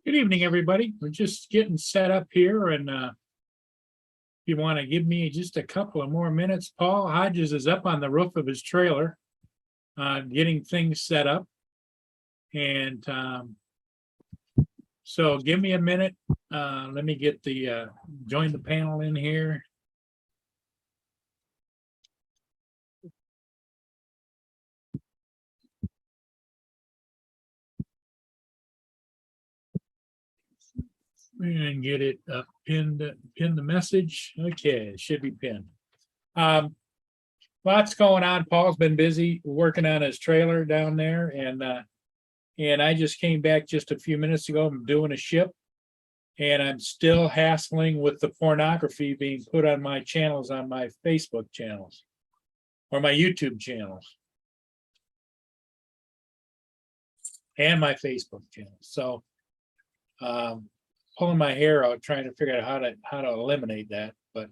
Good evening, everybody. We're just getting set up here and if you want to give me just a couple of more minutes, Paul Hodges is up on the roof of his trailer getting things set up. And so give me a minute. Let me get the join the panel in here. And get it pin the message. Okay, it should be pinned. Lots going on. Paul's been busy working on his trailer down there, and I just came back just a few minutes ago. I'm doing a ship, and I'm still hassling with the pornography being put on my channels, on my Facebook channels or my YouTube channels and my Facebook channel. So pulling my hair out trying to figure out how to eliminate that, but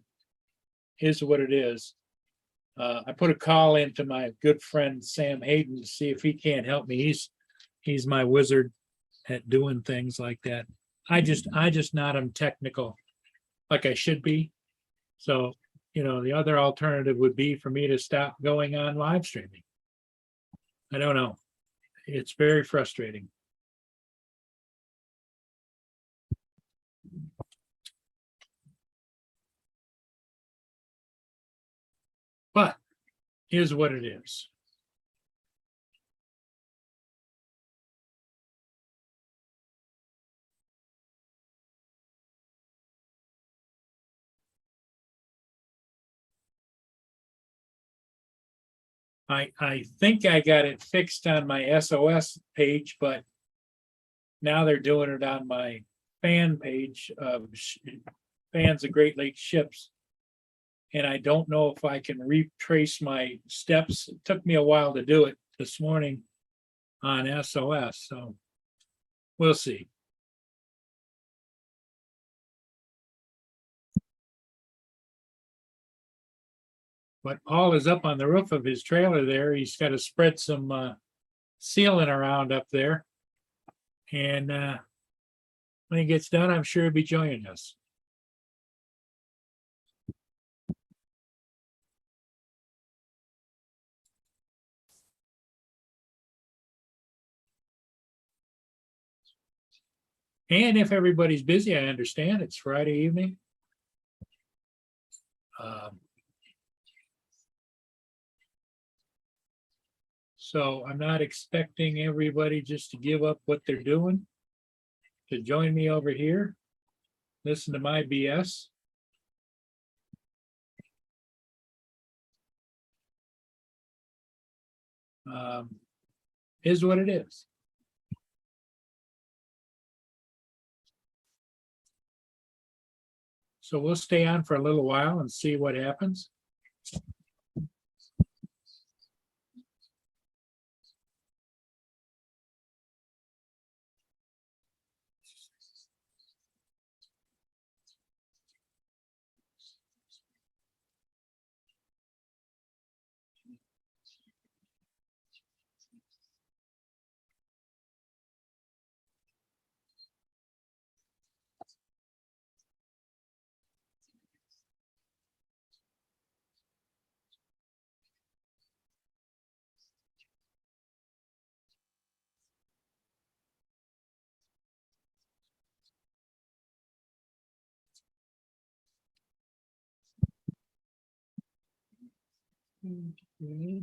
here's what it is. I put a call into my good friend Sam Hayden to see if he can't help me. He's my wizard at doing things like that. I just not am technical like I should be. So, the other alternative would be for me to stop going on live streaming. I don't know. It's very frustrating. But here's what it is. I think I got it fixed on my SOS page, but now they're doing it on my fan page of fans of Great Lakes ships. And I don't know if I can retrace my steps. It took me a while to do it this morning on SOS, so we'll see. But Paul is up on the roof of his trailer there. He's got to spread some sealing around up there. And when he gets done, I'm sure he'll be joining us. And if everybody's busy, I understand it's Friday evening. So I'm not expecting everybody just to give up what they're doing to join me over here, listen to my BS. Is what it is. So we'll stay on for a little while and see what happens. Okay.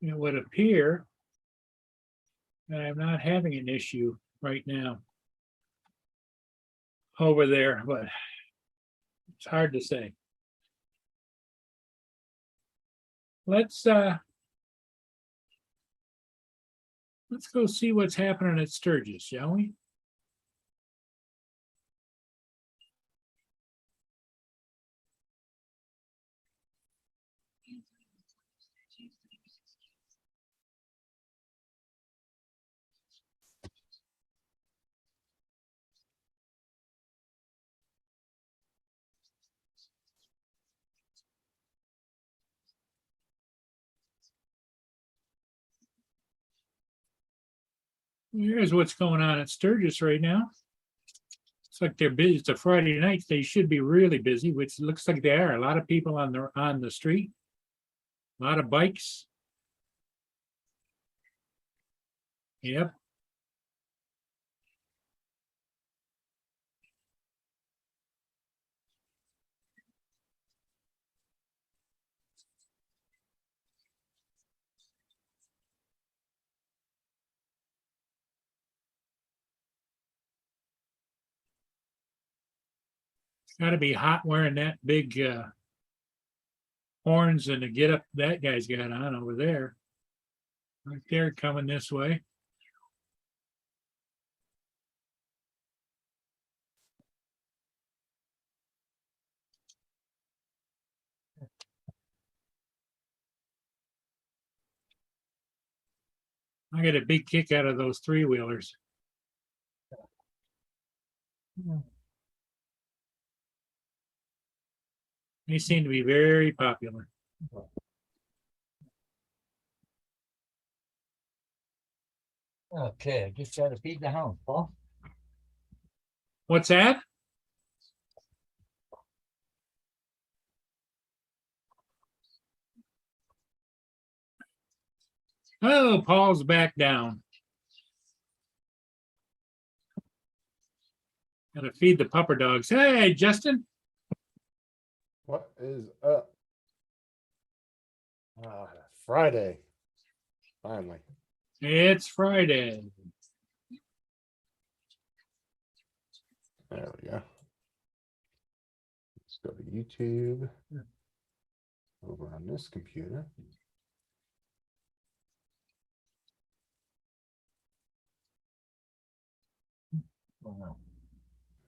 It would appear that I'm not having an issue right now over there, but it's hard to say. Let's go see what's happening at Sturgis, shall we? Here's what's going on at Sturgis right now. It's like they're busy. It's a Friday night. They should be really busy, which looks like they are. A lot of people on the street. A lot of bikes. Yep. Got to be hot wearing that big horns and the get up that guy's got on over there. Right there coming this way. I get a big kick out of those three-wheelers. They seem to be very popular. Okay, just try to feed the hound, Paul. What's that? Oh, Paul's back down. Gotta feed the pupper dogs. Hey, Justin. What is up? Friday. Finally. It's Friday. There we go. Let's go to YouTube. Over on this computer.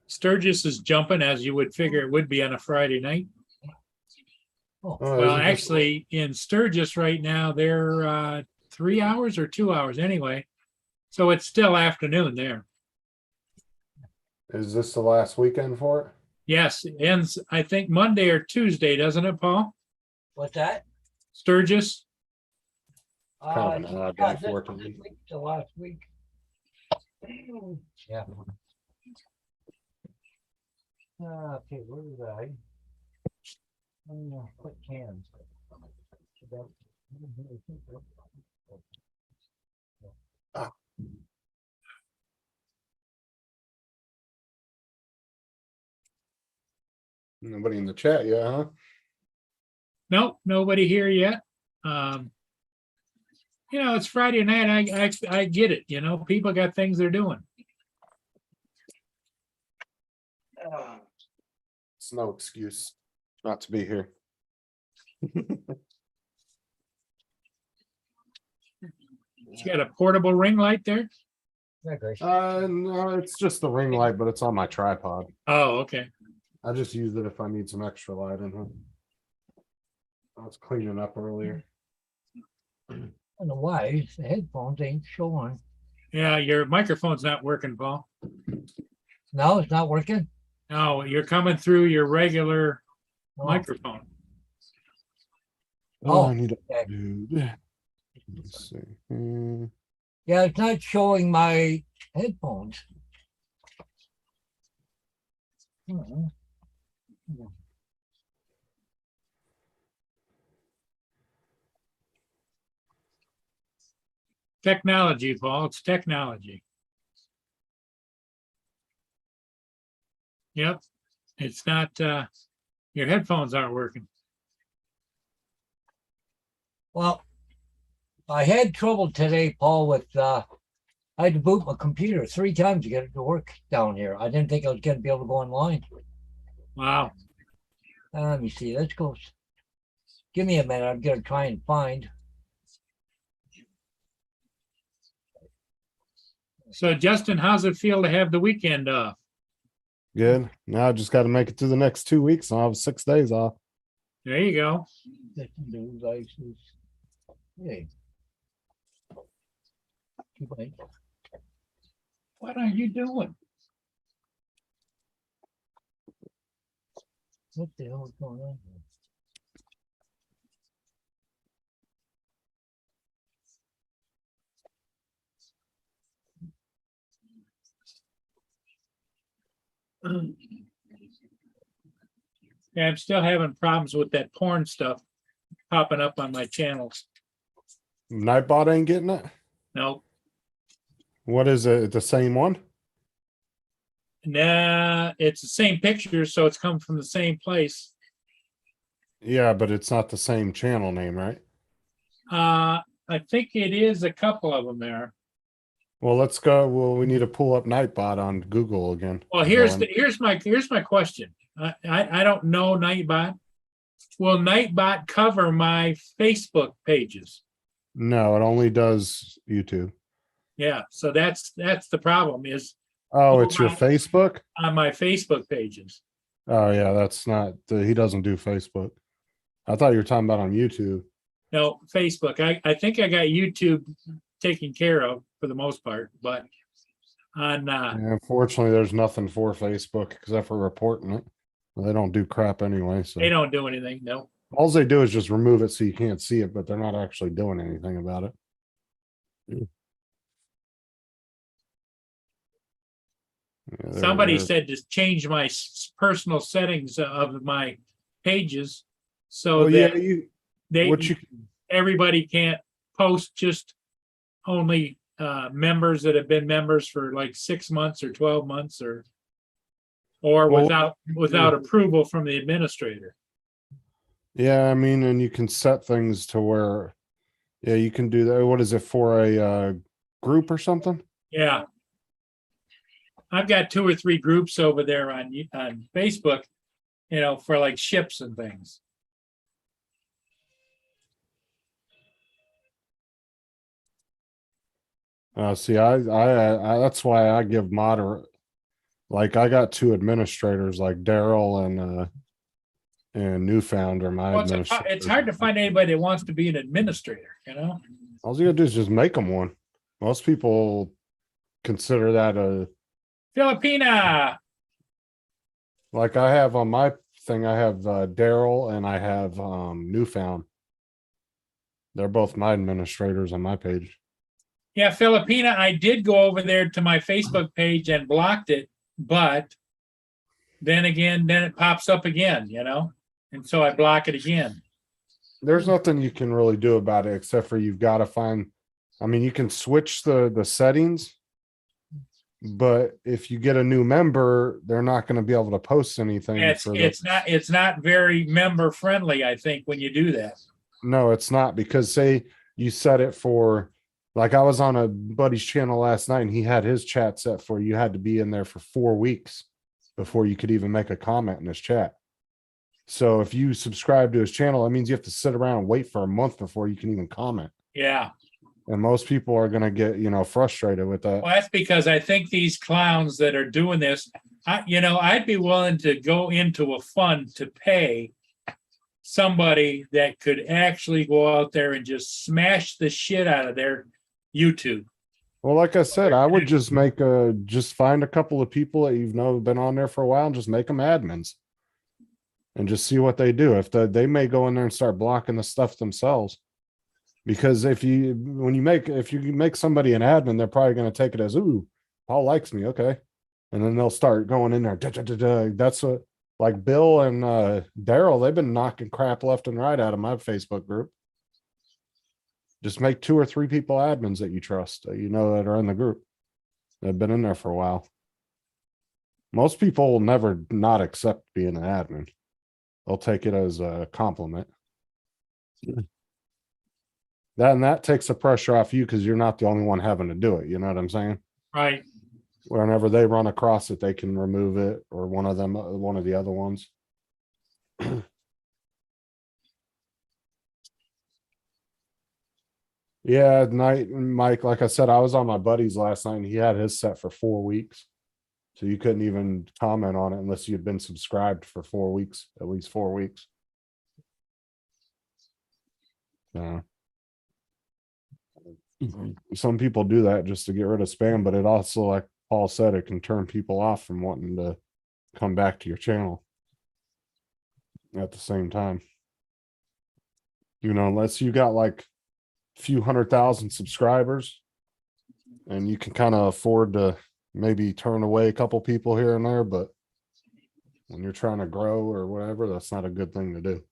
Sturgis is jumping as you would figure it would be on a Friday night. Oh, Well, isn't this- actually, in Sturgis right now, they're 3 hours or 2 hours anyway. So it's still afternoon there. Is this the last weekend for it? Yes, it ends, I think, Monday or Tuesday, doesn't it, Paul? What's that? Sturgis? Kind of an odd day for it to this be. week, the last week. Yeah. Okay, where was I? Quick cans. Nobody in the chat yet, huh? Nope, nobody here yet. It's Friday night. I get it. People got things they're doing. It's no excuse not to be here. You got a portable ring light there? No, it's just the ring light, but it's on my tripod. Oh, okay. I just use it if I need some extra light in here. I was cleaning up earlier. I don't know why the headphones ain't showing. Yeah, your microphone's not working, Paul. No, it's not working. No, you're coming through your regular Oh, microphone. Oh, I need okay. to. Let's see. Yeah, it's not showing my headphones. Mhm. Technology, Paul. It's technology. Yep. It's not, your headphones aren't working. Well, I had trouble today, Paul, with I had to boot my computer 3 times to get it to work down here. I didn't think I was gonna be able to go online. Wow. Let me see. Let's go. Give me a minute. I'm gonna try and find. So Justin, how's it feel to have the weekend off? Good. Now I just got to make it through the next 2 weeks. I'll have 6 days off. There you go. New license. Hey. Wait. What are you doing? What the hell is going on here? Yeah, I'm still having problems with that porn stuff popping up on my channels. Nightbot ain't getting it. No, What is it? The same one? nah, it's the same picture, so it's come from the same place. Yeah, but it's not the same channel name, right? I think it is a couple of them there. Well, let's go. Well, we need to pull up Nightbot on Google again. Well, here's my question. I don't know Nightbot. Will Nightbot cover my Facebook pages? No, it only does YouTube. Yeah, so that's the problem is Oh, it's your my- Facebook? on my Facebook pages. Oh, yeah, that's not, he doesn't do Facebook. I thought you were talking about on YouTube. No, Facebook. I think I got YouTube taken care of for the most part, but on And unfortunately, there's nothing for Facebook except for reporting it. They don't do crap anyway, so they don't do anything. No. all they do is just remove it so you can't see it, but they're not actually doing anything about it. Yeah, Somebody said to change my personal settings of my pages so well, yeah, that they what you everybody can't post just only members that have been members for like 6 months or 12 months or Well, without approval from the administrator. yeah, I mean, and you can set things to where, yeah, you can do that. What is it for a group or something? Yeah. I've got 2 or 3 groups over there on Facebook, for like ships and things. See, I that's why I give moderate. Like I got 2 administrators, like Daryl and Newfound are my Well, administrators. it's hard to find anybody that wants to be an administrator, All you gotta do is just make them one. Most people consider that a, Filipina. like I have on my thing, I have Daryl and I have Newfound. They're both my administrators on my page. Yeah, Filipina, I did go over there to my Facebook page and blocked it, but then it pops up again, and so I block it again. There's nothing you can really do about it except for you've got to find, I mean, you can switch the settings, but if you get a new member, they're not going to be able to post anything. It's not very member friendly, I think, when you do that. No, it's not, because say you set it for, like I was on a buddy's channel last night and he had his chat set for you had to be in there for 4 weeks before you could even make a comment in his chat. So if you subscribe to his channel, that means you have to sit around and wait for a month before you can even comment. Yeah. And most people are going to get, frustrated with that. Well, that's because I think these clowns that are doing this, I'd be willing to go into a fund to pay somebody that could actually go out there and just smash the shit out of their YouTube. Well, like I said, I would just just find a couple of people that been on there for a while and just make them admins and just see what they do. If they may go in there and start blocking the stuff themselves, because if you make somebody an admin, they're probably going to take it as, ooh, Paul likes me. Okay. And then they'll start going in there. That's what, like Bill and Daryl, they've been knocking crap left and right out of my Facebook group. Just make 2 or 3 people admins that you trust, that are in the group. They've been in there for a while. Most people will never not accept being an admin. They'll take it as a compliment. That takes the pressure off you because you're not the only one having to do it. You know what I'm saying? Right. Whenever they run across it, they can remove it, or one of the other ones. Yeah, Mike, like I said, I was on my buddy's last night and he had his set for 4 weeks. So you couldn't even comment on it unless you'd been subscribed for 4 weeks, at least 4 weeks. Some people do that just to get rid of spam, but it also, like Paul said, it can turn people off from wanting to come back to your channel at the same time. Unless you got like a few 100,000 subscribers and you can kind of afford to maybe turn away a couple people here and there, but When you're trying to grow or whatever, that's not a good thing to do.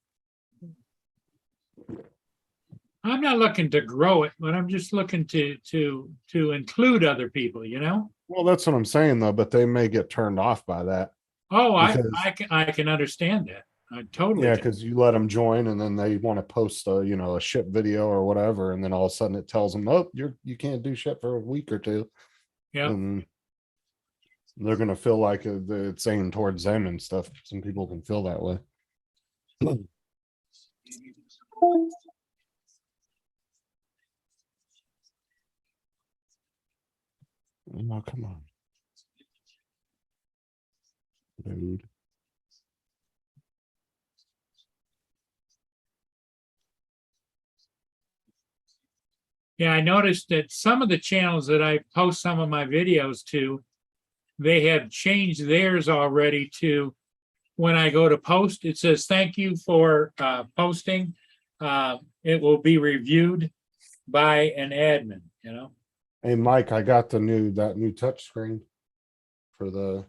I'm not looking to grow it, but I'm just looking to include other people, you know? Well, that's what I'm saying though, but they may get turned off by that. Oh, Because- I can understand that. I totally. Yeah, can. because you let them join and then they want to post a, a ship video or whatever, and then all of a sudden it tells them, oh, you can't do shit for a week or two. Yeah. And they're gonna feel like it's aimed towards them and stuff. Some people can feel that way. Oh, come on. Dude. Yeah, I noticed that some of the channels that I post some of my videos to, they have changed theirs already to when I go to post, it says, thank you for posting. It will be reviewed by an admin, you know? Hey Mike, I got that new touch screen for the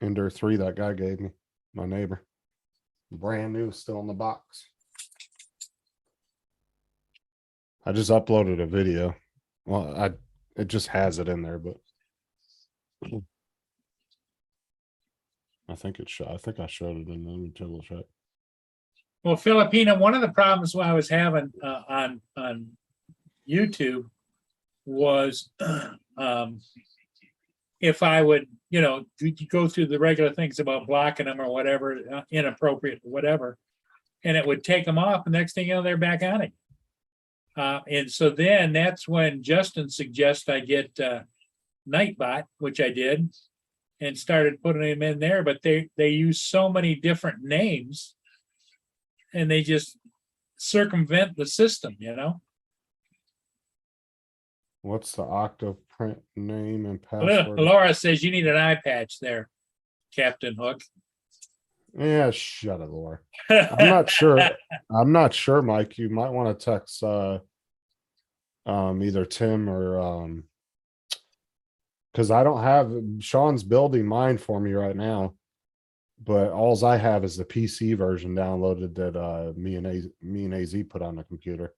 Ender 3 that guy gave me, my neighbor. Brand new, still in the box. I just uploaded a video. Well, it just has it in there, but I think I showed it in the double check. Well, Filipina, one of the problems I was having on YouTube was if I would, go through the regular things about blocking them or whatever, inappropriate, whatever, and it would take them off. The next thing you know, they're back on it. And so then that's when Justin suggests I get Nightbot, which I did, and started putting them in there. But they use so many different names, and they just circumvent the system, you know. What's the Octoprint name and password? Laura says you need an eye patch there, Captain Hook. Yeah, shut it, Laura. I'm not sure. I'm not sure, Mike. You might want to text either Tim or because I don't have Sean's building mine for me right now, but alls I have is the PC version downloaded that me and AZ put on the computer.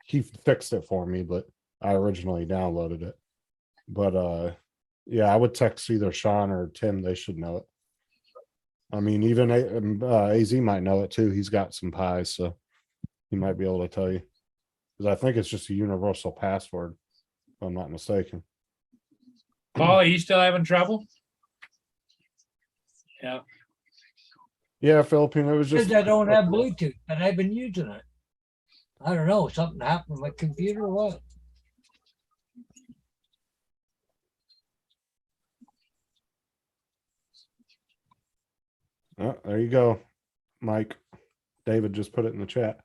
He fixed it for me, but I originally downloaded it. But yeah, I would text either Sean or Tim. They should know it. I mean, even AZ might know it too. He's got some pies, so he might be able to tell you. Because I think it's just a universal password, if I'm not mistaken. Paul, are you still having trouble? Yeah. Yeah, Philippine, it was just. Because I don't have Bluetooth, and I've been using it. I don't know, something happened to my computer or what? Oh, there you go, Mike. David just put it in the chat.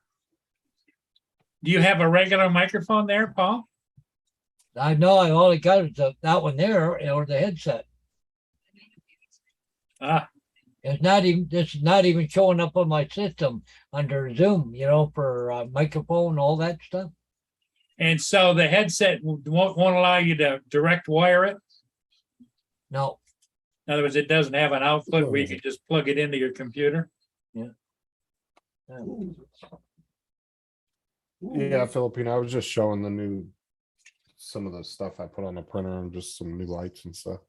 Do you have a regular microphone there, Paul? I know I only got it that one there or the headset. Ah, This is not even showing up on my system under Zoom, for microphone, all that stuff. and so the headset won't allow you to direct wire it. No, In other words, it doesn't have an output where you can just plug it into your computer. Yeah, Philippine, I was just showing some of the stuff I put on the printer and just some new lights and stuff.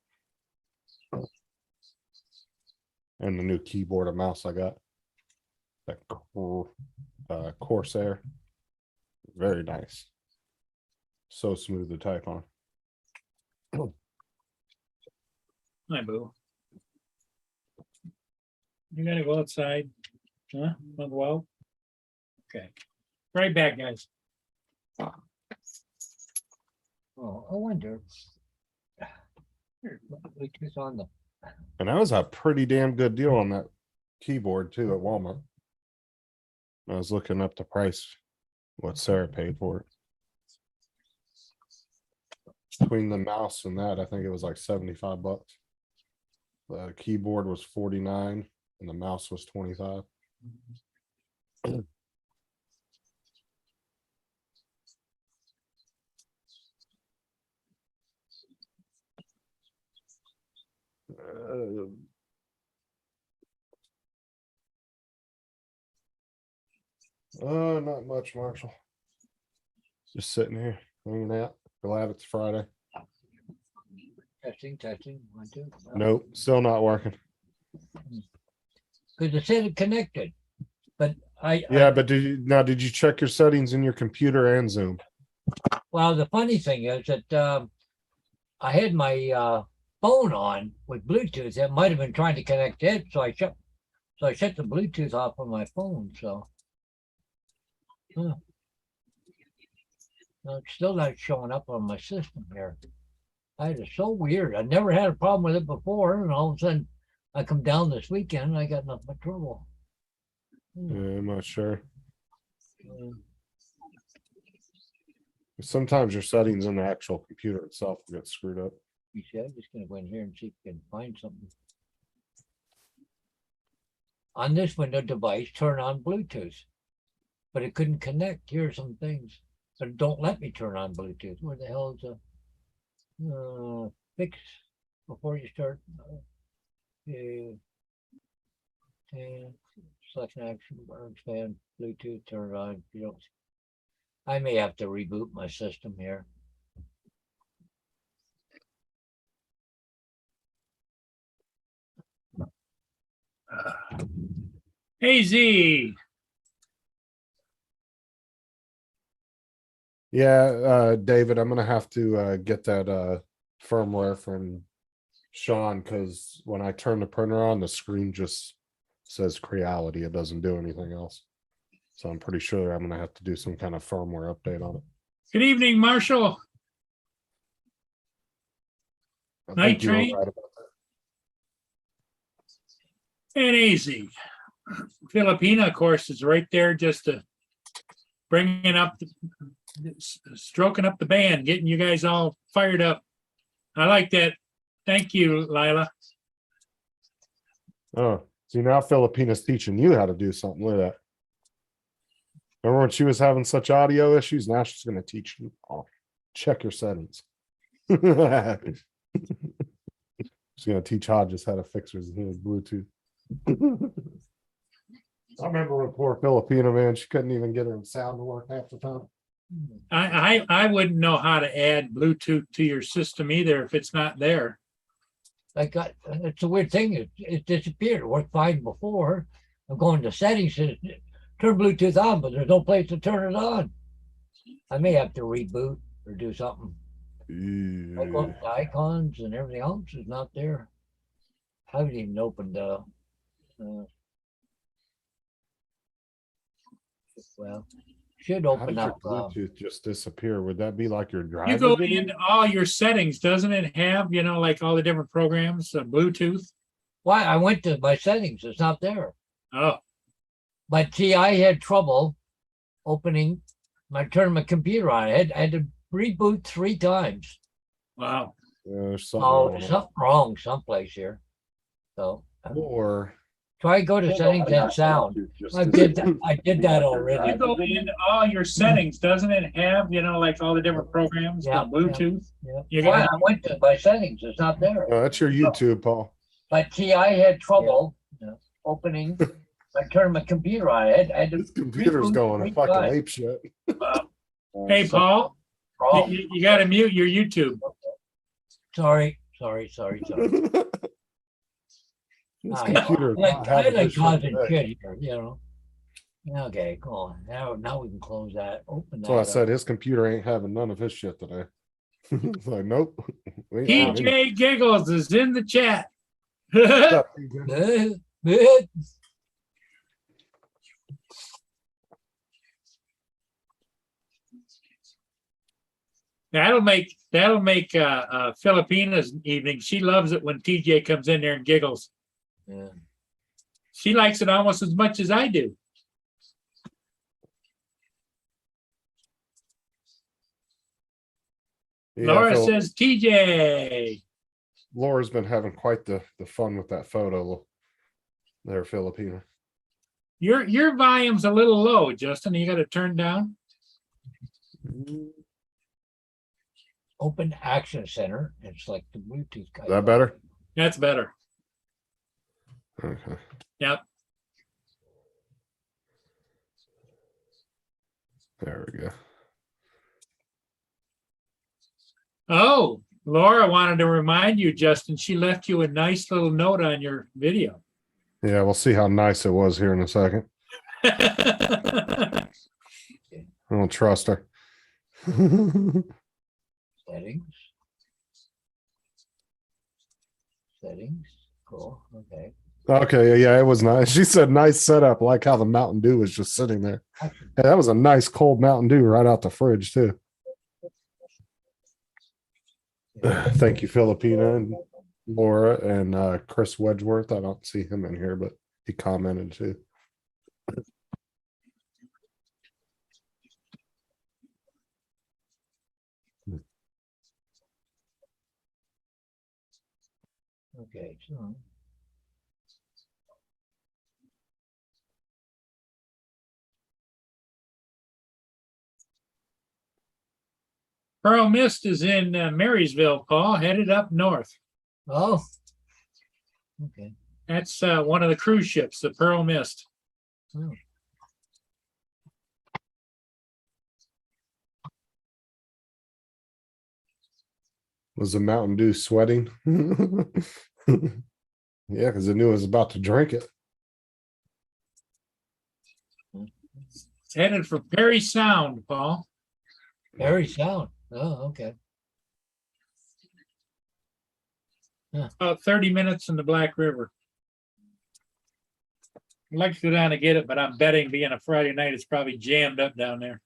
And the new keyboard and mouse I got. That Corsair. Very nice. So smooth to type on. Hi, boo. You gotta go outside. Huh? Want to go out? Okay. Right back, guys. oh, I wonder. Bluetooth on the. And that was a pretty damn good deal on that keyboard too at Walmart. I was looking up the price, what Sarah paid for it. Between the mouse and that, I think it was like $75. The keyboard was 49 and the mouse was 25. Not much, Marshall. Just sitting here, hanging out. Glad it's Friday. Testing. 1, 2. Nope, still not working. Because it said it connected, but Yeah, but did you check your settings in your computer and Zoom? Well, the funny thing is that I had my phone on with Bluetooth. It might have been trying to connect it, so I shut the Bluetooth off on my phone. So, no, it's still not showing up on my system here. That is so weird. I never had a problem with it before, and all of a sudden, I come down this weekend and I got nothing but trouble. Yeah, I'm not sure. Uh, Sometimes your settings in the actual computer itself will get screwed up. You see, I'm just gonna go in here and see if I can find something. On this Windows device, turn on Bluetooth, but it couldn't connect. Here are some things, but it don't let me turn on Bluetooth. Where the hell is the fix before you start? Selection action bar, expand Bluetooth, turn it on. You don't. I may have to reboot my system here. Hey, Z. Yeah, David, I'm gonna have to get that firmware from Sean, because when I turn the printer on, the screen just says Creality. It doesn't do anything else. So I'm pretty sure I'm gonna have to do some kind of firmware update on it. Good evening, Marshall. I Night think you were train. right about that. And easy. Filipina, of course, is right there just to bringing up, stroking up the band, getting you guys all fired up. I like that. Thank you, Lila. Oh, see, now Filipina's teaching you how to do something. Look at that. Remember when she was having such audio issues? Now she's going to teach you. Oh, check your settings. She's going to teach Hodges how to fix his Bluetooth. I remember when poor Filipina, man, she couldn't even get her sound to work half the time. I wouldn't know how to add Bluetooth to your system either if it's not there. It's a weird thing. It disappeared. It worked fine before. I'm going to settings and turn Bluetooth on, but there's no place to turn it on. I may have to reboot or do something. I go up to icons and everything else is not there. I haven't even opened well, should How open did your up. Bluetooth just disappear? Would that be like your driver? You go getting- into all your settings, doesn't it have, like all the different programs, Bluetooth? Why? I went to my settings. It's not there. Oh, But see, I had trouble opening turning my computer on. I had to reboot 3 times. wow. Yeah, there's something Oh, going there's on. something wrong someplace here. So Or try go to settings and sound. I did that already. You go into all your settings, doesn't it have, like all the different programs, Yeah, Bluetooth? Yeah. You Why? got I went to my settings. It's not there. That's your YouTube, Paul. But see, I had trouble opening. I turned my computer on. I had to This computer's reboot going 3 fucking times. ape shit. Hey, Paul, Oh, you got to mute your YouTube. sorry. This I computer is not having like his shit causing today. shit here, Okay, go on. Now we can close that. Open that. That's why I up. said his computer ain't having none of his shit today. It's like, nope. We ain't having any. TJ Giggles is in the chat. What's up, TJ? That'll make Filipina's evening. She loves it when TJ comes in there and giggles. Yeah. She likes it almost as much as I do. Yeah, Laura Phil, says, TJ. Laura's been having quite the fun with that photo there, Filipina. Your volume's a little low, Justin. You got to turn down. Open Action Center. It's like the Bluetooth guy. Is that better? That's better. Okay. Yep. There we go. Oh, Laura wanted to remind you, Justin, she left you a nice little note on your video. Yeah, we'll see how nice it was here in a second. I don't trust her. Settings. Settings. Cool. Okay. Okay, yeah, it was nice. She said nice setup, like how the Mountain Dew was just sitting there. Hey, that was a nice cold Mountain Dew right out the fridge, too. Thank you, Filipina and Laura and Chris Wedgeworth. I don't see him in here, but he commented too. Okay. So Pearl Mist is in Marysville, Paul, headed up north. oh. Okay. That's one of the cruise ships, the Pearl Mist. Oh. Was the Mountain Dew sweating? Yeah, because I knew I was about to drink it. It's headed for Perry Sound, Paul. Very sound. Oh, okay. About 30 minutes in the Black River. I'd like to go down and get it, but I'm betting being a Friday night, it's probably jammed up down there.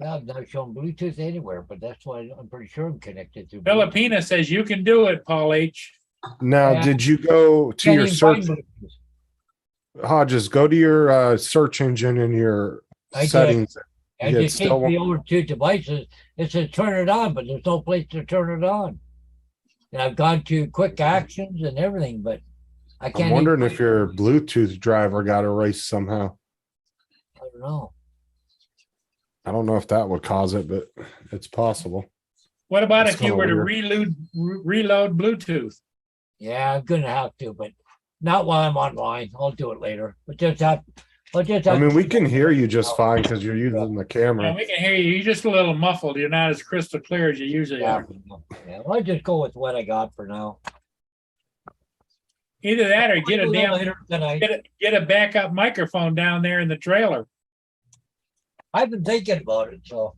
Well, I've not shown Bluetooth anywhere, but that's why I'm pretty sure I'm connected to. Filipina says you can do it, Paul H. Now, Yeah. did you go to Can't your even search? find Bluetooth. Hodges, go to your search engine in your I did. settings. I Yeah, just still take the old two devices. It says turn it on, but there's no place to turn it on. And I've gone to quick actions and everything, but I can't. I'm wondering if your Bluetooth driver got erased somehow. I don't know. I don't know if that would cause it, but it's possible. What about That's if you kinda were to weird. reload Bluetooth? Yeah, I'm gonna have to, but not while I'm online. I'll do it later. I mean, we can hear you just fine because you're using the Yeah, camera. we can hear you. You're just a little muffled. You're not as crystal clear as you usually Yeah, are. yeah. Well, I'll just go with what I got for now. Either that or get a I'll do it damn later tonight. get a backup microphone down there in the trailer. I've been thinking about it, so.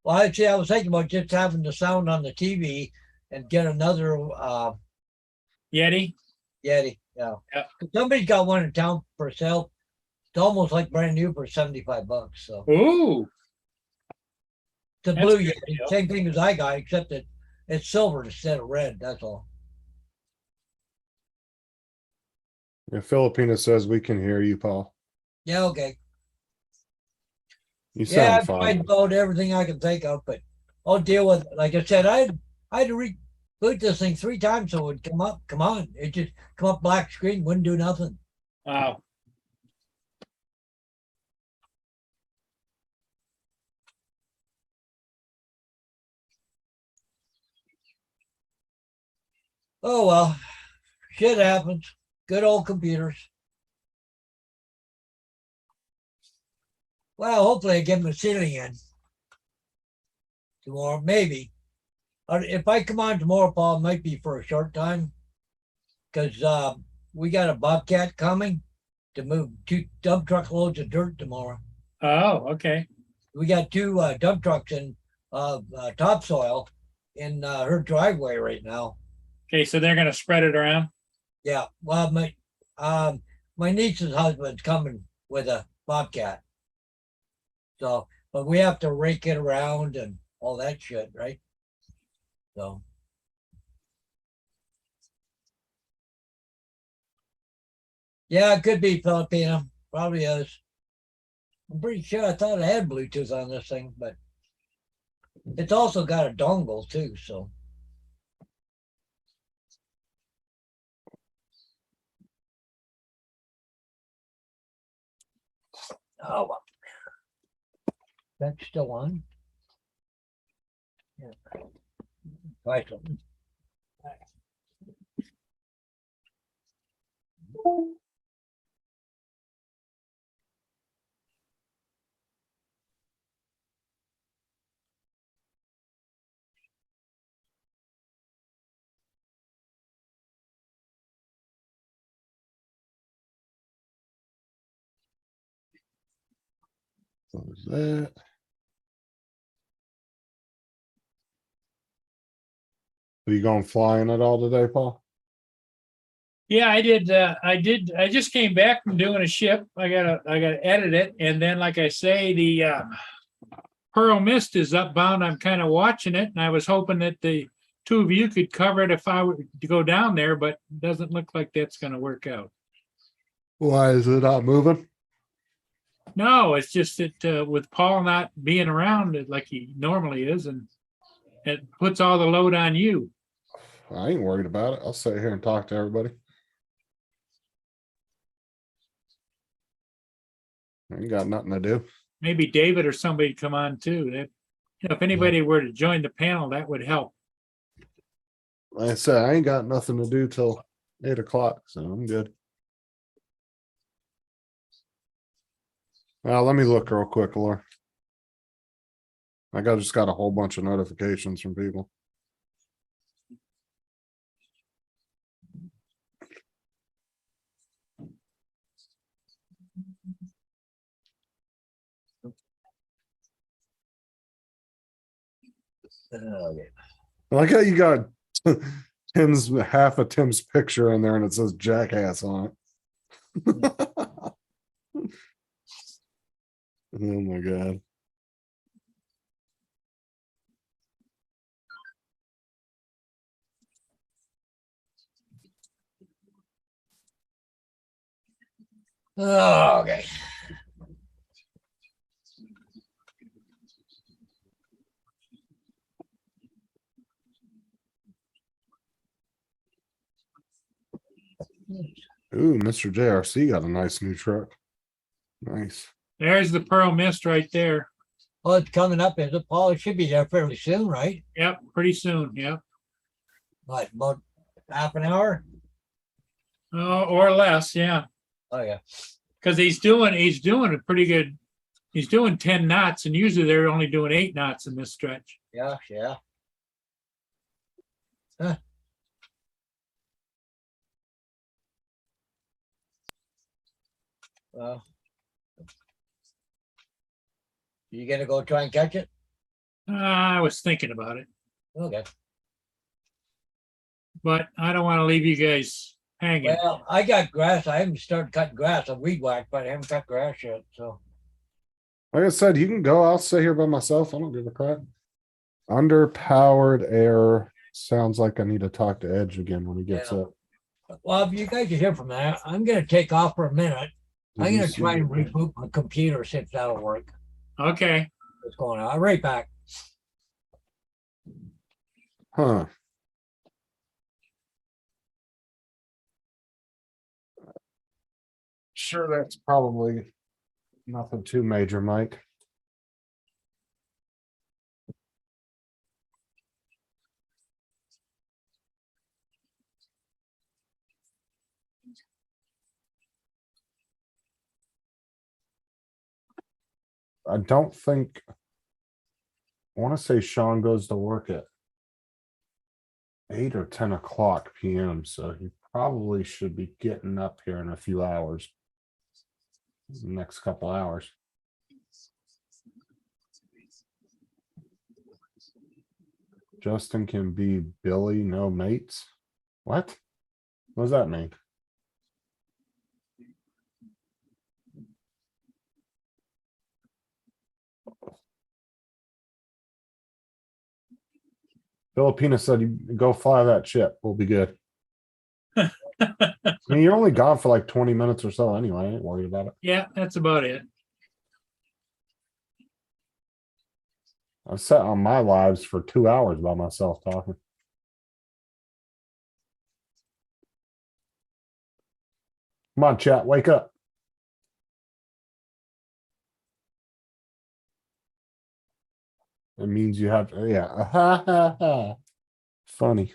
Well, actually, I was thinking about just having the sound on the TV and get another Yeti. Yeti. Yeah. Yeah. Somebody's got one in town for sale. It's almost like brand new for $75. So Ooh, the That's blue a good Yeti, deal. same thing as I got, except that it's silver instead of red. That's all. Yeah, Filipina says we can hear you, Paul. Yeah. Okay. You Yeah, sound I've tried fine. about everything I can think of, but I'll deal with it. Like I said, I had to reboot this thing 3 times so it would come up. Come on, it just come up black screen, wouldn't do nothing. wow. Oh well, shit happens. Good old computers. Well, hopefully I get my ceiling in tomorrow, maybe. If I come on tomorrow, Paul, it might be for a short time because we got a Bobcat coming to move 2 dump truck loads of dirt tomorrow. Oh, okay. We got 2 dump trucks in topsoil in her driveway right now. Okay, so they're gonna spread it around. Yeah, well, my niece's husband's coming with a Bobcat. So, but we have to rake it around and all that shit, right? So. Yeah, it could be Filipino. Probably is. I'm pretty sure I thought I had Bluetooth on this thing, but it's also got a dongle too, so. Oh, well. That's still on. Yeah. Try something. What was that? Are you going flying at all today, Paul? Yeah, I did. I just came back from doing a ship. I gotta edit it. And then, like I say, the Pearl Mist is upbound. I'm kind of watching it, and I was hoping that the two of you could cover it if I were to go down there, but it doesn't look like that's gonna work out. Why is it not moving? No, it's just that with Paul not being around like he normally is, and it puts all the load on you. I ain't worried about it. I'll sit here and talk to everybody. I ain't got nothing to do. Maybe David or somebody come on too. That, if anybody were to join the panel, that would help. Like I said, I ain't got nothing to do till 8 o'clock, so I'm good. Let me look real quick, Laura. Just got a whole bunch of notifications from people. Okay. I like how you got Tim's half of Tim's picture in there and it says jackass on it. Oh my god. Okay. Ooh, Mr. JRC got a nice new truck. Nice. There's the Pearl Mist right there. Oh, it's coming up, is it, Paul? It should be there fairly soon, right? Yep, pretty soon. Yep. Like about half an hour? Or less. Yeah. Oh, yeah. Because he's doing a pretty good. He's doing 10 knots, and usually they're only doing 8 knots in this stretch. Yeah, yeah. Well, you gonna go try and catch it? I was thinking about it, Okay. but I don't want to leave you guys hanging. Well, I got grass. I haven't started cutting grass. I weed whack, but I haven't cut grass yet. So Like I said, you can go. I'll sit here by myself. I don't give a crap. Underpowered air. Sounds like I need to talk to Edge again when he gets Yeah. up. well, if you guys are here from that, I'm gonna take off for a minute. Did I'm you gonna see try and it? reboot my computer, see if that'll work. Okay. What's going on? I'll be right back. Huh. Sure, that's probably nothing too major, Mike. I don't think. I want to say Sean goes to work at 8 or 10 o'clock PM, so he probably should be getting up here in a few hours. Next couple hours. Justin can be Billy, no mates. What? What does that mean? Filipina said, "You go fly that ship. We'll be good." I mean, you're only gone for like 20 minutes or so anyway. I ain't worried about it. Yeah, that's about it. I've sat on my lives for 2 hours by myself talking. Come on, chat, wake up. It means you have to, yeah. Funny.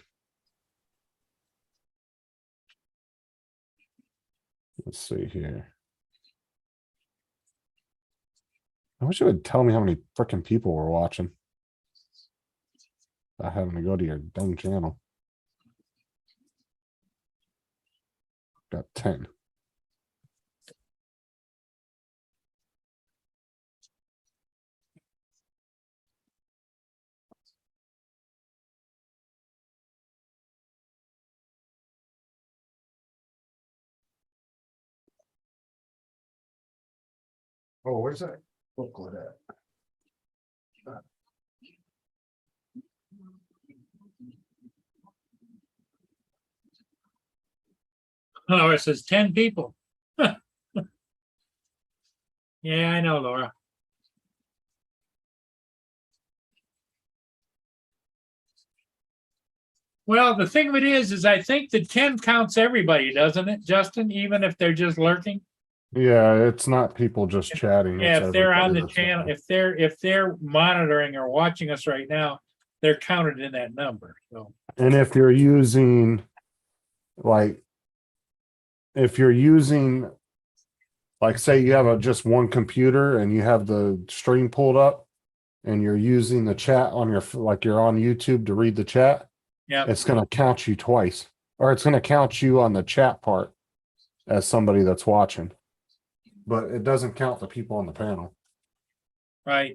Let's see here. I wish it would tell me how many freaking people were watching. Without having to go to your dang channel. Got 10. Oh, where's that booklet at? Laura says 10 people. Yeah, I know, Laura. Well, the thing of it is I think the 10 counts everybody, doesn't it, Justin? Even if they're just lurking? Yeah, it's not people just chatting. Yeah, it's if they're on everybody the that's channel, there. if they're monitoring or watching us right now, they're counted in that number, so. And if you're using, like, if you're using, like, say you have just one computer and you have the stream pulled up and you're using the chat on your, like you're on YouTube to read the chat, Yeah, it's going to count you twice, or it's going to count you on the chat part as somebody that's watching. But it doesn't count the people on the panel. right.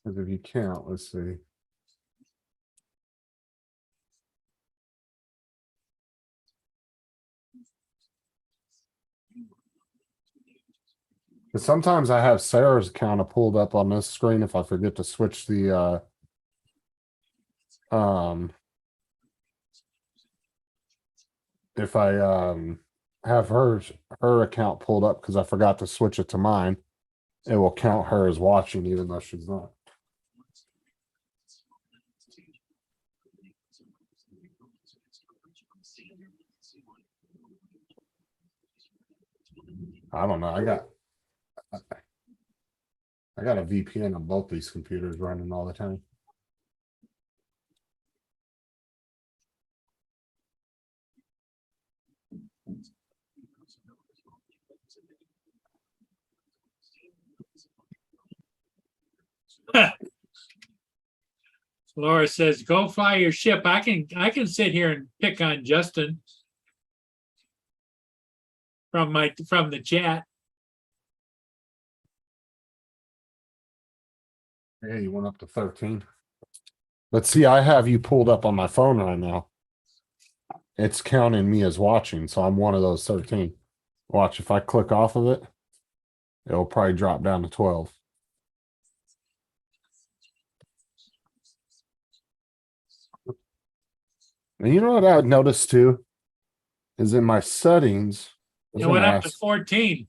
Because if you count, let's see. But sometimes I have Sarah's kind of pulled up on this screen if I forget to switch the if I have her account pulled up because I forgot to switch it to mine, it will count her as watching even though she's not. I don't know. I got a VPN on both these computers running all the time. Laura says, go fly your ship. I can sit here and pick on Justin from the chat. Yeah, you went up to 13. But see, I have you pulled up on my phone right now. It's counting me as watching, so I'm one of those 13. Watch, if I click off of it, it'll probably drop down to 12. And you know what I noticed too? Is in my settings. I was It went gonna up to ask, 14.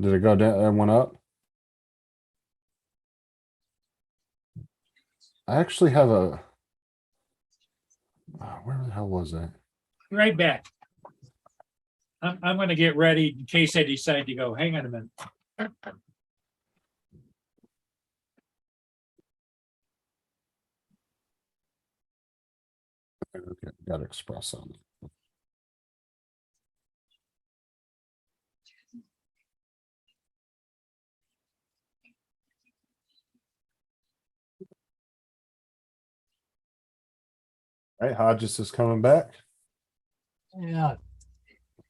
did it go down? It went up? I actually have a. Where the hell was that? Right back. I'm gonna get ready in case I decide to go. Hang on a minute. Okay, got Express on it. Right, Hodges is coming back. Yeah.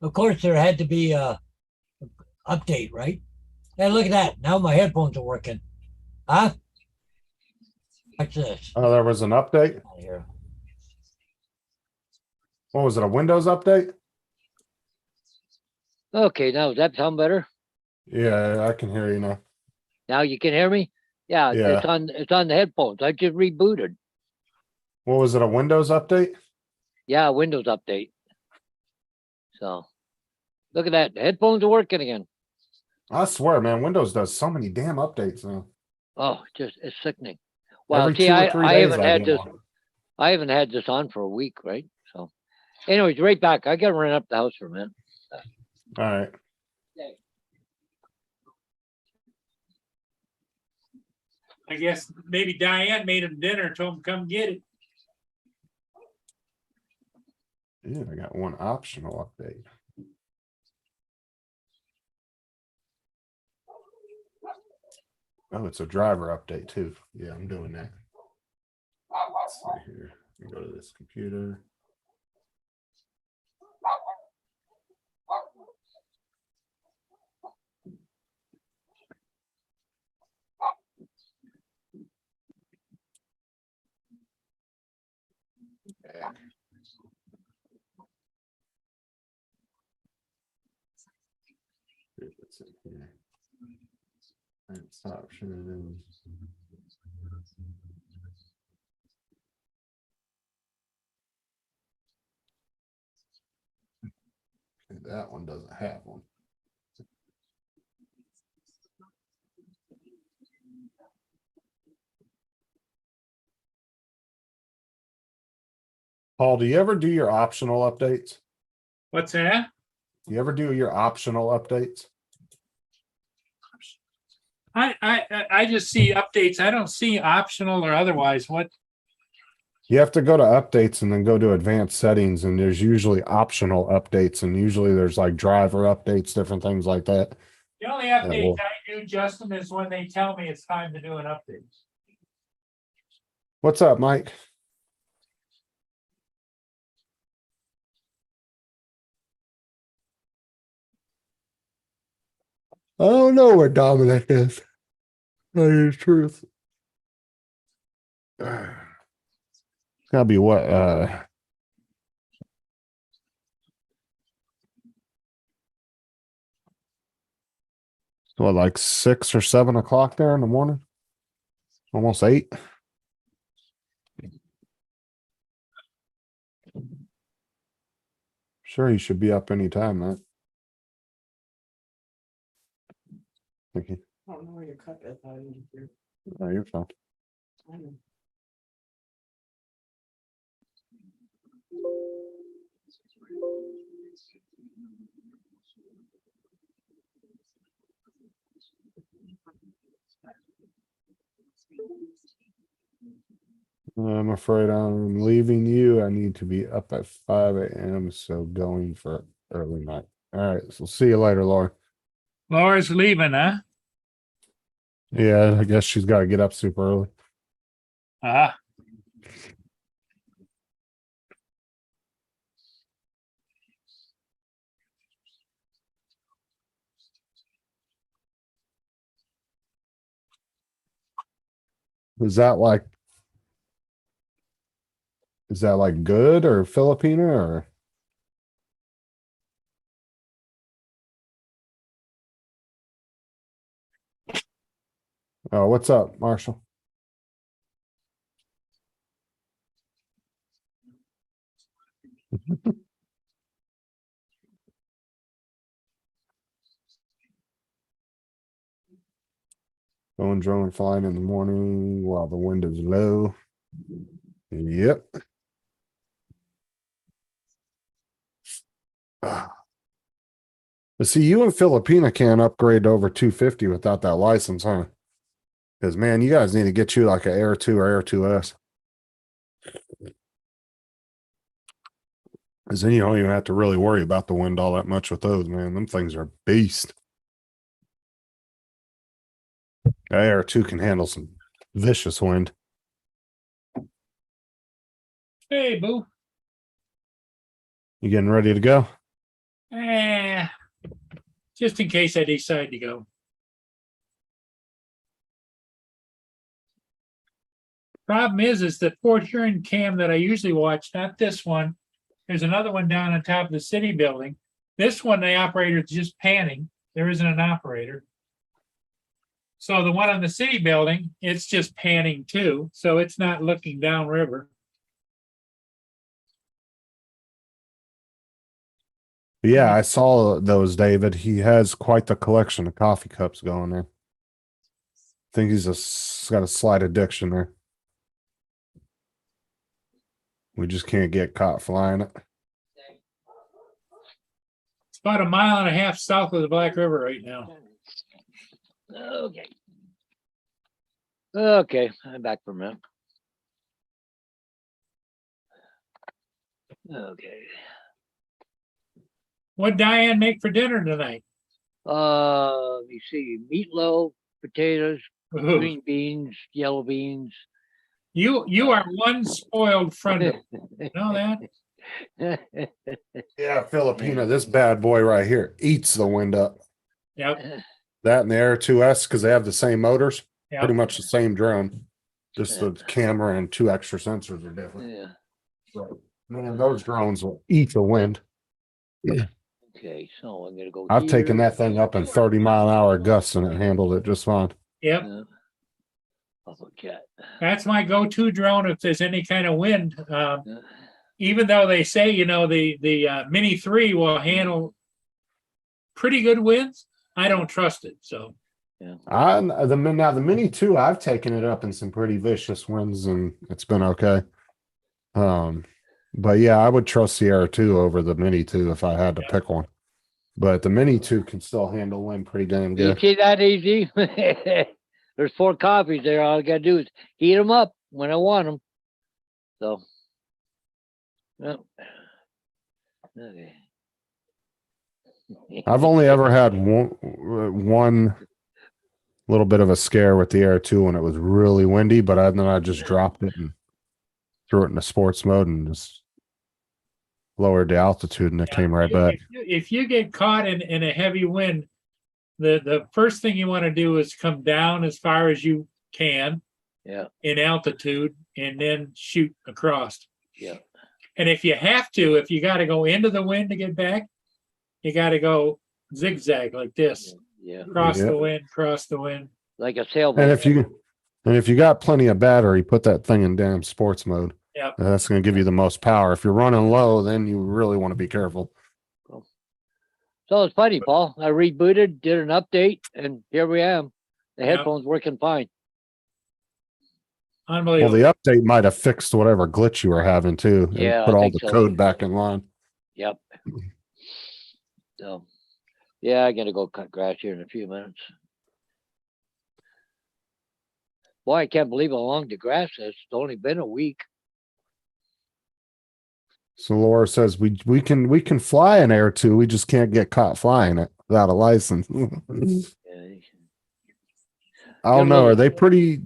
Of course, there had to be a update, right? Hey, look at that. Now my headphones are working. Huh? Watch this. Oh, there was an update. Out here. What was it? A Windows update? Okay, now does that sound better? Yeah, I can hear you now. Now you can hear me? Yeah, Yeah. it's on the headphones. I just rebooted. What was it? A Windows update? Yeah, Windows update. So look at that. The headphones are working again. I swear, man, Windows does so many damn updates now. Oh, just it's sickening. Well, Every see, 2 or 3 I days haven't I had get this. one. I haven't had this on for a week, right? So, anyways, right back. I gotta run up the house for a minute. All right. I guess maybe Diane made him dinner, told him come get it. Yeah, I got one optional update. Oh, it's a driver update too. Yeah, I'm doing that. Let's see here. Let me go to this computer. See if it's in here. That's option. Okay, that one doesn't have one. Paul, do you ever do your optional updates? What's that? You ever do your optional updates? I just see updates. I don't see optional or otherwise. What? You have to go to updates and then go to advanced settings, and there's usually optional updates, and usually there's like driver updates, different things like that. The only will- updates I do, Justin, is when they tell me it's time to do an update. What's up, Mike? I don't know where Dominic is. That is truth. Gotta be what? What, like 6 or 7 o'clock there in the morning? Almost 8. Sure, you should be up anytime, man. Thank you. I don't know where your cup is. I didn't get your- Oh, you're fine. I know. I'm afraid I'm leaving you. I need to be up at 5 a.m. So going for early night. All right. So see you later, Laura. Laura's leaving, huh? Yeah, I guess she's got to get up super early. Ah, Is that like good or Filipina or? Oh, what's up, Marshall? Going drone flying in the morning while the wind is low. Yep. But see, you and Filipina can't upgrade to over 250 without that license, huh? Because man, you guys need to get you like an Air 2 or Air 2S. Because then you don't even have to really worry about the wind all that much with those, man. Them things are a beast. That Air 2 can handle some vicious wind. hey, boo. You getting ready to go? Just in case I decide to go. Problem is the Fort Huron cam that I usually watch, not this one. There's another one down on top of the city building. This one, the operator is just panning. There isn't an operator. So the one on the city building, it's just panning too. So it's not looking downriver. Yeah, I saw those, David. He has quite the collection of coffee cups going there. I think he's got a slight addiction there. We just can't get caught flying it. It's about 1.5 miles south of the Black River right now. Okay. Okay, I'm back for a minute. Okay. What Diane make for dinner tonight? You see, meatloaf, potatoes, Ooh, green beans, yellow beans. You are one spoiled friend. You know that? Yeah, Filipina, this bad boy right here eats the wind up. Yep, That and the Air 2S, because they have the same motors, pretty yep. much the same drone. Just the camera and 2 extra sensors are different. Yeah. So, man, those drones will eat the wind. Okay, so I'm gonna go. I've taken here. that thing up in 30-mile-an-hour gusts and it handled it just fine. Yep, Yeah. I'll look at. that's my go-to drone if there's any kind of wind. Yeah. Even though they say, the Mini 3 will handle pretty good winds, I don't trust it. So, Now the Mini 2, I've taken it up in some pretty vicious winds and it's been okay. But yeah, I would trust the Air 2 over the Mini 2 if I had to pick one. But the Mini 2 can still handle wind pretty damn You good. see that easy? There's 4 copies there. All I gotta do is heat them up when I want them. So. Well. Okay. I've only ever had one little bit of a scare with the Air 2 when it was really windy, but then I just dropped it and threw it into sports mode and just lowered the altitude and it came right back. if you get caught in a heavy wind, the first thing you want to do is come down as far as you can Yeah. in altitude and then shoot across. Yeah. And if you have to, if you got to go into the wind to get back, you got to go zigzag like this, Yeah. cross Yeah. the wind, cross the wind. Like a sailboat. And if you got plenty of battery, put that thing in damn sports mode. Yep. That's going to give you the most power. If you're running low, then you really want to be careful. So it's funny, Paul. I rebooted, did an update, and here we am. The Yep. headphones working fine. Well, Unbelievable. the update might have fixed whatever glitch you were having too. and Yeah, put I all think the so. code back in line. Yep. So, yeah, I'm gonna go cut grass here in a few minutes. Boy, I can't believe how long the grass is. It's only been a week. So Laura says we can fly an Air 2, we just can't get caught flying it without a license. Yeah. I don't know. Are they pretty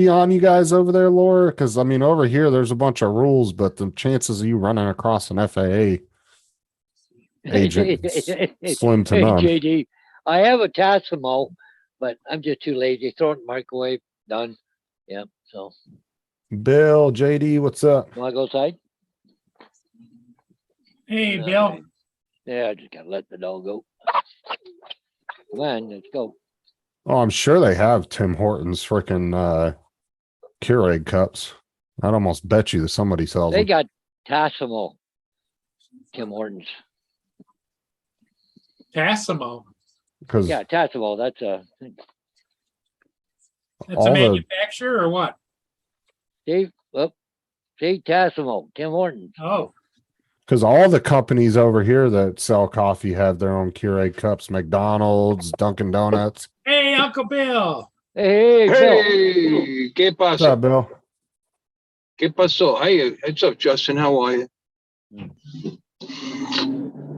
on you guys over there, Laura? Because I mean, over here there's a bunch of rules, but the chances of you running across an FAA agent is slim to Hey, none. JD, I have a Tassimo, but I'm just too lazy. Throw it in the microwave, done. Yep. So, Bill, JD, what's up? you wanna go outside? Hey, Okay. Bill. Yeah, I just gotta let the dog go. Come on, let's go. Oh, I'm sure they have Tim Hortons freaking Keurig cups. I'd almost bet you that somebody sells They them. got Tassimo, Tim Hortons. Tassimo. Because Yeah, Tassimo. That's a That's All a the- manufacturer or what? Dave. Well, see Tassimo, Tim Hortons. Oh, all the companies over here that sell coffee have their own Keurig cups. McDonald's, Dunkin' Donuts. hey, Uncle Bill. Hey, Bill. Hey, ¿qué What's pasa? up, Bill? ¿Qué pasó? Hey, what's up, Justin? How are you?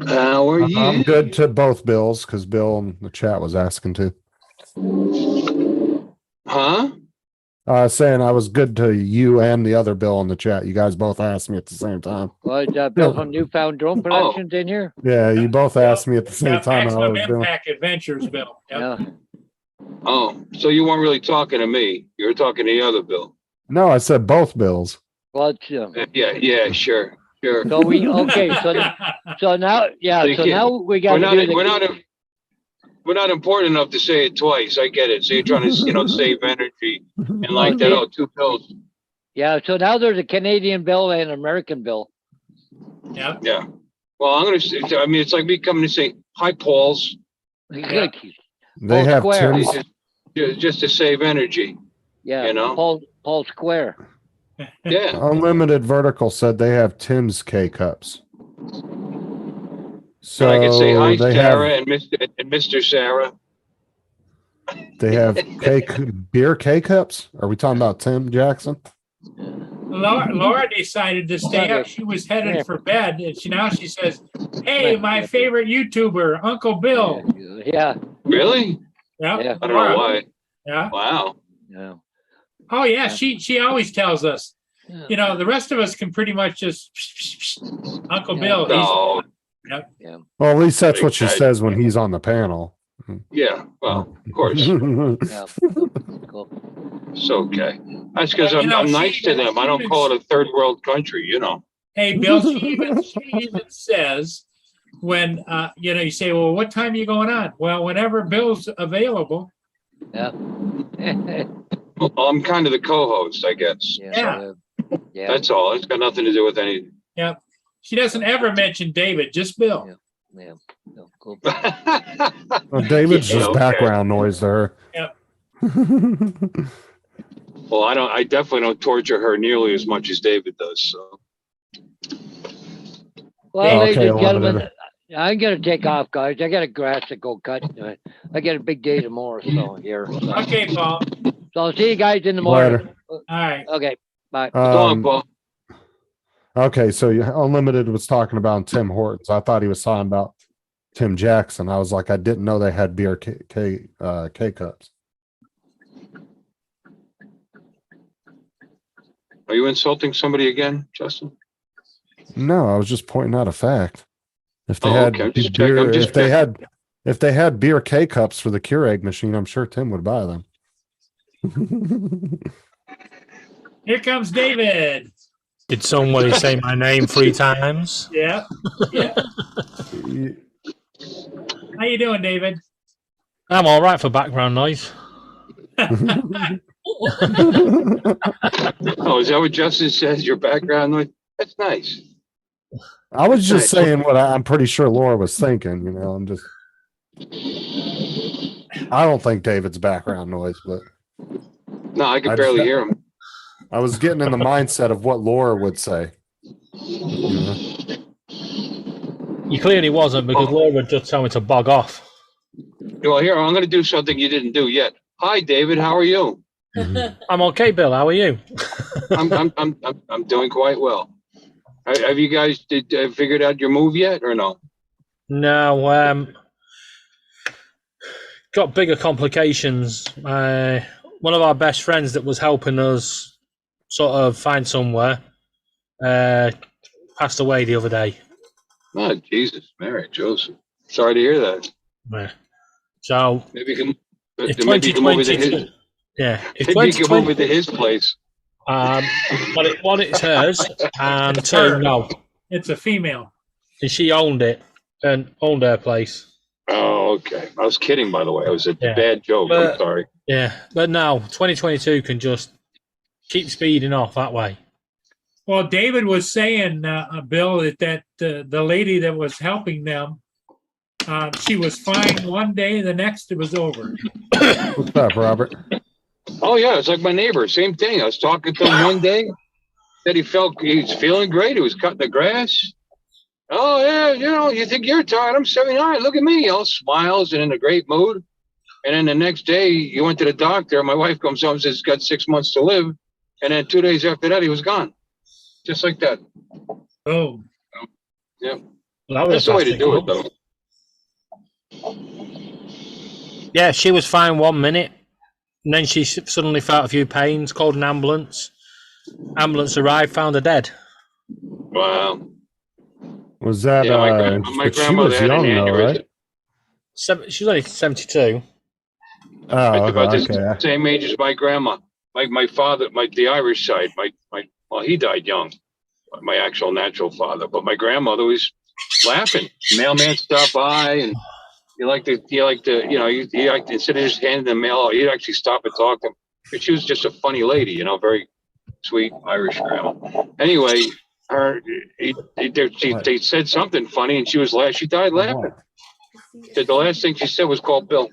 How are you? I'm good to both Bills because Bill in the chat was asking to. Huh? Saying I was good to you and the other Bill in the chat. You guys both asked me at the same time. Was Bill from Newfound Drone Productions in here? Yeah, you both asked me at the same Yeah, time. How I Maximum was doing. Impact Adventures, Bill. Yep. Yeah. Oh, so you weren't really talking to me. You were talking to the other Bill. No, I said both Bills. Well, it's, Yeah, sure. so we okay. So now, yeah. So you So can't- now we got We're to not, do the. we're not important enough to say it twice. I get it. So you're trying to, save energy and like that. Okay. Oh, 2 pills. Yeah. So now there's a Canadian bill and an American bill. Yep. Yeah. Well, I'm gonna say. I mean, it's like me coming to say hi, Paul's, Yeah. They Paul have Square. Tim's. just to save energy. Yeah. You know? Paul Square. Yeah. Unlimited Vertical said they have Tim's K cups. So And I can say hi, they Sarah have and Mr. Sarah. They have beer K cups. Are we talking about Tim Jackson? Laura decided to stay up. She was headed for bed, and now she says, "Hey, my favorite YouTuber, Uncle Bill." Yeah, Really? Yeah. yeah, I don't know why. Yeah. Wow. yeah. Oh yeah. She always tells us. Yeah. You know, the rest of us can pretty much just Uncle Yeah. Bill. No. Well, at least that's what she Okay. says when he's on the panel. Yeah. Well, of course. Yeah. Cool. It's okay. That's because Well, you know, I'm nice she- to them. I don't she call it a third world country, you know. Hey, Bill. She even says when you say, "Well, what time are you going on?" Well, whenever Bill's available. Yeah. Well, I'm kind of the co-host, I guess. Yeah. Yeah. That's all. It's got nothing to do with anything. She doesn't ever mention David, just Bill. Yeah. No, cool. Well, David's Yeah, just okay. background noise to her. Yep. Well, I definitely don't torture her nearly as much as David does. So Well, ladies Okay, and gentlemen, Limited. I'm gonna take off, guys. I got a grass to go cut. I got a big day tomorrow, so here. So, Okay, Paul. so I'll see you guys in the morning. Later. All right. Okay, bye. go on, Um, Paul. okay, so Unlimited was talking about Tim Hortons. I thought he was talking about Tim Jackson. I was like, I didn't know they had beer K cups. Are you insulting somebody again, Justin? No, I was just pointing out a fact. If they Oh, had okay. I'm just beer, checking. I'm just if they had beer K cups for the Keurig machine, I'm sure Tim would buy them. Here comes David. Did somebody say my name 3 times? Yeah. Yeah. How you doing, David? I'm all right for background noise. Oh, is that what Justin says? Your background noise? That's nice. I was just Nice. saying what I'm pretty sure Laura was thinking. I'm just. I don't think David's background noise, but No, I can I barely just- hear him. I was getting in the mindset of what Laura would say. You know? You clearly wasn't because Laura just told me to bog off. Well, here, I'm going to do something you didn't do yet. Hi, David. How are you? I'm okay, Bill. How are you? I'm doing quite well. Have you guys figured out your move yet or no? No, got bigger complications. One of our best friends that was helping us sort of find somewhere passed away the other day. Oh, Jesus, Mary, Joseph. Sorry to hear that. Yeah. So Maybe you can, if maybe you can move it to his, 2022, yeah, if maybe you can move 2020, it to his place. one, it's hers, and 2, no, It's a female. and she owned it and owned her place. Oh, okay. I was kidding, by the way. It was a Yeah. bad joke. I'm But- sorry. Yeah, but no, 2022 can just keep speeding off that way. Well, David was saying, Bill, that the lady that was helping them, she was fine one day, the next it was over. What's up, Robert? Oh, yeah. It's like my neighbor. Same thing. I was talking to him one day. Said he was feeling great. He was cutting the grass. Oh, yeah. You think you're tired. I'm 79. Look at me. All smiles and in a great mood. And then the next day, he went to the doctor. My wife comes home and says he's got 6 months to live. And then 2 days after that, he was gone. Just like that. Oh, Yeah. Well, that was That's the way to a do it, fantastic though. one. Yeah, she was fine 1 minute, and then she suddenly felt a few pains, called an ambulance. Ambulance arrived, found her dead. Wow. Was that? Yeah, my but she grandmother was had an young, though, aneurysm. right? She was only 72. Oh, Right about okay. the same age as my grandma. My father, the Irish side, well, he died young. My actual natural father, but my grandmother was laughing. Mailman stopped by, and he liked to, instead of just handing the mail, he'd actually stop and talk to him. But she was just a funny lady, very sweet Irish grandma. Anyway, they said something funny, and she died laughing. Said the last thing she said was call Bill,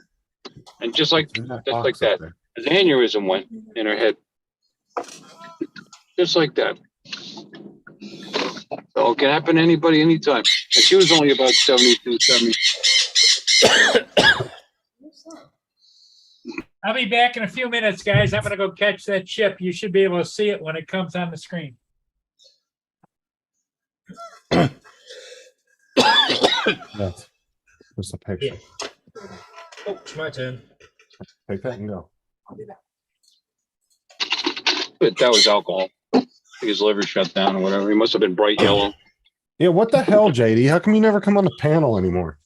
and just like that, an aneurysm went in her head, just like that. So it can happen to anybody, anytime. And she was only about 72, 70. I'll be back in a few minutes, guys. I'm gonna go catch that chip. You should be able to see it when it comes on the screen. That's just a picture. Oh, it's my turn. Take that and go. But that was alcohol. I think his liver shut down or whatever. He must have been bright yellow. Yeah, what the hell, JD? How come you never come on the panel anymore?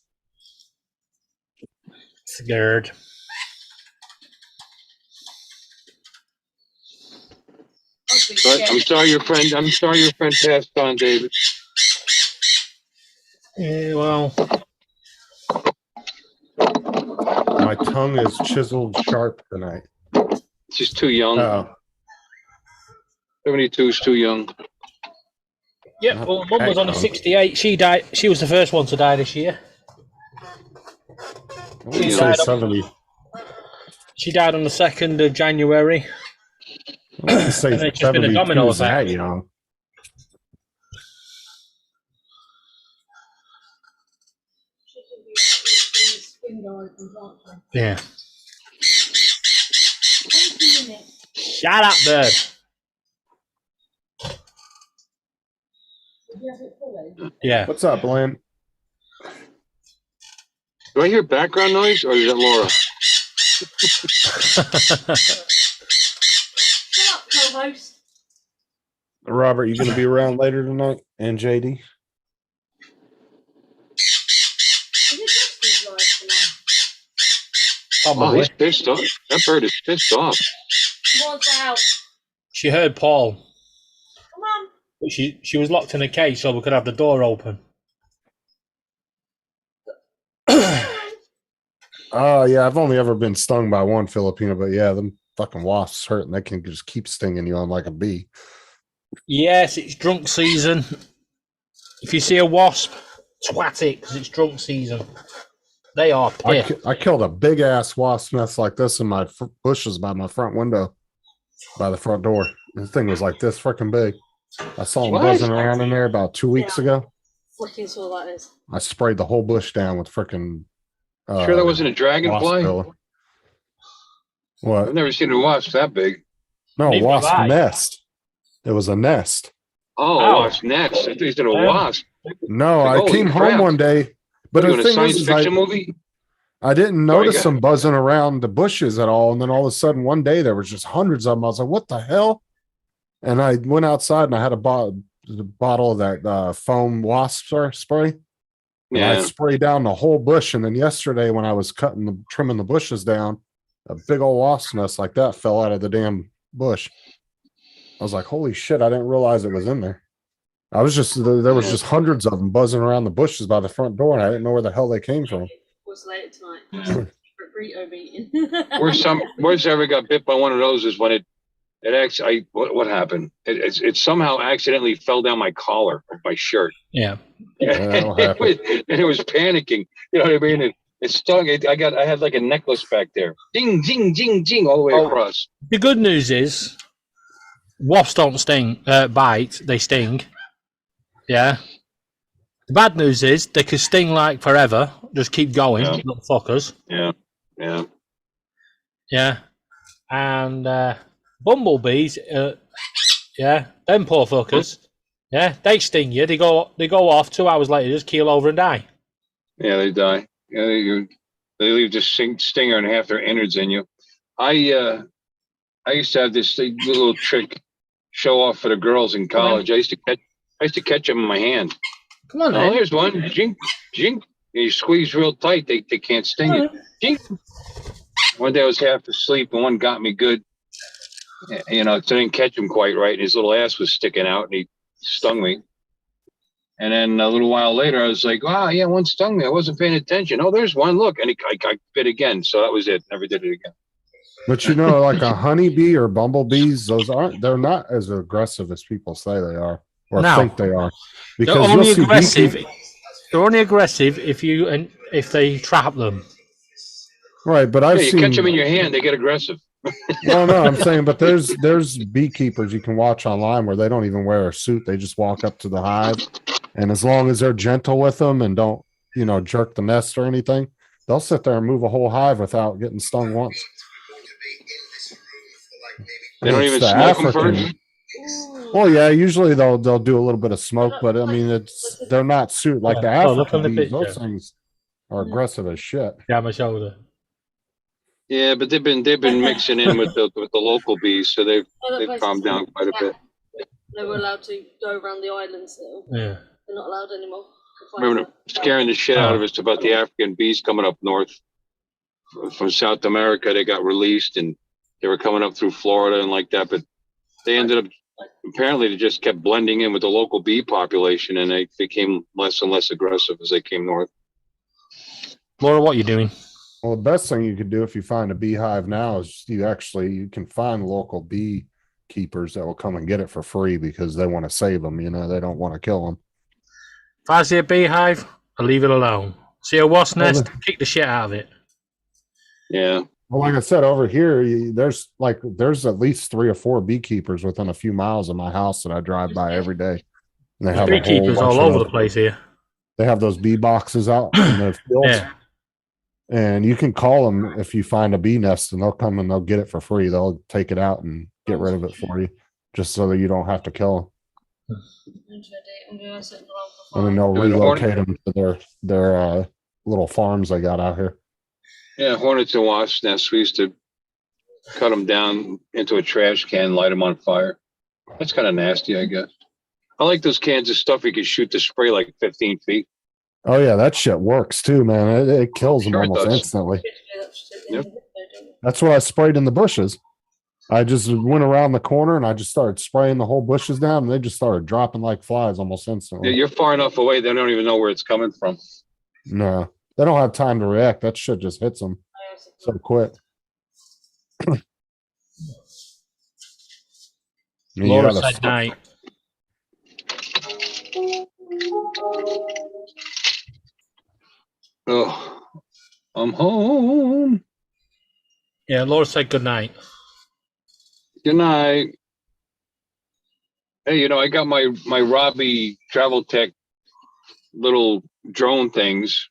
Scared. But I'm sorry your friend passed on, David. Yeah, well, My tongue is chiseled sharp tonight. She's too young. Oh, 72 is too young. yeah. Well, Mum was only 68. She died. She was the first one to die this year. I wouldn't say 70. She died on the 2nd of January. I wouldn't say And it's just been a 72 domino is that effect. young. Yeah. Shut up, bird. Yeah. What's up, Lynn? Do I hear background noise or is that Laura? Shut up, co-host. Robert, you gonna be around later tonight? And JD? Is it Justin's live tonight? Oh, Probably. he's pissed off. That bird is pissed off. What's out? She heard Paul. Come on. But she was locked in a cage so we could have the door open. Oh, yeah, I've only ever been stung by one Filipino, but yeah, them fucking wasps hurt and they can just keep stinging you on like a bee. Yes, it's drunk season. If you see a wasp, twat it because it's drunk season. They are pissed. I killed a big ass wasp nest like this in my bushes by my front window, by the front door. The thing was like this freaking big. I saw them What? buzzing around in there about 2 weeks ago. Flicking saw that is. I sprayed the whole bush down with freaking. Sure that wasn't a dragonfly? wasp What? I've never seen a wasp that big. No, Neither wasp have I. nest. It was a nest. Oh, Oh. wasp nest. I thought you said a Yeah. wasp. No, I Holy came crap. home one day, but What are you the in a thing science is, fiction movie? I didn't Sorry, notice go them buzzing around the bushes at all. And then all of a sudden, one day there was just hundreds of them. I was like, "What the hell?" And I went outside and I had a bottle of that foam wasp spray. And I Yeah. sprayed down the whole bush. And then yesterday, when I was trimming the bushes down, a big old wasp nest like that fell out of the damn bush. I was like, "Holy shit!" I didn't realize it was in there. I was just there was just hundreds of them buzzing around the bushes by the front door, and I didn't know where the hell they came from. What's later tonight? Burrito meeting. Worst I ever got bit by one of those is when it actually what happened? It somehow accidentally fell down my collar of my shirt. Yeah. that'll happen. And it was panicking. You know what I mean? It stung. I had like a necklace back there. Ding, ding, ding, ding, all the way Oh. across. The good news is, wasps don't sting, bite. They sting. Yeah. The bad news is they can sting like forever. Just keep going, Yeah. little fuckers. Yeah, yeah. Yeah. And bumblebees, yeah, them poor fuckers. Yeah, they sting you. They go off 2 hours later, just keel over and die. Yeah, they die. Yeah, they leave the stinger and half their innards in you. I used to have this little trick show off for the girls in college. I used to catch them in my hand. Come on, Oh, then. here's one. Jink, jink. You squeeze real tight, they can't sting you. Jink. One day I was half asleep and one got me good. You know, so I didn't catch him quite right. And his little ass was sticking out and he stung me. And then a little while later, I was like, wow, yeah, one stung me. I wasn't paying attention. Oh, there's one. Look. And I bit again. So that was it. Never did it again. But you know, like a honeybee or bumblebees, they're not as aggressive as people say they are or No. think they are. They're Because only you'll see aggressive. beekeep- They're only aggressive if they trap them. right? But I've Yeah, you seen. catch them in your hand, they get aggressive. No, I'm saying, but there's beekeepers you can watch online where they don't even wear a suit; they just walk up to the hive, and as long as they're gentle with them and don't, jerk the nest or anything, they'll sit there and move a whole hive without getting stung once. They don't It's even the smoke them African. first? Ooh. Well, yeah, usually they'll do a little bit of smoke, but I mean, they're not suit like the Yeah. Oh, look on African the bees. Those picture. things are aggressive as shit. Yeah, my shoulder. Yeah, but they've been mixing in with the local bees, so they've Other places calmed down quite a bit. They were allowed to go around the island still. Yeah. They're not allowed anymore. Remember scaring the shit out of us about the African bees coming up north from South America. They got released and they were coming up through Florida and like that, but they ended up apparently they just kept blending in with the local bee population and they became less and less aggressive as they came north. Laura, what you doing? Well, the best thing you could do if you find a beehive now is you can find local beekeepers that will come and get it for free because they want to save them. You know, they don't want to kill them. If I see a beehive, I leave it alone. See a wasp nest, kick the shit out of it. Yeah. Well, like I said, over here, there's at least 3 or 4 beekeepers within a few miles of my house that I drive by every day. And they have a whole Beekeepers bunch all of over those- the place here. They have those bee boxes out in the fields, Yeah. and you can call them if you find a bee nest, and they'll come and they'll get it for free. They'll take it out and get rid of it for you, just so that you don't have to kill them. I'm gonna set an alarm for And then they'll And the hornet- relocate them to their little farms they got out here. Yeah, hornets and wasp nests. We used to cut them down into a trash can, light them on fire. That's kind of nasty, I guess. I like those cans of stuff you can shoot the spray like 15 feet. Oh yeah, that shit works too, man. It kills them Sure it almost does. instantly. Yep. That's what I sprayed in the bushes. I just went around the corner and I just started spraying the whole bushes down, and they just started dropping like flies almost instantly. You're far enough away, they don't even know where it's coming from. No, they don't have time to react. That shit just hits them so quick. You Laura gotta said night. Oh, I'm home. Yeah, Laura said good night. Good night. Hey, I got my Robbie Travel Tech little drone things.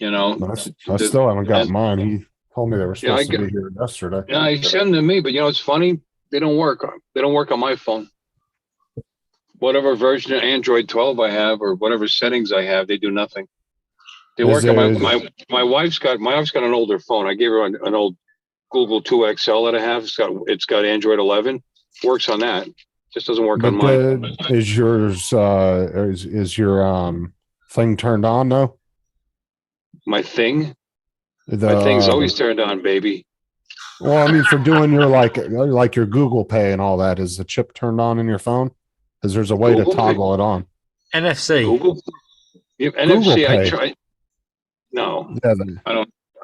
I still haven't got mine. He told me they were Yeah, I supposed to be here yesterday. Yeah, he sent them to me, but it's funny. They don't work. They don't work on my phone. Whatever version of Android 12 I have, or whatever settings I have, they do nothing. They Is work on it- my wife's got an older phone. I gave her an old Google 2 XL that I have. It's got Android 11. Works on that. Just doesn't work on mine. Is yours is your thing turned on though? My thing. The, My thing's always turned on, baby. Well, I mean, for doing your like your Google Pay and all that, is the chip turned on in your phone? Because there's a way Google to Pay? toggle it on. NFC. Google. Yeah, Google NFC. I Pay. try. No, Yeah,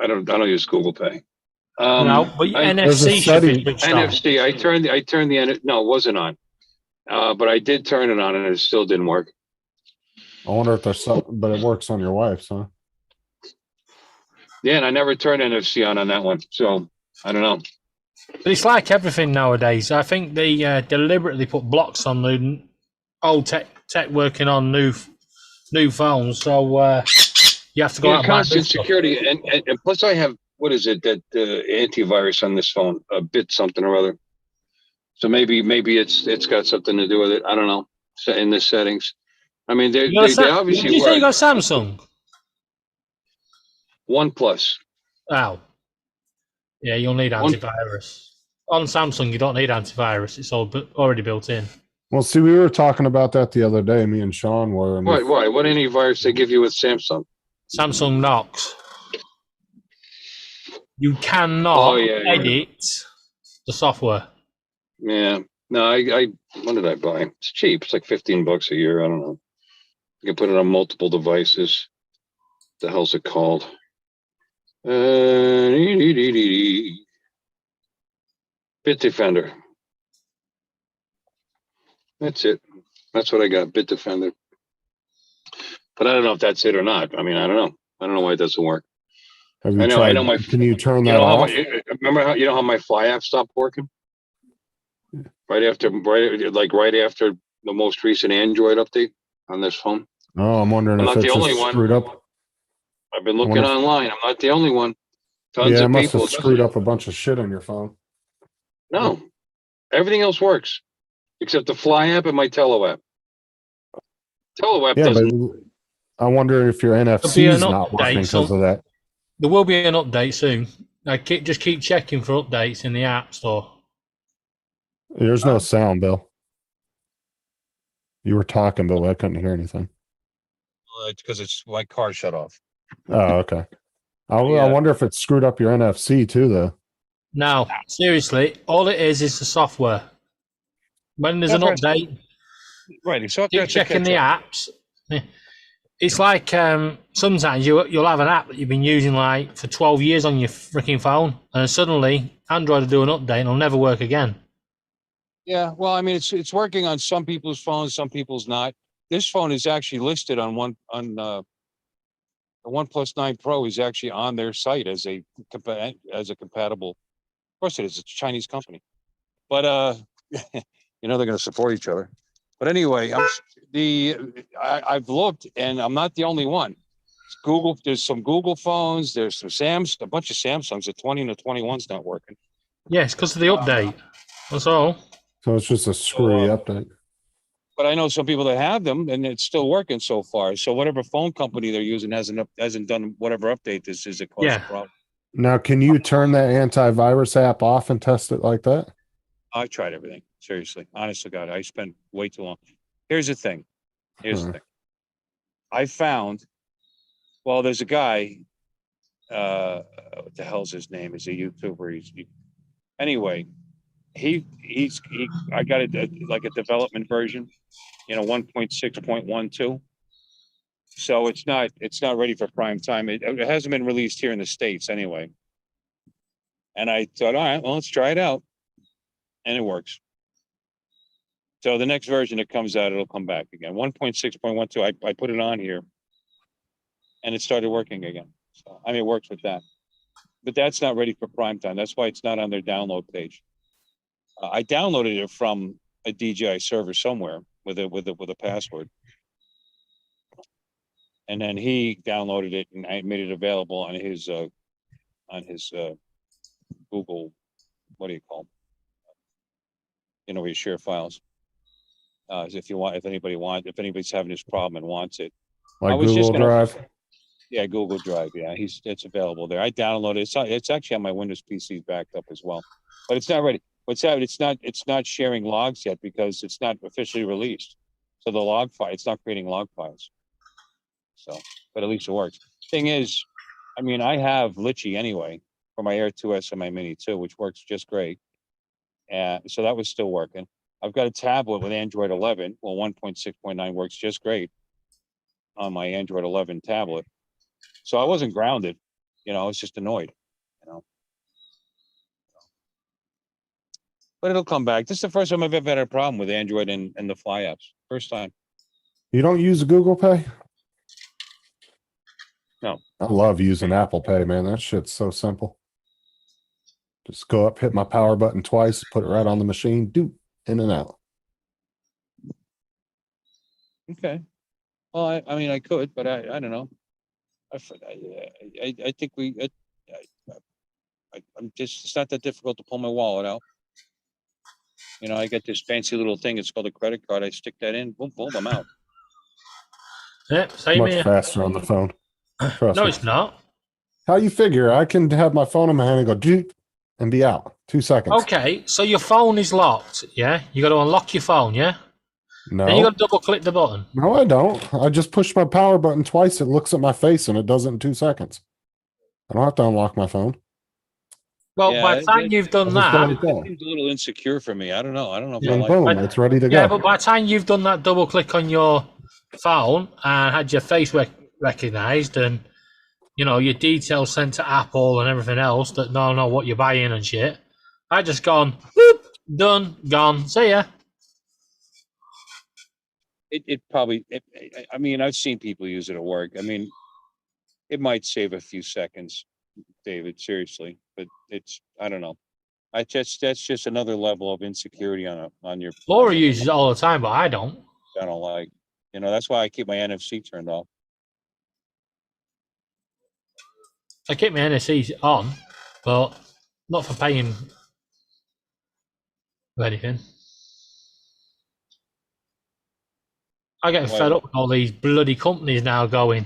I don't use Google Pay. No, but There's a NFC should be setting- switched on. NFC. I turned the no, it wasn't on. But I did turn it on and it still didn't work. I wonder if there's something, but it works on your wife's, huh? Yeah, and I never turned NFC on that one. So I don't know. But it's like everything nowadays. I think they deliberately put blocks on the old tech working on new phones. So you have to go out and buy constant new stuff. security, and plus I have what is it that antivirus on this phone, a bit something or other. So maybe it's got something to do with it. I don't know. In the settings, I mean they obviously Did you say you work. got Samsung? OnePlus. Oh. Yeah, you'll need antivirus. On Samsung, you don't need antivirus. It's all already built in. Well, see, we were talking about that the other day. Me and Sean were. And Why? What antivirus they give you with Samsung? Samsung Knox. You cannot edit the software. Yeah. No, I what did I buy? It's cheap. It's like $15 a year. I don't know. You can put it on multiple devices. What the hell's it called? Bitdefender. That's it. That's what I got. Bitdefender. But I don't know if that's it or not. I mean, I don't know. I don't know why it doesn't work. Have you I know tried- Can you turn that how off? remember how my Fly app stopped working? Right after the most recent Android update on this phone. Oh, I'm wondering I'm if not it's the only just one. screwed up. I've been looking wonder if- online. I'm not the only one. Tons Yeah, it of must people. have screwed up a bunch of shit on your phone. No, Everything else works, except the Fly app and my Telo app. Telo app Yeah, but doesn't. I wonder if your be NFC is an not working update, because so- of that. There will be an update soon. Just keep checking for updates in the App Store. There's no sound, Bill. You were talking, but I couldn't hear anything. It's because it's my car shut off. Oh, okay. I Yeah. wonder if it screwed up your NFC too, though. No, seriously, all it is the software. When there's an Software's- update, Right. So keep checking the apps. It's like sometimes you'll have an app that you've been using like for 12 years on your freaking phone, and suddenly Android will do an update and it'll never work again. Yeah, well, I mean, it's working on some people's phones, some people's not. This phone is actually listed on the OnePlus 9 Pro is actually on their site as a compatible. Of course, it is. It's a Chinese company, but they're going to support each other. But anyway, I've looked, and I'm not the only one. It's Google. There's some Google phones. There's some a bunch of Samsungs. The 20 and the 21's not working. Yes, because of the update. That's all. So it's just a screwy update. But I know some people that have them, and it's still working so far. So whatever phone company they're using hasn't done whatever update this is. It caused Yeah. a problem. Now, can you turn that antivirus app off and test it like that? I tried everything. Seriously, honest to God, I spent way too long. Here's the thing. I found. Well, there's a guy. What the hell's his name? He's a YouTuber. Anyway. I got it like a development version, 1.6.12. So it's not ready for prime time. It hasn't been released here in the States anyway. And I thought, all right, well, let's try it out. And it works. So the next version that comes out, it'll come back again. 1.6.12. I put it on here and it started working again. So I mean, it works with that. But that's not ready for prime time. That's why it's not on their download page. I downloaded it from a DJI server somewhere with a password, and then he downloaded it and I made it available on his Google. What do you call them? Where you share files. If anybody's having this problem and wants it, Like I was just Google gonna- Drive? yeah, Google Drive. Yeah, it's available there. I downloaded it. It's actually on my Windows PC backed up as well, but it's not ready. What's happening? It's not sharing logs yet because it's not officially released. So the log file, it's not creating log files. So, but at least it works. Thing is, I mean, I have Litchi anyway for my Air 2S and my Mini 2, which works just great. And so that was still working. I've got a tablet with Android 11. Well, 1.6.9 works just great on my Android 11 tablet. So I wasn't grounded, I was just annoyed, But it'll come back. This is the first time I've ever had a problem with Android and the Fly apps. First time. You don't use Google Pay? No. I love using Apple Pay, man. That shit's so simple. Just go up, hit my power button twice, put it right on the machine, do in and out. Okay. Well, I mean, I could, but I don't know. I think I'm just, it's not that difficult to pull my wallet out. I get this fancy little thing. It's called a credit card. I stick that in, boom, boom, I'm out. Yep, same Much here. faster on the phone. Trust No, me. it's not. How you figure? I can have my phone in my hand and go doot and be out 2 seconds. Okay, so your phone is locked, yeah? You got to unlock your phone, yeah? Then you No, got to double click the button. no, I don't. I just push my power button twice. It looks at my face and it does it in 2 seconds. I don't have to unlock my phone. Well, Yeah, by the time you've done I just go that, like that. Seems a little insecure for me. I don't know. I don't know if I And like boom, But- it's ready to yeah, go. but by the time you've done that double click on your phone and had your face recognized and your details sent to Apple and everything else that know what you're buying and shit, I just gone whoop, done, gone, see ya. it probably, I mean, I've seen people use it at work. I mean, it might save a few seconds, David, seriously, but I don't know. That's just another level of insecurity on your. Laura uses it all the time, but I don't. I don't like, that's why I keep my NFC turned off. I keep my NFC on, but not for paying. or anything. I get Why fed not? up with all these bloody companies now going,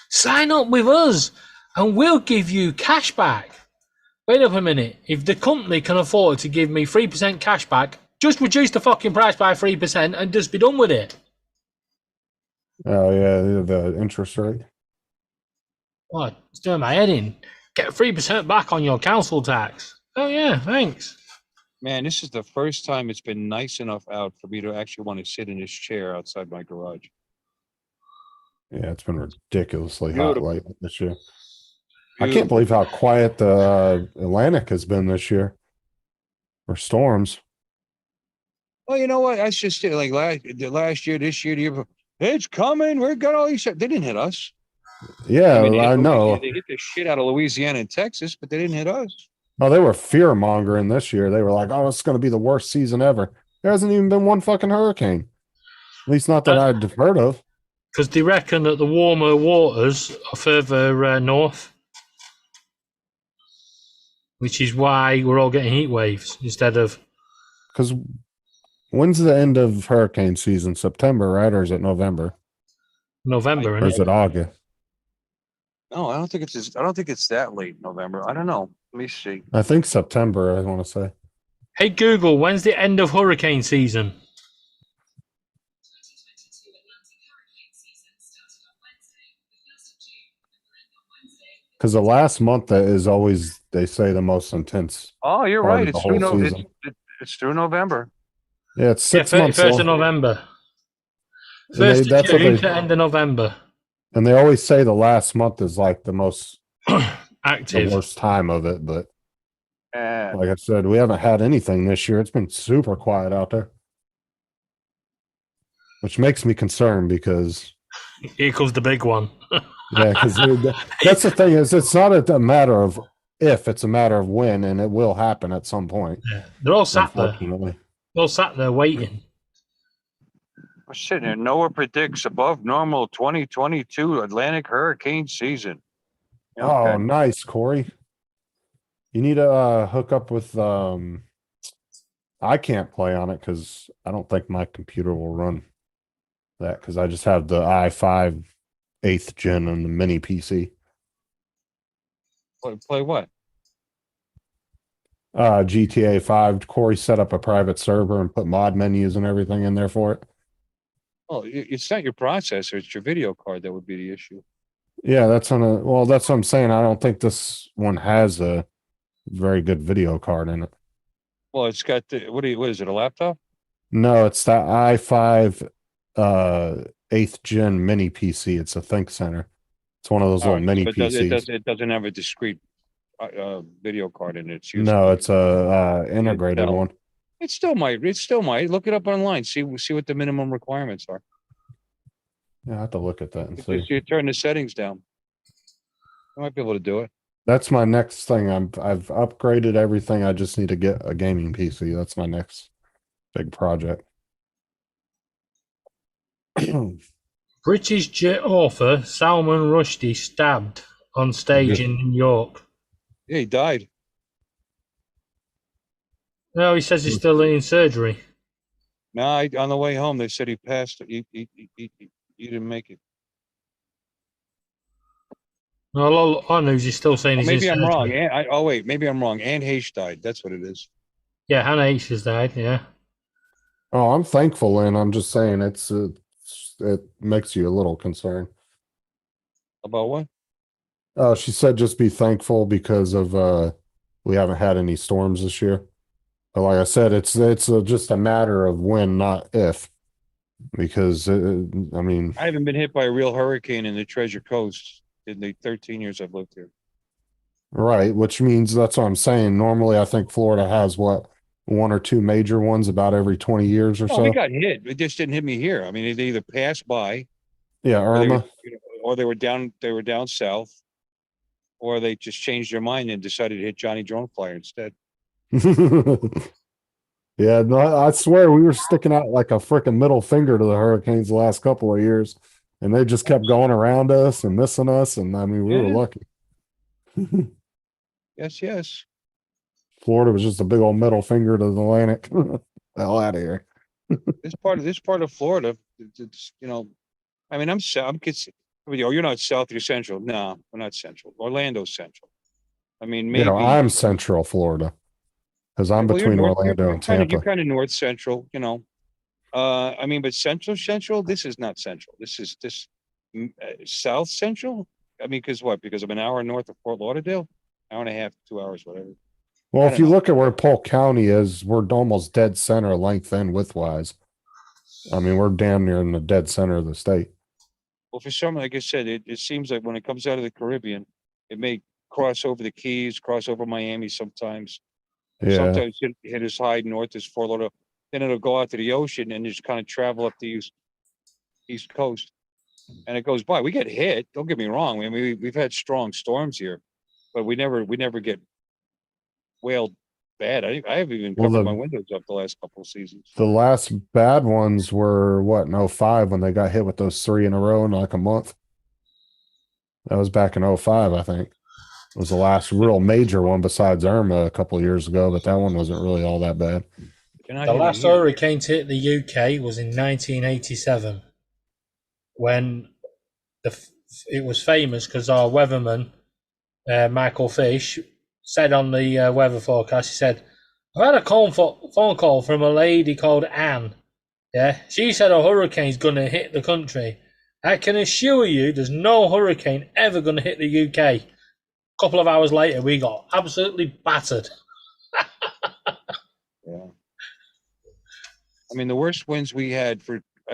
sign up with us and we'll give you cash back. Wait up a minute. If the company can afford to give me 3% cash back, just reduce the fucking price by 3% and just be done with it. Oh yeah, the interest rate. What? It's doing my head in. Get 3% back on your council tax. Oh yeah, thanks. Man, this is the first time it's been nice enough out for me to actually want to sit in this chair outside my garage. Yeah, it's been ridiculously hot Beautiful. lately this year. I can't believe how quiet the Atlantic has been this year for storms. Well, you know what? That's just it. Like last year, this year, the year before. It's coming. We've got all these. They didn't hit us. Yeah, They I hit know. Louisiana- They hit the shit out of Louisiana and Texas, but they didn't hit us. Oh, they were fear mongering this year. They were like, "Oh, it's going to be the worst season ever." There hasn't even been one fucking hurricane. At least not that I'd heard of. Because they reckon that the warmer waters are further north, which is why we're all getting heat waves instead of. Because when's the end of hurricane season? September, right? Or is it November? November, Or is isn't it? it August? No, I don't think it's. I don't think it's that late November. I don't know. Let me see. I think September, I want to say. Hey Google, when's the end of hurricane season? 2022 Atlantic hurricane season started on Wednesday, the 1st of June, and will end on Wednesday. Because the last month that is always, they say, the most intense. Oh, you're Part right. of the It's through whole no. season. It's through November. Yeah, it's Yeah, 6 months 31st of long. November. And they- 1st of that's what June they- to end of November. And they always say the last month is like the most, the Active. worst time of it. But Eh, like I said, we haven't had anything this year. It's been super quiet out there. Which makes me concerned because, Here comes the big one. yeah, because that's the thing is it's not a matter of if, it's a matter of when, and it will happen at some point. Yeah. They're all sat there. Unfortunately. They're all sat there waiting. we're sitting here. NOAA predicts above normal 2022 Atlantic hurricane season. Oh, Okay. nice, Corey. You need to hook up with I can't play on it because I don't think my computer will run that because I just have the i5 8th gen and the mini PC. Play what? GTA 5. Corey set up a private server and put mod menus and everything in there for it. Oh, it's not your processor. It's your video card that would be the issue. Yeah, that's on a well, that's what I'm saying. I don't think this one has a very good video card in it. Well, it's got the, what is it? A laptop? No, it's that i5 8th gen mini PC. It's a Think Center. It's one of those All little right, mini so PCs. it doesn't have a discrete video card in it. It's No, it's a integrated Intel. one. It still might. It still might. Look it up online. See what the minimum requirements are. Yeah, I have to look at that and If see. you turn the settings down, I might be able to do it. That's my next thing. I've upgraded everything. I just need to get a gaming PC. That's my next big project. British jet author Salman Rushdie stabbed on stage in New York. Yeah, he died. No, he says he's still in surgery. No, on the way home they said he passed. He didn't make it. No, a lot of news he's still saying Oh, he's in maybe I'm surgery. wrong. Oh wait, maybe I'm wrong. Anne Heche died. That's what it is. Yeah, Hannah H has died. Yeah. Oh, I'm thankful, and I'm just saying it makes you a little concerned. About what? She said just be thankful because of we haven't had any storms this year. But like I said, it's just a matter of when, not if. Because I mean, I haven't been hit by a real hurricane in the Treasure Coast in the 13 years I've lived here. right, which means that's what I'm saying. Normally, I think Florida has what, one or two major ones about every 20 years or Oh, so. we got hit. It just didn't hit me here. I mean, they either passed by, Yeah, or they were, Irma. or they were down. They were down south, or they just changed their mind and decided to hit Johnny Droneflyer instead. Yeah, no, I swear we were sticking out like a freaking middle finger to the hurricanes the last couple of years, and they just kept going around us and missing us, and I mean, we were Yeah. lucky. Yes, yes. Florida was just a big old middle finger to the Atlantic. hell out of here. This part of Florida, it's, I mean, you're not south, you're central. No, we're not central. Orlando's central. I mean, maybe. I'm Central Florida because I'm Well, you're between north, Orlando and Tampa. You're kind of north central, I mean, but central, this is not central. This is south central. I mean, because what? Because I'm an hour north of Fort Lauderdale, hour and a half, 2 hours, whatever. Well, I if don't you know. look at where Polk County is, we're almost dead center length and widthwise. I mean, we're damn near in the dead center of the state. Well, for some, like I said, it seems like when it comes out of the Caribbean, it may cross over the Keys, cross over Miami sometimes. Yeah. Sometimes hit as high north as Fort Lauderdale. Then it'll go out to the ocean and just kind of travel up the east coast. And it goes by. We get hit. Don't get me wrong. I mean, we've had strong storms here, but we never get whaled bad. I haven't even Well, covered my windows up the last couple of seasons. The last bad ones were what, in 05 when they got hit with those 3 in a row in like a month. That was back in 05, I think. It was the last real major one besides Irma a couple of years ago, but that one wasn't really all that bad. The last hurricane to hit the UK was in 1987, when it was famous because our weatherman, Michael Fish, said on the weather forecast, he said, "I had a phone call from a lady called Anne. Yeah, she said a hurricane's going to hit the country. I can assure you there's no hurricane ever going to hit the UK. A couple of hours later, we got absolutely battered. Yeah. I mean, the worst winds we had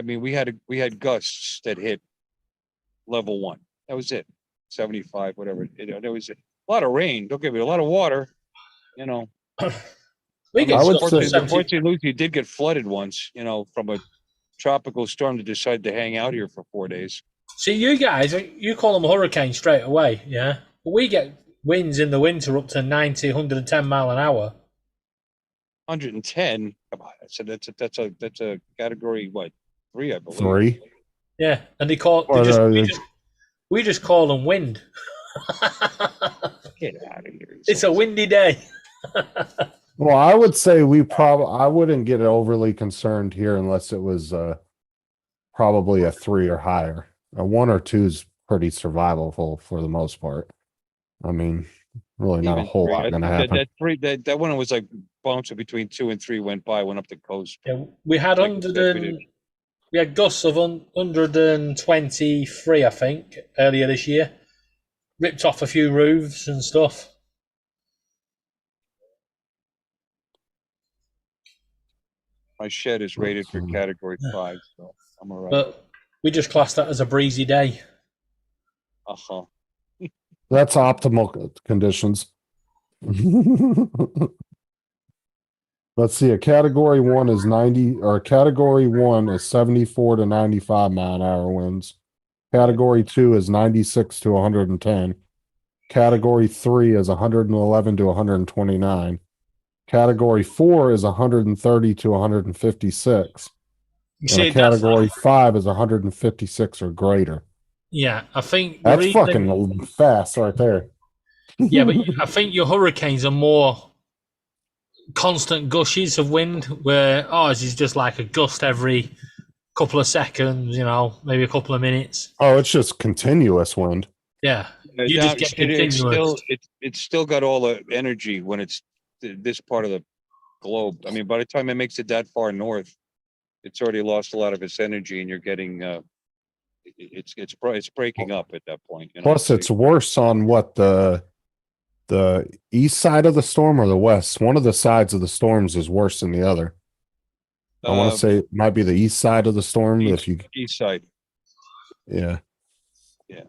we had gusts that hit level 1. That was it. 75, whatever. There was a lot of rain. Don't get me a lot of water. We get I would stuff say- to 70. Unfortunately, Lucy did get flooded once, from a tropical storm that decided to hang out here for 4 days. See, you guys, you call them hurricanes straight away, yeah? But we get winds in the winter up to 90, 110 mile an hour. 110. Come on, I said that's a category 3, I believe. 3. Yeah, and we just call them wind. Get out of here! It's a windy day. Well, I would say I wouldn't get overly concerned here unless it was probably a 3 or higher. A 1 or 2 is pretty survivable for the most part. I mean, really not a Even whole 3. lot going to happen. That one was like bouncing between 2 and 3 went up the coast. Yeah, we had Like we did. we had gusts of 123, I think, earlier this year. Ripped off a few roofs and stuff. My shed is rated for category 5, so I'm all right. But we just classed that as a breezy day. Uh-huh. That's optimal conditions. Let's see. A category 1 is 90, or category 1 is 74 to 95 mile an hour winds. Category 2 is 96 to 110. Category 3 is 111 to 129. Category 4 is 130 to 156. You And a category 5 is 156 or greater. Yeah, I think the That's reason- fucking fast right there. Yeah, but I think your hurricanes are more constant gushes of wind, where ours is just like a gust every couple of seconds, maybe a couple of minutes. Oh, it's just continuous wind. Yeah, you just get continuous. It's still got all the energy when it's this part of the globe. I mean, by the time it makes it that far north, it's already lost a lot of its energy, and you're getting it's breaking up at that point. Plus, it's worse on what the east side of the storm or the west. One of the sides of the storms is worse than the other. I want to say it might be the east side of the storm. If you east side. Yeah. Yeah.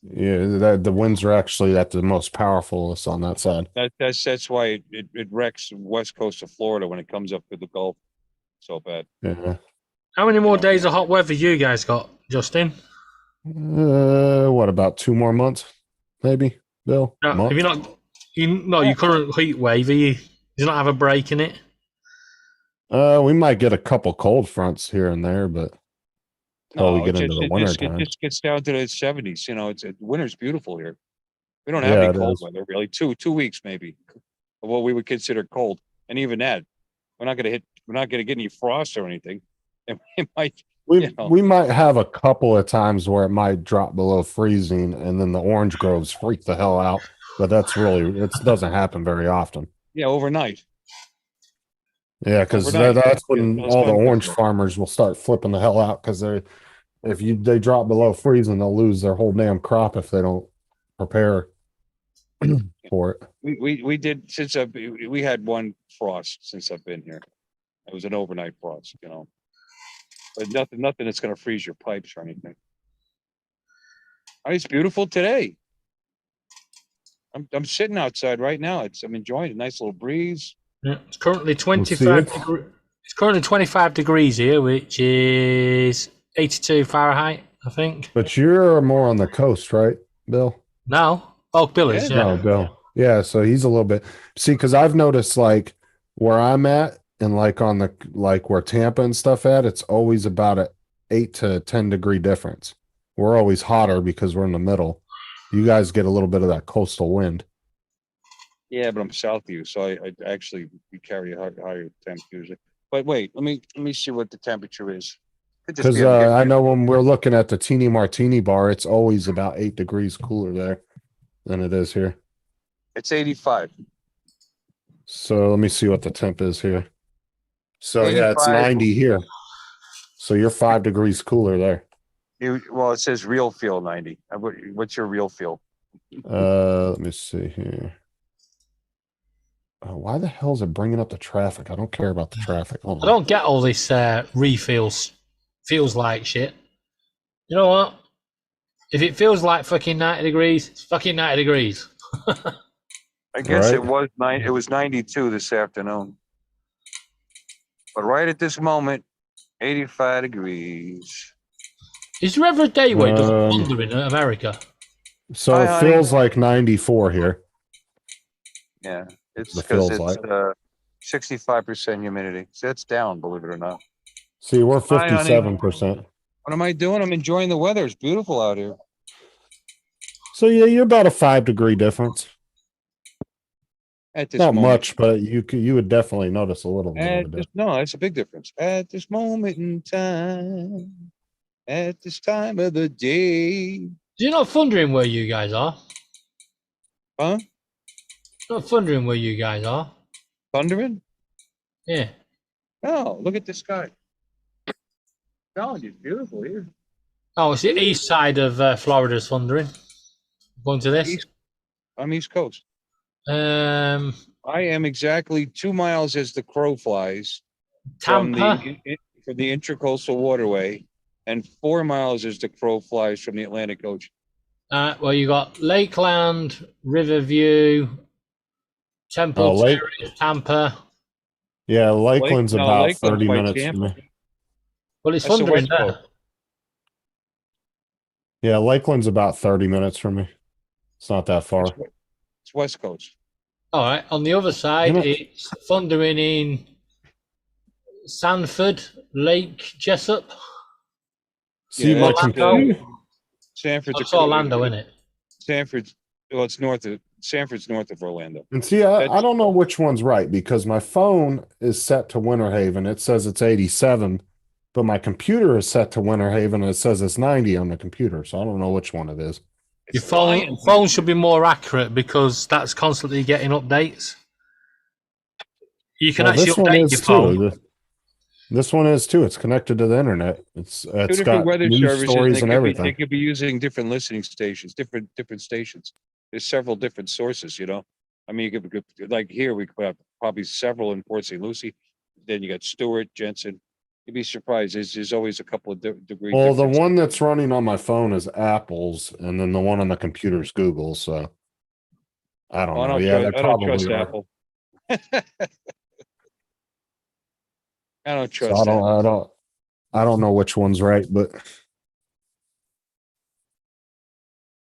Yeah, the winds are actually at the most powerful on that side. That's why it wrecks the west coast of Florida when it comes up to the Gulf so bad. Yeah. How many more days of hot weather you guys got, Justin? What, about 2 more months, maybe, Bill? No, Month? have you not? Your current heat wave. Does it not have a break in it? We might get a couple cold fronts here and there, but until we get into the winter time. It just gets down to the 70s. Winter's beautiful here. We don't Yeah, have it any cold is. weather really. 2 weeks maybe of what we would consider cold, and even that, we're not going to hit we're not gonna get any frost or anything. And it might, We You know. we might have a couple of times where it might drop below freezing, and then the orange groves freak the hell out. But that's really it doesn't happen very often. yeah, overnight. Yeah, because Overnight, that's yeah, when that's all the fun. orange farmers will start flipping the hell out because they drop below freezing, they'll lose their whole damn crop if they don't prepare for it. We did since we had one frost since I've been here. It was an overnight frost, you know. But nothing that's gonna freeze your pipes or anything. Oh, it's beautiful today. I'm sitting outside right now. I'm enjoying a nice little breeze. Yeah, it's currently see 25 it. It's currently 25 degrees here, which is 82 Fahrenheit, I think. But you're more on the coast, right, Bill? No, Oak Billies, Yeah. yeah. No, Bill. Yeah, so he's a little bit. See, because I've noticed like where I'm at and like on the like where Tampa and stuff at, it's always about a 8 to 10 degree difference. We're always hotter because we're in the middle. You guys get a little bit of that coastal wind. Yeah, but I'm south of you, so I actually we carry a higher temp usually. But wait, let me see what the temperature is. Could just Because be I'm I getting- know when we're looking at the Teeny Martini bar, it's always about 8 degrees cooler there than it is here. It's 85. So let me see what the temp is here. So yeah, it's 85. 90 here. So you're 5 degrees cooler there. Well, it says real feel 90. What's your real feel? Let me see here. Why the hell is it bringing up the traffic? I don't care about the traffic. Hold I on. don't get all this refills. Feels like shit. You know what? If it feels like fucking 90 degrees, it's fucking 90 degrees. I guess it Right. was it was 92 this afternoon. But right at this moment, 85 degrees. Is there ever a day where it doesn't Um, thunder in America? So Hi, it honey. feels like 94 here. Yeah, it's It because feels it's like. 65% humidity. So it's down, believe it or not. See, we're Hi, honey. 57%. What am I doing? I'm enjoying the weather. It's beautiful out here. So yeah, you're about a 5 degree difference. At this Not moment. much, but you would definitely notice a little bit of a difference. No, that's a big difference. At this moment in time, at this time of the day. Do you not thundering where you guys are? Huh? Not thundering where you guys are. Thundering? Yeah. Oh, look at the sky. God, it's beautiful here. Oh, it's the east side of Florida's thundering. Going to this. I'm East Coast. Um, I am exactly 2 miles as the crow flies Tampa. from the Intracoastal Waterway, and 4 miles as the crow flies from the Atlantic Ocean. Well, you got Lakeland, Riverview, Temple, Oh, Lake- Terrace, Tampa. Yeah, Lakeland's no, about Lakeland's 30 by minutes Tampa. from me. Well, it's That's the thundering West there. Coast. Yeah, Lakeland's about 30 minutes from me. It's not that far. It's West Coast. All right. On the other side, Isn't it? it's thundering in Sanford, Lake Jessup. See, Yeah, my that's, computer. Sanford's That's Orlando, isn't it? Sanford's Sanford's north of Orlando. And see, I don't know which one's right because my phone is set to Winter Haven. It says it's 87, but my computer is set to Winter Haven and it says it's 90 on the computer. So I don't know which one it is. Your phone should be more accurate because that's constantly getting updates. You can Well, actually this one update is your phone. too. This one is too. It's connected to the internet. It's Two got different weather news services. stories and They everything. could be using different listening stations, different stations. There's several different sources, you know. I mean, you could like here we could have probably several in Port St. Lucie. Then you got Stewart, Jensen. You'd be surprised. There's always a couple of degree. Well, the difference. one that's running on my phone is Apple's, and then the one on the computer is Google's. So I don't Oh, know. Yeah, they I don't trust probably are. Apple. I don't So trust Apple. I don't know which one's right, but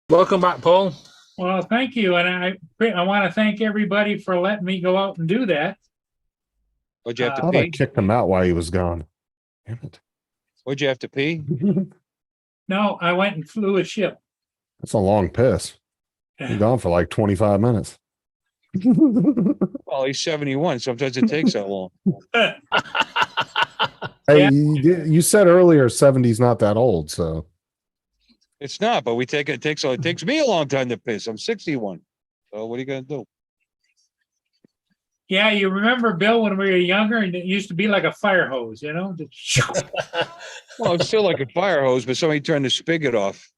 Welcome back, Paul. Well, thank you. And I want to thank everybody for letting me go out and do that. What'd you have I to thought I pee? kicked him out while he was gone. Damn it. What'd you have to pee? No, I went and flew a ship. That's a long piss. You're gone for like 25 minutes. Well, he's 71. Sometimes it takes that long. Hey, Yeah. you said earlier 70's not that old, so It's not, but it takes me a long time to piss. I'm 61. So what are you gonna do? Yeah, you remember, Bill, when we were younger and it used to be like a fire hose, you know? Well, it's still like a fire hose, but somebody turned the spigot off.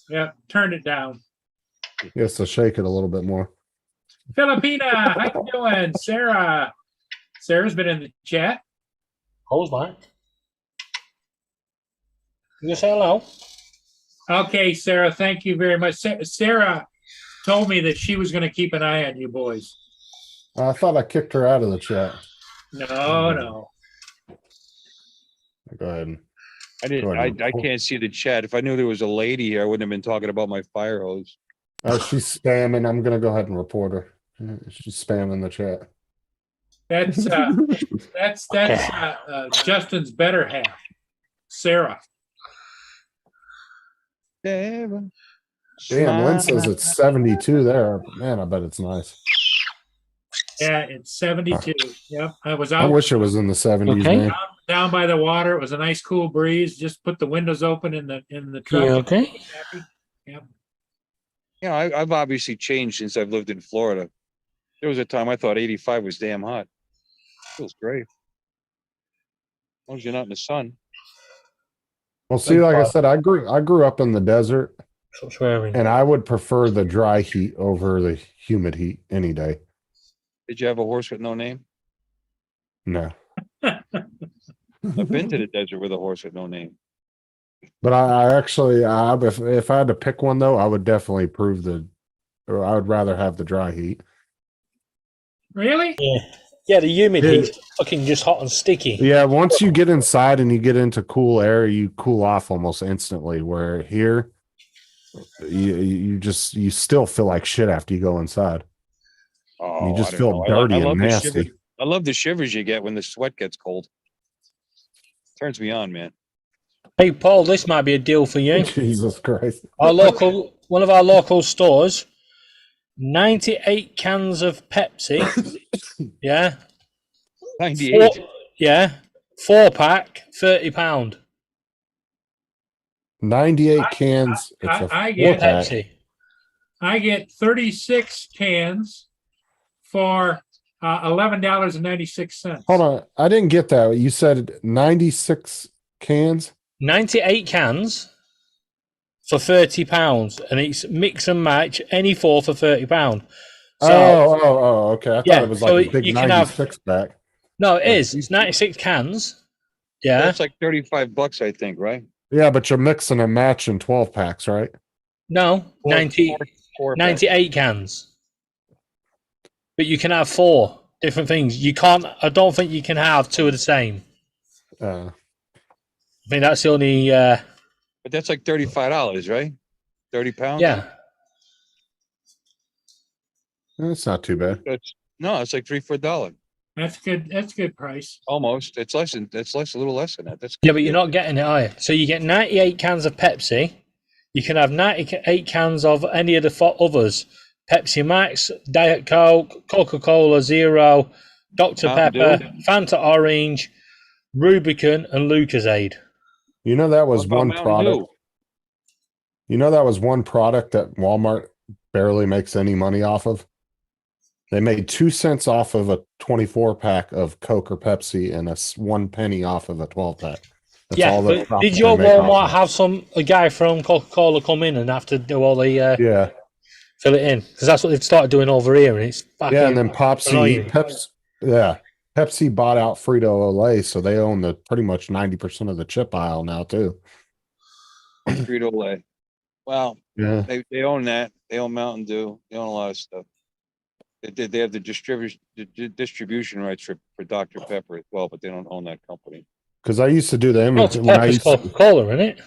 Yeah, turn it down. he has to shake it a little bit more. Filipina, how you doing? Sarah's been in the chat. Hose, Mike. You say hello? Okay, Sarah, thank you very much. Sarah told me that she was going to keep an eye on you boys. I thought I kicked her out of the chat. No. Go ahead. I didn't. Go ahead. I can't see the chat. If I knew there was a lady here, I wouldn't have been talking about my fire hose. She's spamming. I'm gonna go ahead and report her. She's spamming the chat. That's Justin's better half, Sarah. Damn, Lynn says it's 72 there. Man, I bet it's nice. Yeah, it's 72. Yep, I was I out wish it was in the 70s, Okay. man. down by the water. It was a nice cool breeze. Just put the windows open in the truck. You okay? Happy. Yep. Yeah, I've obviously changed since I've lived in Florida. There was a time I thought 85 was damn hot. Feels great. As long as you're not in the sun. Well, see, like I said, I grew up in the desert, Stop swearing. and I would prefer the dry heat over the humid heat any day. Did you have a horse with no name? No, I've been to the desert with a horse with no name. but I actually, if I had to pick one though, I would definitely or I would rather have the dry heat. Really? Yeah, the humid Yeah. heat's fucking just hot and sticky. Yeah, once you get inside and you get into cool air, you cool off almost instantly. Where here, you still feel like shit after you go inside. Oh, You just I don't feel know. dirty I and love the nasty. shivers. I love the shivers you get when the sweat gets cold. Turns me on, man. Hey, Paul, this might be a deal for you. Jesus Christ! One of our local stores, 98 cans of Pepsi. Yeah. 98. Yeah. 4-pack, £30. 98 cans. It's a I get 4-pack. Pepsi. I get 36 cans for $11.96. Hold on, I didn't get that. You said 96 cans. 98 cans for £30, and it's mix and match any four for £30. So Okay. I thought Yeah, it was so like a big you can have- 96 pack. no, it is. It's 96 cans. Yeah. That's like $35, I think, right? Yeah, but you're mixing and matching 12 packs, right? No, 90, Four 98 cans. But you can have 4 different things. You can't. I don't think you can have 2 of the same. Uh, I think that's the only. But that's like $35, right? 30 pounds. Yeah. it's not too bad. No, it's like 3 for $1. That's good. That's a good price. Almost. It's less. A little less than that. That's Yeah, but you're not getting it, are you? So you get 98 cans of Pepsi. You can have 98 cans of any of the others: Pepsi Max, Diet Coke, Coca-Cola Zero, Dr. Mountain Pepper, Dew. Fanta Orange, Rubicon, and Lucozade. You know that was What about one Mountain product. Dew? You know that was one product that Walmart barely makes any money off of. They made 2 cents off of a 24 pack of Coke or Pepsi and 1 penny off of a 12 pack. That's Yeah, all the but profit did your they make off Walmart of it. have a guy from Coca-Cola come in and have to do all the Yeah, fill it in? Because that's what they've started doing over here, and it's fucking yeah, and then annoying. Pepsi bought out Frito-Lay, so they own pretty much 90% of the chip aisle now too. Frito-Lay. Well, Yeah, they own that. They own Mountain Dew. They own a lot of stuff. They have the distribution rights for Dr. Pepper as well, but they don't own that company. because I used to do the Dr. inventory when I Pepper's used to, Coca-Cola, isn't it?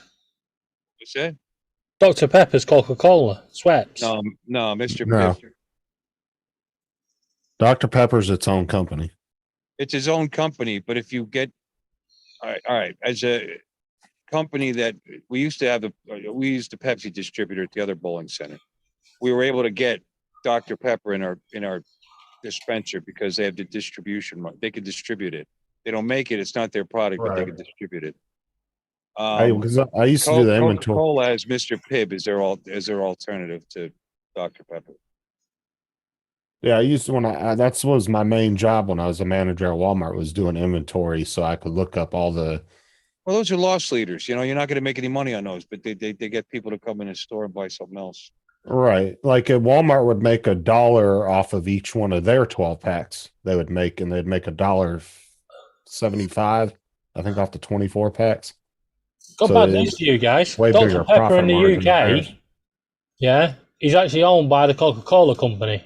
What's that? Dr. Pepper's Coca-Cola. Schweppes. No, Mr. No. Pibb. Dr. Pepper's its own company. It's his own company, but if you get, all right, as a company that we used the Pepsi distributor at the other bowling center. We were able to get Dr. Pepper in our dispenser because they have the distribution. They could distribute it. They don't make it. It's not their product, but they Right. can distribute it. 'Cause I used to do the inventory. Coca-Cola has Mr. Pibb as their alternative to Dr. Pepper. Yeah, I used to that was my main job when I was a manager at Walmart, was doing inventory so I could look up all the. Well, those are loss leaders. You know, you're not going to make any money on those, but they get people to come in the store and buy something else. Right. Like at Walmart would make $1 off of each one of their 12 packs they would make, and they'd make $1.75, I think, off the 24 packs. Got So bad it's news to you guys. way Dr. bigger Pepper profit in the margin than UK, yeah, he's actually owned by the Coca-Cola company.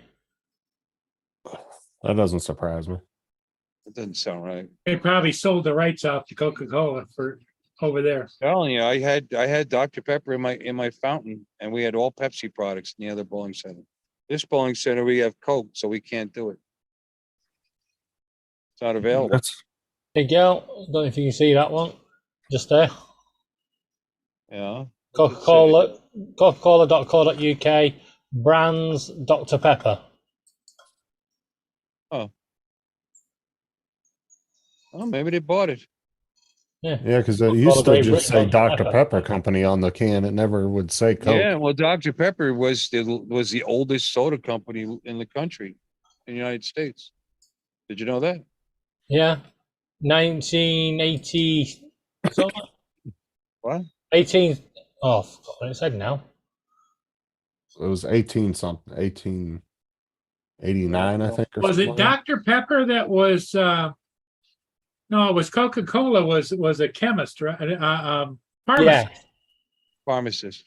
That doesn't surprise me. It doesn't sound right. They probably sold the rights off to Coca-Cola for over there. Telling you, I had Dr. Pepper in my fountain, and we had all Pepsi products in the other bowling center. This bowling center, we have Coke, so we can't do it. It's not available. That's Big girl, don't know if you can see that one, just there. Yeah. Coca-Cola, Coca-Cola.co.uk, brands Dr. Pepper. Oh, maybe they bought it. yeah, because it Coca-Cola used to Great just Britain, say Dr. Dr. Pepper Company on the can. It never would say Coke. Yeah, well, Dr. Pepper was the oldest soda company in the country, in the United States. Did you know that? Yeah, 1980 something. What? 18. Oh, I forgot what it said now. It was 1889, I think. Or Was something it like that. Dr. Pepper that was, no, it was Coca-Cola was a chemist, right? Pharmacist. Yeah, Pharmacist,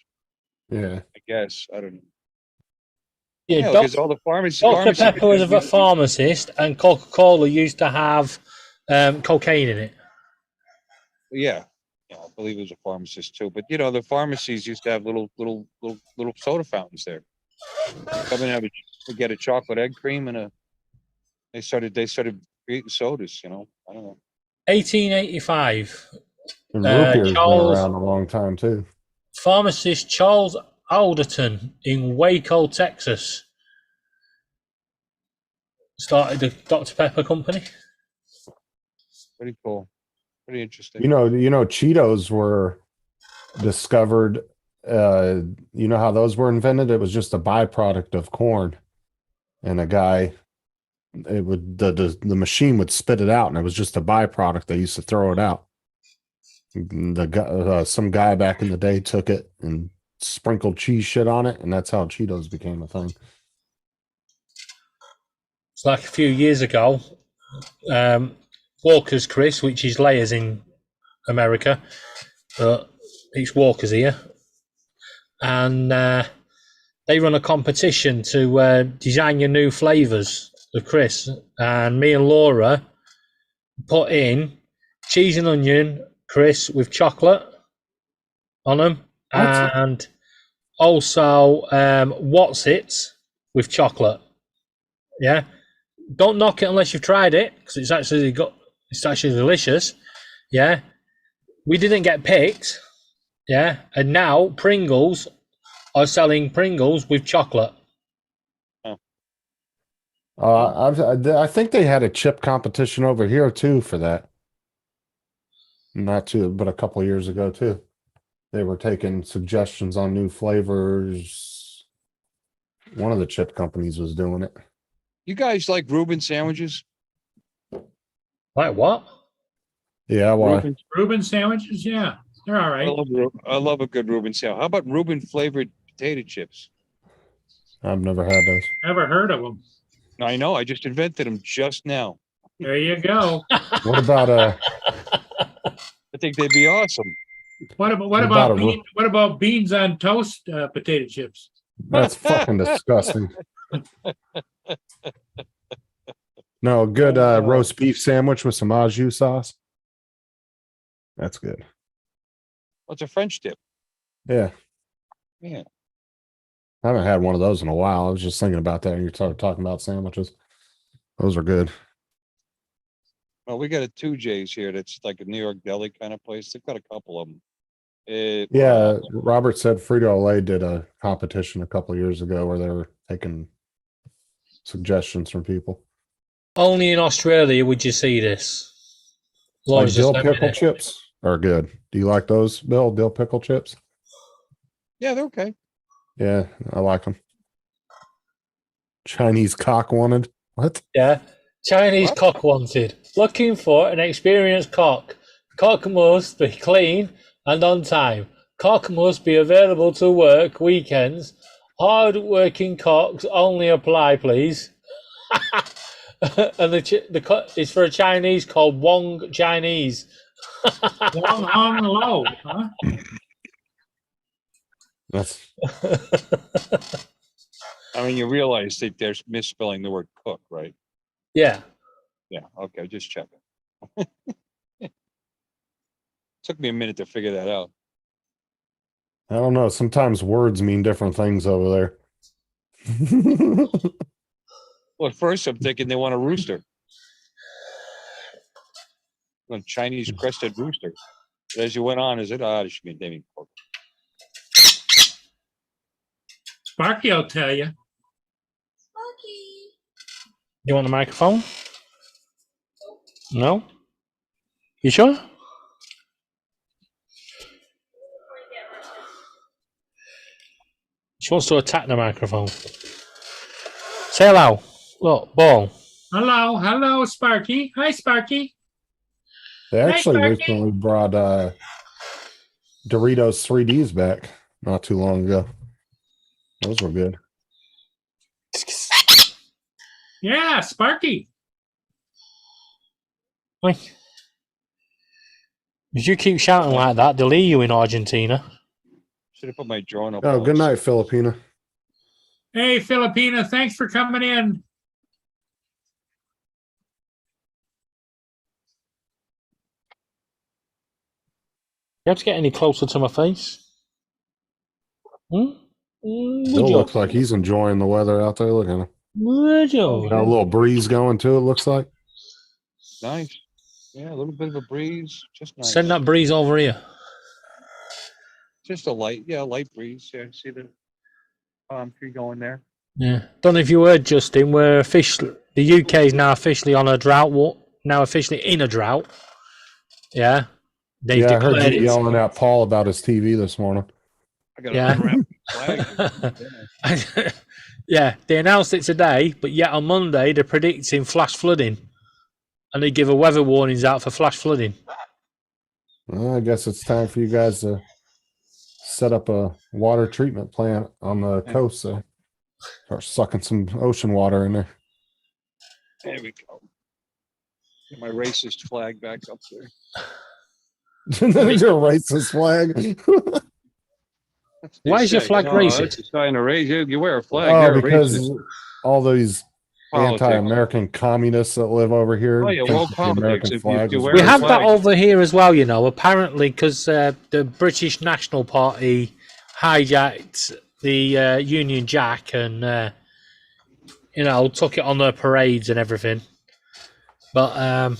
Yeah. I guess. I don't know. yeah. Because all the pharmacists. Dr. Pepper was a pharmacist, and Coca-Cola used to have cocaine in it. Yeah, I believe it was a pharmacist too. But the pharmacies used to have little soda fountains there. Come in and get a chocolate egg cream and they started creating sodas. I don't know. 1885. And root beer's been Charles- around a long time too. Pharmacist Charles Alderton in Waco, Texas, started the Dr. Pepper company. Pretty cool. Pretty interesting. You know, Cheetos were discovered. You know how those were invented? It was just a byproduct of corn, and the machine would spit it out, and it was just a byproduct. They used to throw it out. Some guy back in the day took it and sprinkled cheese shit on it, and that's how Cheetos became a thing. It's like a few years ago, Walker's Chris, which is Layers in America, but it's Walker's here, and they run a competition to design your new flavors of Chris, and me and Laura put in cheese and onion Chris with chocolate on them, and also What's It with chocolate. Yeah, don't knock it unless you've tried it, because it's actually delicious. Yeah, we didn't get picked. Yeah, and now Pringles are selling Pringles with chocolate. I think they had a chip competition over here too for that. Not too, but a couple years ago too. They were taking suggestions on new flavors. One of the chip companies was doing it. You guys like Reuben sandwiches? Like what? Yeah, why? Reuben, Reuben sandwiches, yeah, they're all right. I love a good Reuben sandwich. How about Reuben flavored potato chips? I've never had those. Never heard of them. I know. I just invented them just now. There you go. What about I think they'd be awesome. What about about a what about beans on toast potato chips? that's fucking disgusting. No, a good roast beef sandwich with some au jus sauce. That's good. What's a French dip? Yeah. Yeah. I haven't had one of those in a while. I was just thinking about that. And you started talking about sandwiches. Those are good. Well, we got a 2J's here. That's like a New York deli kind of place. They've got a couple of them. Yeah, Robert said Frito-Lay did a competition a couple of years ago where they were taking suggestions from people. Only in Australia would you see this. Well, Like it's just dill having pickle it. chips are good. Do you like those, Bill? Dill pickle chips? Yeah, they're okay. Yeah, I like them. Chinese cock wanted. What? Yeah. Chinese What? cock wanted. Looking for an experienced cock. Cock must be clean and on time. Cock must be available to work weekends. Hard working cocks only apply, please. And it's for a Chinese called Wong Chinese. Long on low, huh? That's I mean, you realize that they're misspelling the word cook, right? Yeah. Yeah, okay, just checking. Took me a minute to figure that out. I don't know. Sometimes words mean different things over there. Well, at first I'm thinking they want a rooster. A Chinese crested rooster. But as you went on, is it? Ah, it should be naming pork. Sparky will tell you. Sparky. You want the microphone? No? You sure? She wants to attack the microphone. Say hello. Look, ball. Hello, hello, Sparky. Hi, Sparky. They Hey, actually Sparky. recently brought Doritos 3Ds back not too long ago. Those were good. Yeah, Sparky. If you keep shouting like that, they'll hear you in Argentina. Should have put my drone up. Oh, while good it's- night, Filipina. Hey, Filipina, thanks for coming in. You have to get any closer to my face? Hmm? Would Bill you? looks like he's enjoying the weather out there. Look at him. Would you? Got a little breeze going too, it looks like. Nice. Yeah, a little bit of a breeze. Just nice. Send that breeze over here. Just a light, light breeze. Yeah, see the palm tree going there. Yeah. Don't know if you heard, Justin. The UK is now officially on a drought. Now officially in a drought. Yeah. They've Yeah, I heard declared you it. yelling at Paul about his TV this morning. I got Yeah. a flag. Yeah, they announced it today, but yet on Monday they're predicting flash flooding, and they give a weather warnings out for flash flooding. Well, I guess it's time for you guys to set up a water treatment plant on the coast. So start sucking some ocean water in there. There we go. Get my racist flag back up there. There's your racist flag. Why is your flag racist? It's a sign of race. You wear a flag. Oh, you're a because racist. all these Politics. anti-American communists that live over here. Oh, yeah, think well, that the politics. American If flag you is wear We a have that flag. over here as well, you know. Apparently, because the British National Party hijacked the Union Jack and took it on their parades and everything. But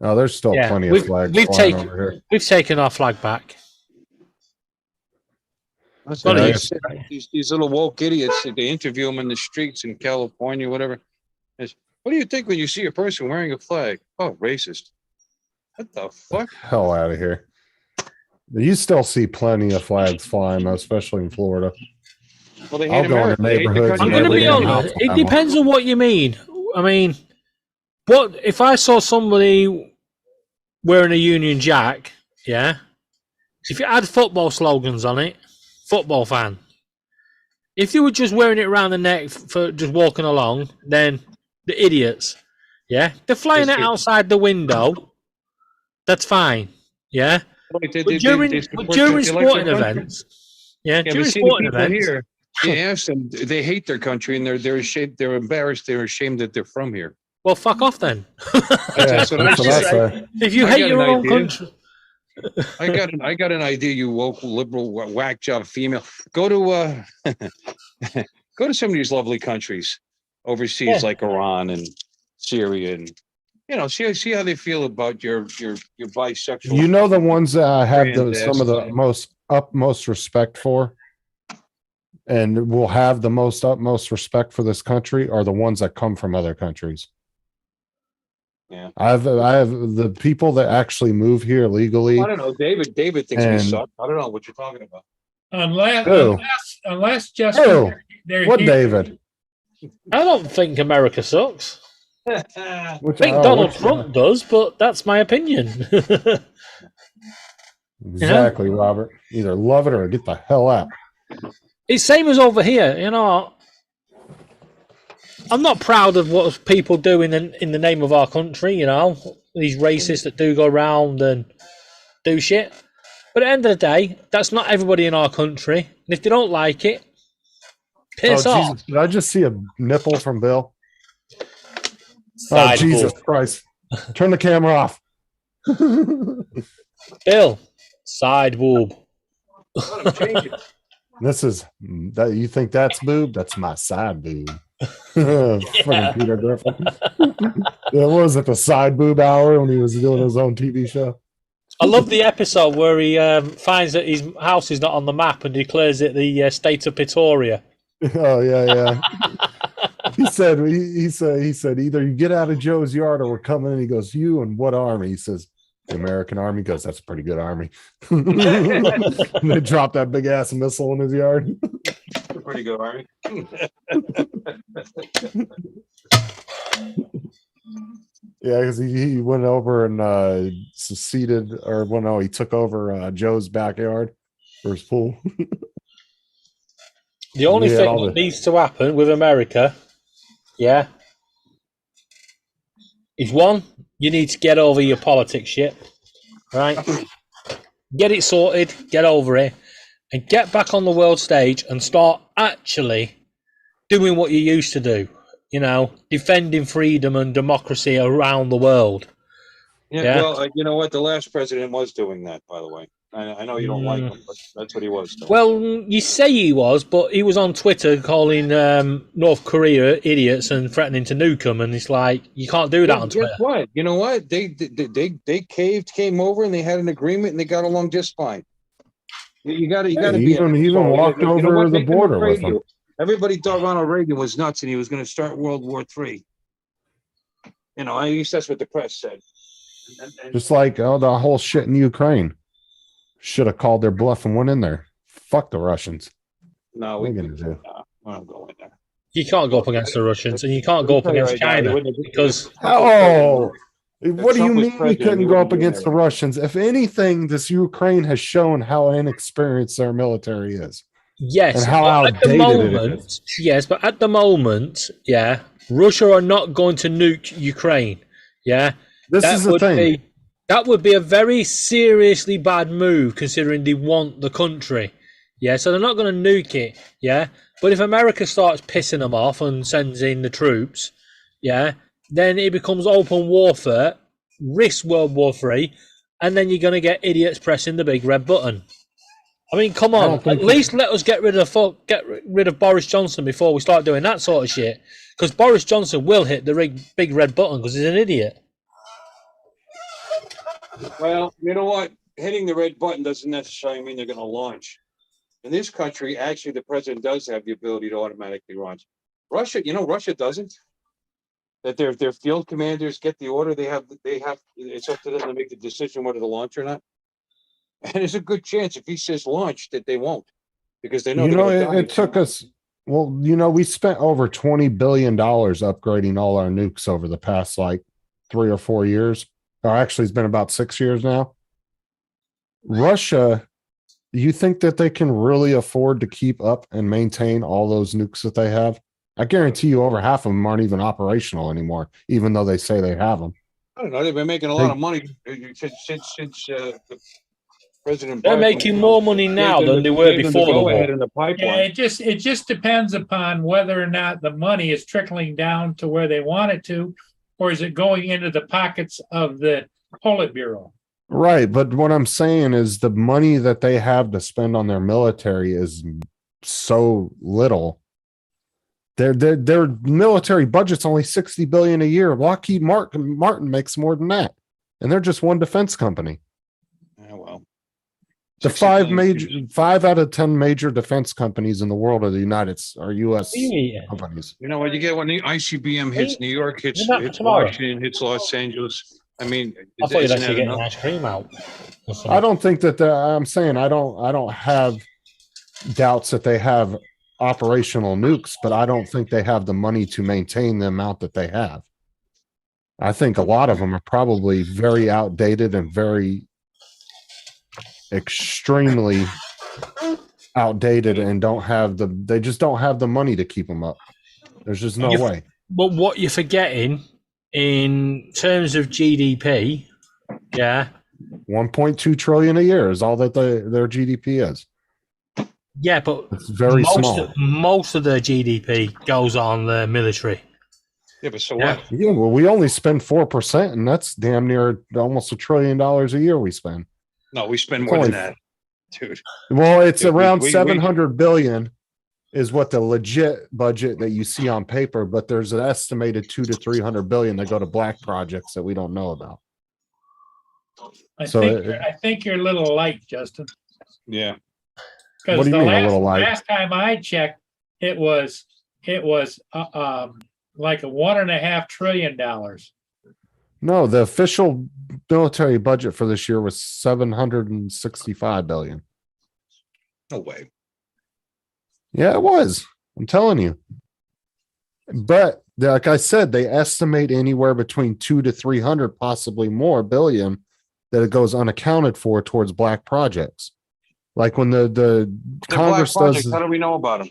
Oh, there's still Yeah, plenty we've- of flags we've flying taken- over here. we've taken our flag back. That's Well, what I it's- said. These little woke idiots, they interview them in the streets in California, whatever. It's, what do you think when you see a person wearing a flag? Oh, racist. What the fuck? Hell out of here. You still see plenty of flags flying, especially in Florida. Well, they I'll hate go in the America. They hate the neighborhoods country I'm and they going to live be in. honest. It Alabama. depends on what you mean. I mean, what if I saw somebody wearing a Union Jack? Yeah. If it had football slogans on it, football fan. If they were just wearing it around the neck for just walking along, then the idiots. Yeah, they're flying it outside the window. That's fine. Yeah, but during sporting events, Yeah, during but see, the sporting people events, here, you ask them, they hate their country and they're ashamed, they're embarrassed, they're ashamed that they're from here. well, fuck off then. Yeah, That's what I said. say. If you I hate got your an own idea. country, I got an idea, you woke liberal whack job female. Go to go to some of these lovely countries overseas, Yeah. like Iran and Syria, and see how they feel about your bisexual. You know the ones that I have some of the Fantastic. utmost respect for, and will have the utmost respect for this country, are the ones that come from other countries. I have the people that actually move here legally. I don't know. David thinks we And- suck. I don't know what you're talking about. Who? Unless Justin, Who? they're What here- David? I don't think America sucks. Which, I think Donald Trump does, but that's my opinion. Exactly, Robert. Either love it or get the hell out. It's same as over here, you know. I'm not proud of what people do in the name of our country, you know. These racists that do go around and do shit. But at the end of the day, that's not everybody in our country. And if they don't like it, piss off. Jesus. Did I just see a nipple from Bill? Side Jesus boob. Christ. Turn the camera off. Bill, side boob. Let him change it. This is that you think that's boob? That's my side boob. Fucking Peter Griffin. It was at the side boob hour when he was doing his own TV show. I love the episode where he finds that his house is not on the map and declares it the state of Pretoria. Oh yeah. He said either you get out of Joe's yard or we're coming in. He goes, you and what army? He says, the American army. He goes, that's a pretty good army. And they dropped that big ass missile in his yard. Pretty good, Army. Yeah, because he went over and seceded, or well, no, he took over Joe's backyard for his pool. The only Yeah, thing all that the- needs to happen with America, yeah, is one, you need to get over your politics shit, right? Get it sorted, get over it, and get back on the world stage and start actually doing what you used to do, you know, defending freedom and democracy around the world. Yeah, Yeah. well, you know what? The last president was doing that, by the way. I know you don't like him, but that's what he was doing. Well, you say he was, but he was on Twitter calling North Korea idiots and threatening to nuke them, and it's like, you can't do that on Guess Twitter. what? You know what? They caved, came over, and they had an agreement, and they got along just fine. You got to He be even walked You know over what? the Make them border afraid with of him. you. Everybody thought Ronald Reagan was nuts, and he was going to start World War III. You know, at least that's what the press said. And Just like the whole shit in Ukraine. Should have called their bluff and went in there. Fuck the Russians. no, What we are you gonna do? I don't go in there. You can't go up against the Russians, and you can't go up against China because Oh, what do you Trump was mean we president, couldn't he go up wouldn't be against the there. Russians? If anything, this Ukraine has shown how inexperienced their military is. yes, And how but at the outdated it moment, yes, but at the moment, yeah, Russia are not going to nuke Ukraine. Yeah, This is the thing. That would be a very seriously bad move considering they want the country. Yeah, so they're not going to nuke it. Yeah, but if America starts pissing them off and sends in the troops, yeah, then it becomes open warfare, risks World War III, and then you're going to get idiots pressing the big red button. I mean, come I on, don't think at least let us get rid of Boris Johnson before we start doing that sort of shit. Because Boris Johnson will hit the big red button because he's an idiot. Well, you know what? Hitting the red button doesn't necessarily mean they're going to launch. In this country, actually, the president does have the ability to automatically launch. Russia, Russia doesn't. That their field commanders get the order. They have. It's up to them to make the decision whether to launch or not. And there's a good chance if he says launch that they won't, because they know. It took us. Well, we spent over $20 billion upgrading all our nukes over the past 3 or 4 years. Or actually, it's been about 6 years now. Russia, you think that they can really afford to keep up and maintain all those nukes that they have? I guarantee you over half of them aren't even operational anymore, even though they say they have them. I don't know. They've been making a lot of money since President. They're Biden making more money now gave them than they the- were gave them before the go-ahead war. in the pipeline. Yeah, it just depends upon whether or not the money is trickling down to where they want it to, or is it going into the pockets of the Politburo? Right. But what I'm saying is the money that they have to spend on their military is so little. Their military budget's only $60 billion a year. Lockheed Martin makes more than that. And they're just one defense company. Yeah, well, The 60 billion people. 5 out of 10 major defense companies in the world are U.S. What are you eating? companies. You know what? You get when the ICBM hits New York, hits Isn't that for hits tomorrow? Washington, hits Los Angeles. I mean, I thought you'd isn't actually that get enough? ice cream out. or something. I don't think that I'm saying I don't have doubts that they have operational nukes, but I don't think they have the money to maintain the amount that they have. I think a lot of them are probably very outdated and very extremely outdated and they just don't have the money to keep them up. There's just no You- way. But what you're forgetting in terms of GDP, yeah, 1.2 trillion a year is all that their GDP is. yeah, but It's very small. most of their GDP goes on the military. Yeah, but so Yeah. what? Yeah, well, we only spend 4%, and that's damn near almost $1 trillion a year we spend. No, we spend It's more only- than that, dude. Well, it's Yeah, we- around we- 700 billion is what the legit budget that you see on paper, but there's an estimated 200 to 300 billion that go to black projects that we don't know about. I So think, it- I think you're a little light, Justin. Yeah. Because What do you the mean a little light? last time I checked, it was like a $1.5 trillion. No, the official military budget for this year was 765 billion. No way. Yeah, it was. I'm telling you. But like I said, they estimate anywhere between 200 to 300, possibly more billion that it goes unaccounted for towards black projects. Like when the The Congress black projects, does, how do we know about them?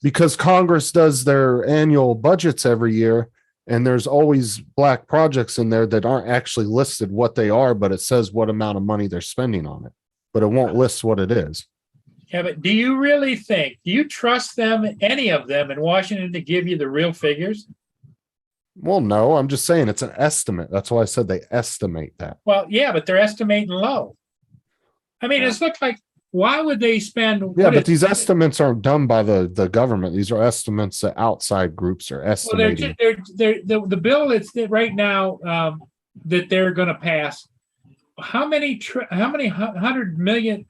because Congress does their annual budgets every year, and there's always black projects in there that aren't actually listed what they are, but it says what amount of money they're spending on it, but it won't list what it is. Yeah, but do you really think, do you trust them, any of them in Washington, to give you the real figures? Well, no, I'm just saying it's an estimate. That's why I said they estimate that. Well, yeah, but they're estimating low. I mean, it's looked like, why would they spend? Yeah, what but is- these estimates aren't done by the government. These are estimates that outside groups are Well, estimating. the bill that's right now that they're going to pass. How many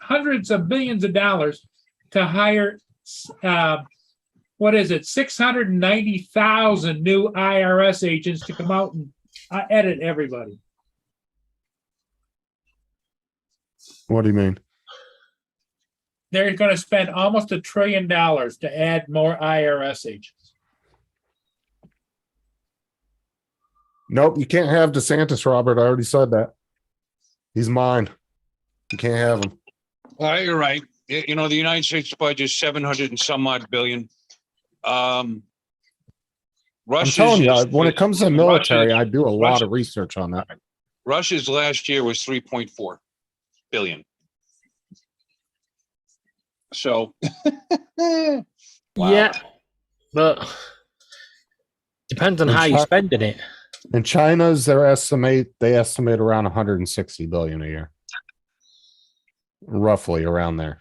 hundreds of billions of dollars to hire? What is it? 690,000 new IRS agents to come out and edit everybody. What do you mean? They're going to spend almost $1 trillion to add more IRS agents. Nope, you can't have DeSantis, Robert. I already said that. He's mine. You can't have him. All right, you're right. You know, the United States budget is 700 and some odd billion. I'm Russia's telling you, is- when it comes to Russia's- military, I do a lot Russia- of research on that. Russia's last year was 3.4 billion. So. Wow. Yeah, but depends on And how you're Chi- spending it. And China's they estimate around 160 billion a year. Roughly around there.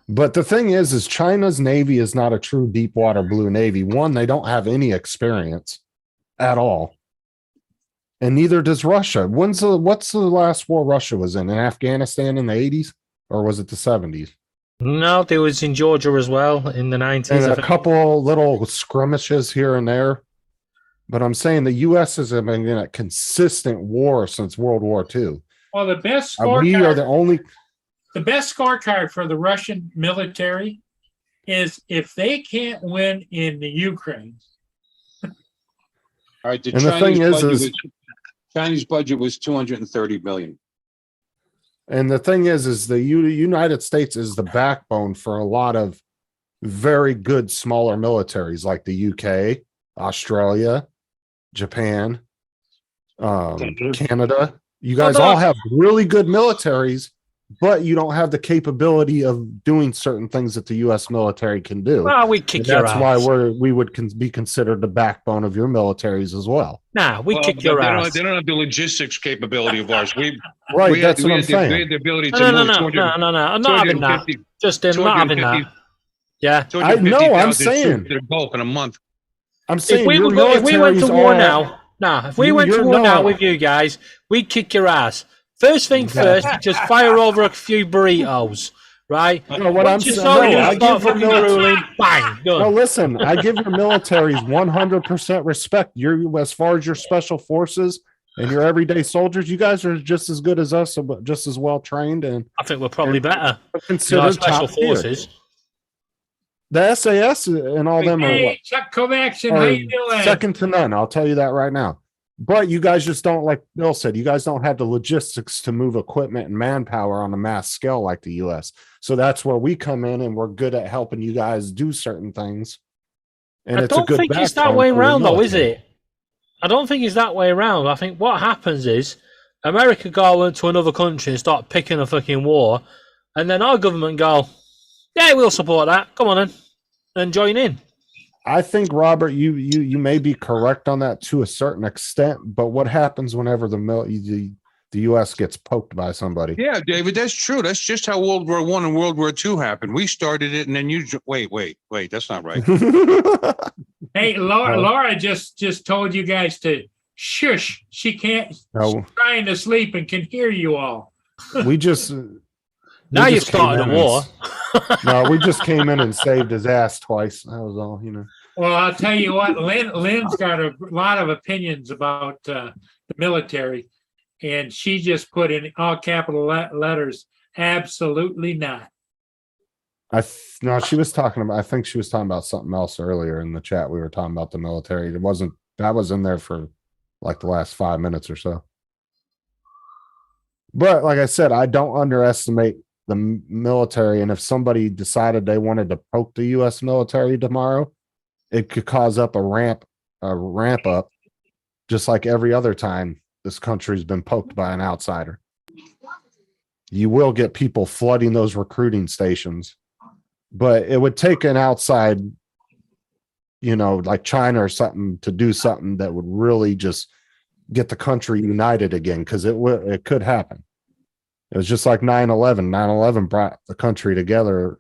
But the thing is China's Navy is not a true deep water blue Navy. One, they don't have any experience at all. And neither does Russia. What's the last war Russia was in Afghanistan in the 80s? Or was it the 70s? No, there was in Georgia as well in the 90s. And I a think. couple little skirmishes here and there. But I'm saying the U.S. has been in a consistent war since World War II. Well, the best We are the scorecard, only. the best scorecard for the Russian military is if they can't win in the Ukraine. All right, And the thing is Chinese budget was 230 billion. And the thing is the United States is the backbone for a lot of very good smaller militaries like the UK, Australia, Japan, Canada. You guys all have really good militaries, but you don't have the capability of doing certain things that the U.S. military can do. Well, we And kick your that's ass. why we would be considered the backbone of your militaries as well. Nah, we Well, kick your they ass. don't have the logistics capability of ours. Right, We had- that's we what I'm had the- We saying. had the ability to No, move I'm not having that. 250 Justin, I'm not having that. Yeah. I know, I'm 250,000 saying. troops to the Gulf in a month. I'm saying If we, your if we went to militaries war are- now, if we went to you're war now not. with you guys, we'd kick your ass. First thing first, just fire over a few burritos, right? No, what I'm Once you saying, saw no, you I start give your fucking military. drooling, bang, No, done. listen, I give your militaries 100% respect. You're as far as your special forces and your everyday soldiers, you guys are just as good as us, but just as well trained and I think we're probably better. You know, considered our special top tier. forces. The SAS and all them are what? Hey, Chuck Kovacs, how Are you doing? second to none. I'll tell you that right now. But you guys just don't, like Bill said, you guys don't have the logistics to move equipment and manpower on a mass scale like the US. So that's where we come in and we're good at helping you guys do certain things. And I it's a don't good think it's that backbone way for the around, though, is military. it? I don't think it's that way around. I think what happens is America go into another country and start picking a fucking war, and then our government go, yeah, we'll support that. Come on then, and join in. I think, Robert, you may be correct on that to a certain extent, but what happens whenever the US gets poked by somebody? Yeah, David, that's true. That's just how World War I and World War II happened. We started it, and then you wait. That's not right. Hey, Laura, No. Laura just told you guys to shush. She can't. No. She's trying to sleep and can hear you all. we just Now we you've just came started in a and war. No, we just came in and saved his ass twice. That was all, you know. Well, I'll tell you what, Lynn's got a lot of opinions about the military, and she just put in all capital letters, absolutely not. No, she was talking about. I think she was talking about something else earlier in the chat. We were talking about the military. It wasn't that was in there for like the last 5 minutes or so. But like I said, I don't underestimate the military. And if somebody decided they wanted to poke the U.S. military tomorrow, it could cause up a ramp up, just like every other time this country's been poked by an outsider. You will get people flooding those recruiting stations. But it would take an outside, you know, like China or something to do something that would really just get the country united again, because it could happen. It was just like 9/11. 9/11 brought the country together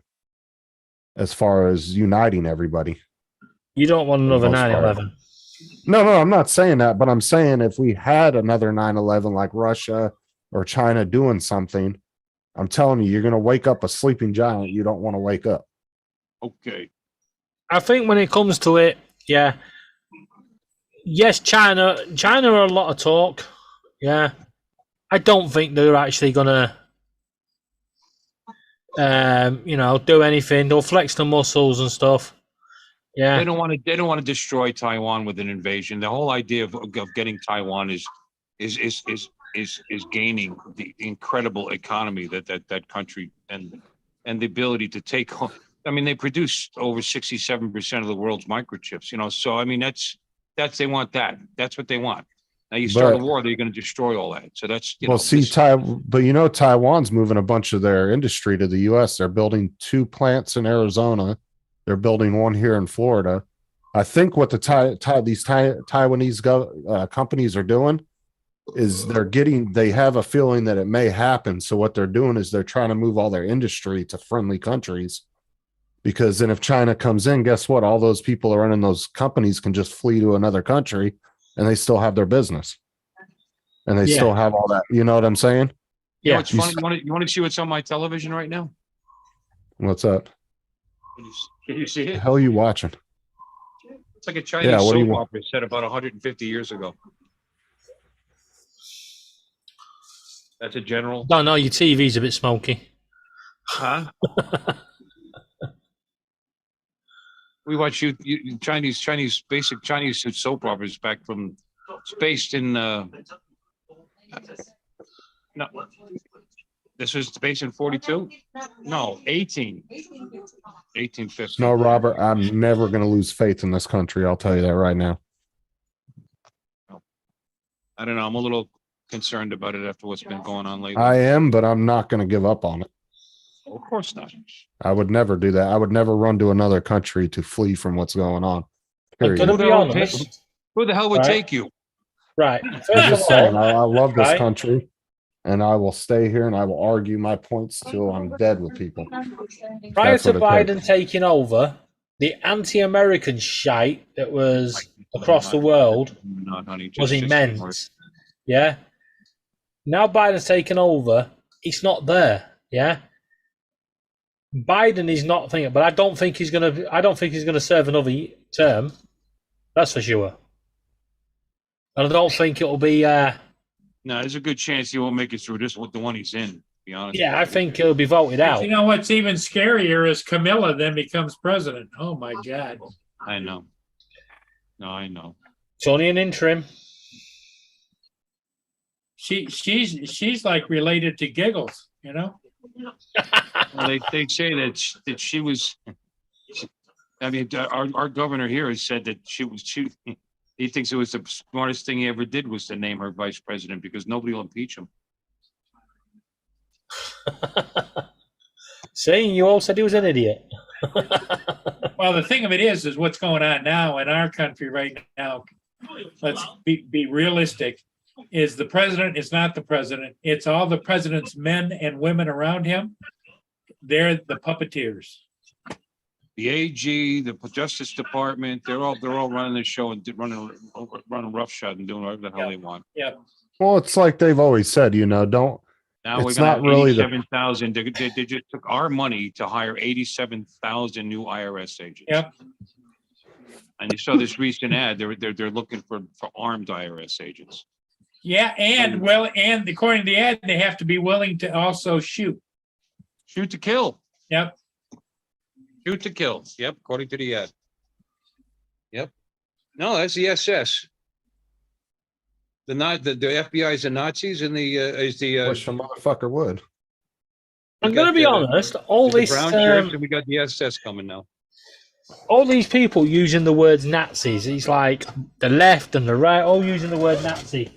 as far as uniting everybody. You don't want another most part. 9/11. No, I'm not saying that, but I'm saying if we had another 9/11 like Russia or China doing something, I'm telling you, you're going to wake up a sleeping giant you don't want to wake up. Okay. I think when it comes to it, yeah. Yes, China are a lot of talk. Yeah. I don't think they're actually gonna do anything. They'll flex the muscles and stuff. Yeah. They don't want to destroy Taiwan with an invasion. The whole idea of getting Taiwan is gaining the incredible economy that country and the ability to take on. I mean, they produce over 67% of the world's microchips, you know. So I mean, that's they want that. That's what they want. Now you start But- a war, they're going to destroy all that. So that's But you know, Taiwan's moving a bunch of their industry to the U.S. They're building 2 plants in Arizona. They're building one here in Florida. I think what these Taiwanese companies are doing is they have a feeling that it may happen. So what they're doing is they're trying to move all their industry to friendly countries, because then if China comes in, guess what? All those people are running those companies can just flee to another country and they still have their business and they Yeah. still have all that. You know what I'm saying? You know, Yeah. it's funny. You want to see what's on my television right now? What's up? Can you see The it? hell are you watching? It's like a Chinese Yeah, what do you soap want? opera set about 150 years ago. That's a general. Don't know, your TV's a bit smoky. Huh? We watch Chinese basic Chinese soap operas back from. It's based in. No, this was based in 42. No, 1850. No, Robert, I'm never going to lose faith in this country. I'll tell you that right now. I don't know. I'm a little concerned about it after what's been going on lately. I am, but I'm not going to give up on it. Of course not. I would never do that. I would never run to another country to flee from what's going on. I'm Period. gonna be honest. Who the hell would Right. take you? Right. I'm First just of saying, all, I love this Right. country, and I will stay here and I will argue my points till I'm dead with people. prior That's to what it Biden taking over, the anti-American shite that was across the world Not, honey. was Just- immense. Yeah. now Biden's taken over, it's not there. Yeah. Biden is not thinking, but I don't think he's gonna serve another term. That's for sure. And I don't think it'll be. No, there's a good chance he won't make it through this with the one he's in. To be honest. Yeah, I think he'll be voted out. You know what's even scarier is Camilla then becomes president. Oh my God. I know. No, I know. It's only an interim. She's like related to Giggles, you know? Well, they say that she was. I mean, our governor here has said that she. He thinks it was the smartest thing he ever did was to name her vice president because nobody will impeach him. Saying you all said he was an idiot. Well, the thing of it is what's going on now in our country right now. Let's be realistic. Is the president is not the president. It's all the president's men and women around him. They're the puppeteers. The AG, the Justice Department, they're all running the show and running roughshod and doing whatever the hell they want. Yeah. Well, it's like they've always said, don't. Now we're It's gonna not have really the- 87,000. They just took our money to hire 87,000 new IRS agents. Yep. And you saw this recent ad. They're looking for armed IRS agents. Yeah, and according to the ad, they have to be willing to also shoot. Shoot to kill. Yep. Shoot to kill. Yep, according to the ad. Yep. No, that's the SS. The FBI is the Nazis and Wish a motherfucker would. I'm going to be honest. All the this, brown shirts and we got the SS coming now. all these people using the words Nazis. It's like the left and the right, all using the word Nazi.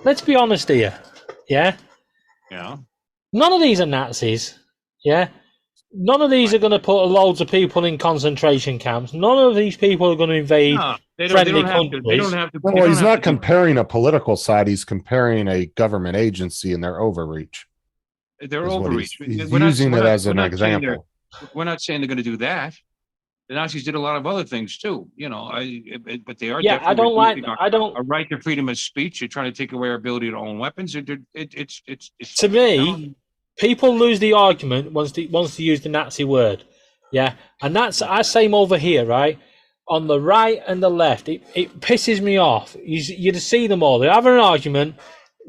Let's be honest here. Yeah. Yeah. None of these are Nazis. Yeah. None of these are going to put loads of people in concentration camps. None of these people are going to invade. No, they friendly don't have to. They countries. don't have to. they Well, don't he's have not to do- comparing a political side. He's comparing a government agency and their overreach. They're is what overreach. he's We're not- using we're it not- as we're an not saying they're- example. We're not saying they're going to do that. The Nazis did a lot of other things too, but they are. Yeah, I don't like. reducing I don't. our right to freedom of speech. They're trying to take away our ability to own weapons. It's To me, people lose the argument once they use the Nazi word. Yeah, and that's I same over here, right? On the right and the left, it pisses me off. You just see them all. They have an argument,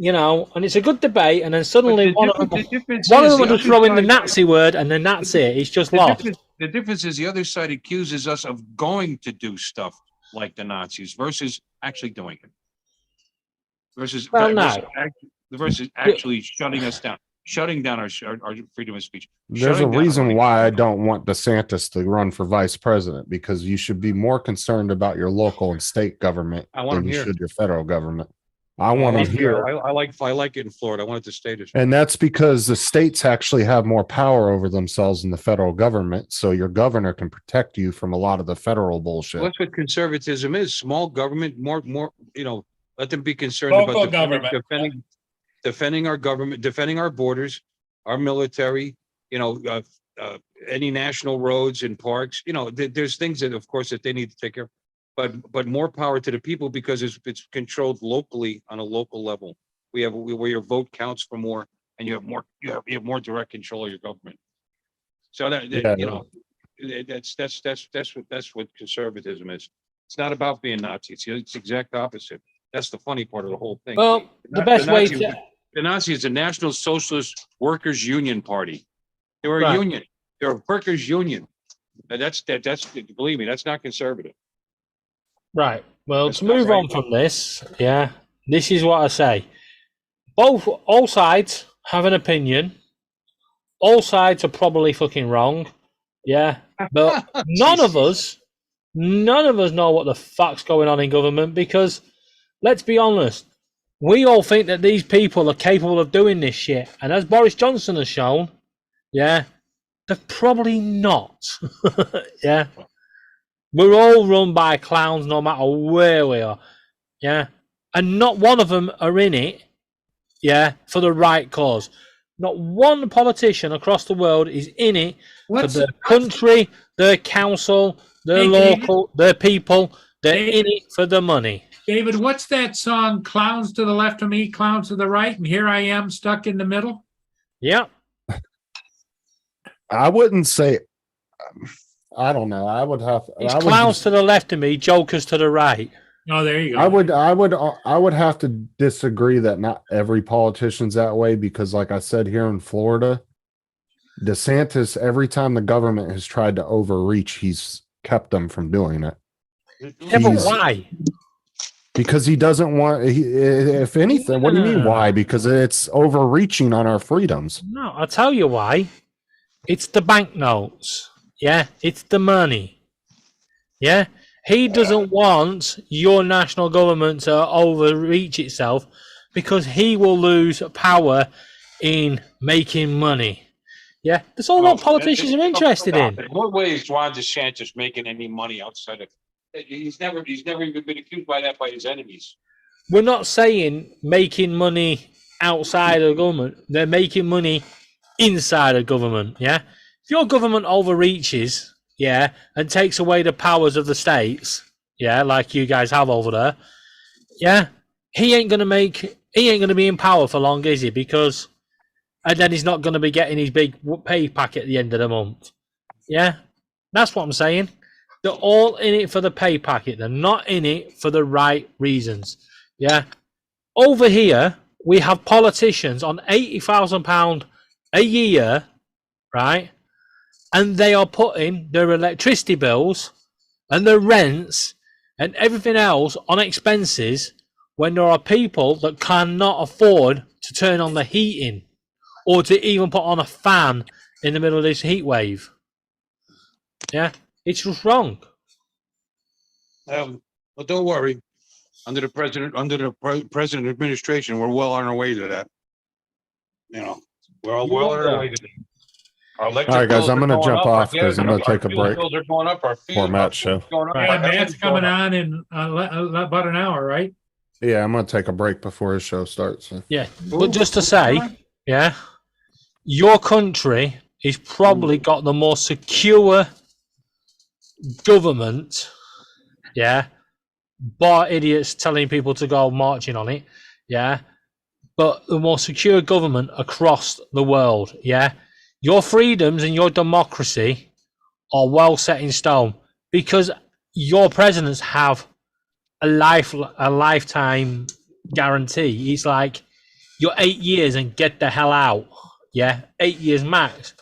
and it's a good debate, and then suddenly one of them will just throw in the Nazi word, and then that's it. It's just lost. The difference is the other side accuses us of going to do stuff like the Nazis versus actually doing it. Versus actually shutting us down, shutting down our freedom of speech. There's a shutting down reason our- why I don't want DeSantis to run for vice president, because you should be more concerned about your local and state government I want than him you here. should your federal government. I want them here. I like it in Florida. I want it to stay this way. And that's because the states actually have more power over themselves than the federal government. So your governor can protect you from a lot of the federal bullshit. Well, that's what conservatism is. Small government, more, let them be concerned Local about government. defending our government, defending our borders, our military, any national roads and parks, there's things that, of course, that they need to take care of. But more power to the people because it's controlled locally on a local level. Where your vote counts for more and you have more direct control of your government. So that's what conservatism is. It's not about being Nazi. It's the exact opposite. That's the funny part of the whole thing. Well, the best way to. The Nazi is the National Socialist Workers Union Party. They were a Right. union. They're a workers' union. And that's believe me, that's not conservative. Right. Well, That's to not move right. on from this, this is what I say. All sides have an opinion. All sides are probably fucking wrong. Yeah. But none of us know what the fuck's going on in government because, let's be honest, we all think that these people are capable of doing this shit. And as Boris Johnson has shown, they're probably not. Yeah. We're all run by clowns no matter where we are. Yeah. And not one of them are in it, for the right cause. Not one politician across the world is in it for their country, their council, their local, their people. They're in it for the money. David, what's that song? Clowns to the left of me, clowns to the right, and here I am stuck in the middle. Yeah. I wouldn't say. I don't know. I would have. It's I would clowns just- to the left of me, jokers to the right. Oh, there you go. I would have to disagree that not every politician's that way because, like I said, here in Florida, DeSantis, every time the government has tried to overreach, he's kept them from doing it Yeah, but He's- why? because he doesn't want. If anything, what do you mean? Why? Because it's overreaching on our freedoms. No, I'll tell you why. It's the banknotes. Yeah, it's the money. Yeah, he doesn't want your national government to overreach itself because he will lose power in making money. Yeah, that's all what politicians are interested in. In what way is Ron DeSantis making any money outside of? He's never even been accused by that by his enemies. We're not saying making money outside of government. They're making money inside of government. Yeah, if your government overreaches, yeah, and takes away the powers of the states, yeah, like you guys have over there, yeah, he ain't gonna be in power for long, is he? Because, and then he's not gonna be getting his big pay packet at the end of the month. Yeah, that's what I'm saying. They're all in it for the pay packet. They're not in it for the right reasons. Yeah. Over here, we have politicians on £80,000 a year, right? And they are putting their electricity bills and their rents and everything else on expenses when there are people that cannot afford to turn on the heating or to even put on a fan in the middle of this heat wave. Yeah. It's just wrong. Well, don't worry. Under the president administration, we're well on our way to that. You know, we're well on our way to that. All right, guys, I'm gonna jump off 'cause I'm gonna take a break Bills are going up. Our for Matt's show. Going up. Yeah, Matt's coming on in about an hour, right? Yeah, I'm gonna take a break before his show starts. So. Yeah. But just to say, yeah, your country has probably got the more secure government, yeah, bar idiots telling people to go marching on it, yeah, but the more secure government across the world, yeah. Your freedoms and your democracy are well set in stone because your presidents have a lifetime guarantee. It's like you're 8 years and get the hell out, yeah, 8 years max,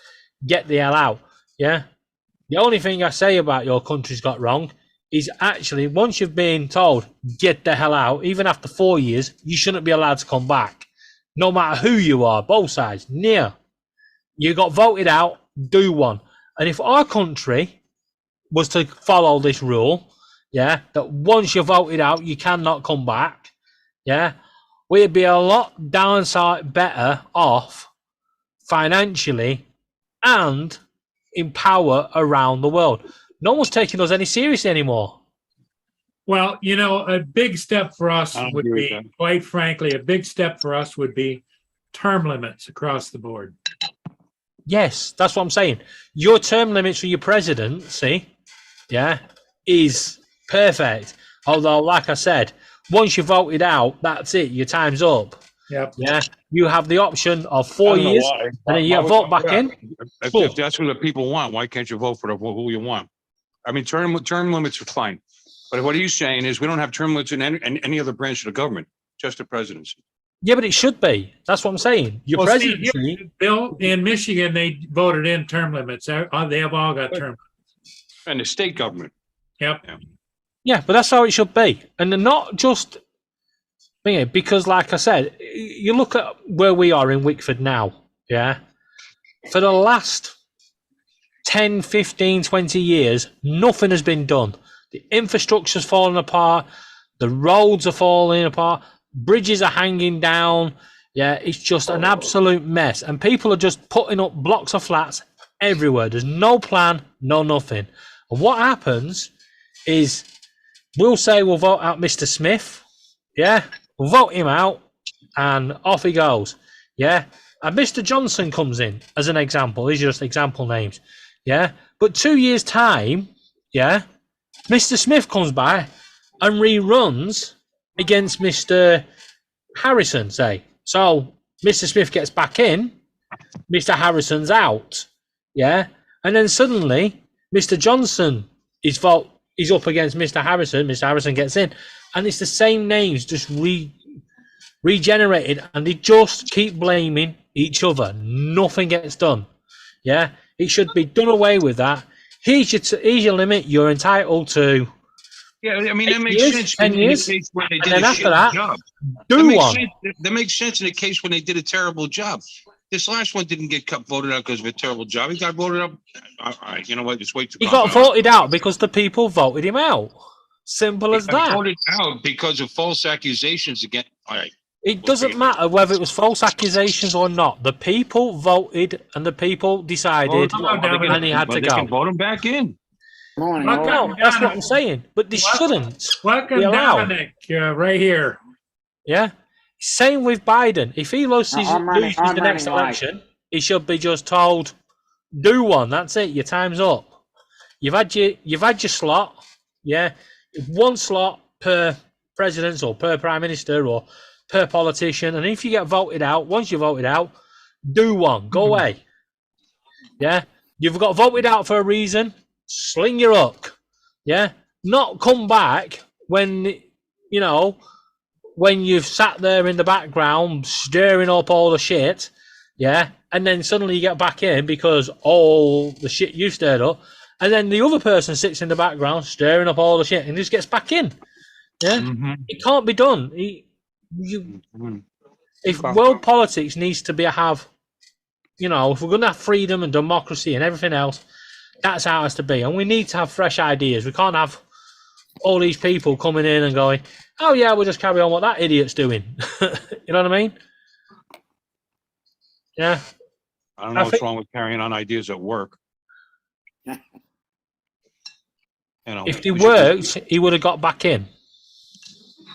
get the hell out, yeah. The only thing I say about your country's got wrong is actually once you've been told get the hell out, even after 4 years, you shouldn't be allowed to come back, no matter who you are, both sides. Near you got voted out, do one. And if our country was to follow this rule, yeah, that once you're voted out, you cannot come back, yeah, we'd be a lot downside better off financially and in power around the world. No one's taking us any seriously anymore. Well, you know, a big step for us I would agree be, with that. quite frankly, a big step for us would be term limits across the board. Yes, that's what I'm saying. Your term limits for your presidency, yeah, is perfect. Although, like I said, once you're voted out, that's it. Your time's up. Yep. Yeah, you have the option of 4 years, and then you vote back in. If that's what the people want, why can't you vote for who you want? I mean, term limits are fine. But what he's saying is we don't have term limits in any other branch of the government, just the presidency. Yeah, but it should be. That's what I'm saying. Your Well, see, presidency. Bill, in Michigan, they voted in term limits. They have all got term. And the state government. Yep. Yeah, but that's how it should be. And they're not just because, like I said, you look at where we are in Wickford now, yeah? For the last 10, 15, 20 years, nothing has been done. The infrastructure's fallen apart. The roads are falling apart. Bridges are hanging down. Yeah, it's just an absolute mess. And people are just putting up blocks of flats everywhere. There's no plan, no nothing. And what happens is we'll say we'll vote out Mr. Smith. Yeah, we'll vote him out and off he goes. Yeah, and Mr. Johnson comes in as an example. These are just example names. Yeah, but 2 years' time, yeah, Mr. Smith comes by and reruns against Mr. Harrison, say. So Mr. Smith gets back in, Mr. Harrison's out. Yeah. And then suddenly Mr. Johnson is up against Mr. Harrison. Mr. Harrison gets in. And it's the same names just regenerated, and they just keep blaming each other. Nothing gets done. Yeah. It should be done away with that. Here's your limit. You're entitled to. Yeah, I mean, that 8 makes years, sense 10 in the years, case where they and did then a after shitty that, job. do one. That makes sense in the case when they did a terrible job. This last one didn't get voted out because of a terrible job. He got voted up. All right, you know what? Just wait to. He got voted out because the people voted him out. Simple as that. Voted out because of false accusations against. All right. It doesn't matter whether it was false accusations or not. The people voted and the people decided, and he had to They can go. vote him back in. Morning, Welcome. all. No, that's what I'm saying. But they shouldn't. Welcome, Be allowed. Dominic, right here. Yeah. Same with Biden. If he loses I'm running the next late. election, he should be just told, do one. That's it. Your time's up. You've had your slot. Yeah. One slot per president or per prime minister or per politician. And if you get voted out, once you're voted out, do one. Go away. Yeah. You've got voted out for a reason. Sling your hook. Yeah. Not come back when, when you've sat there in the background stirring up all the shit, yeah, and then suddenly you get back in because all the shit you stirred up, and then the other person sits in the background stirring up all the shit and just gets back in. Yeah, it can't be done. If world politics needs to have, if we're going to have freedom and democracy and everything else, that's how it has to be. And we need to have fresh ideas. We can't have all these people coming in and going, oh yeah, we'll just carry on what that idiot's doing. You know what I mean? Yeah. I don't know what's wrong with carrying on ideas at work. If he worked, he would have got back in.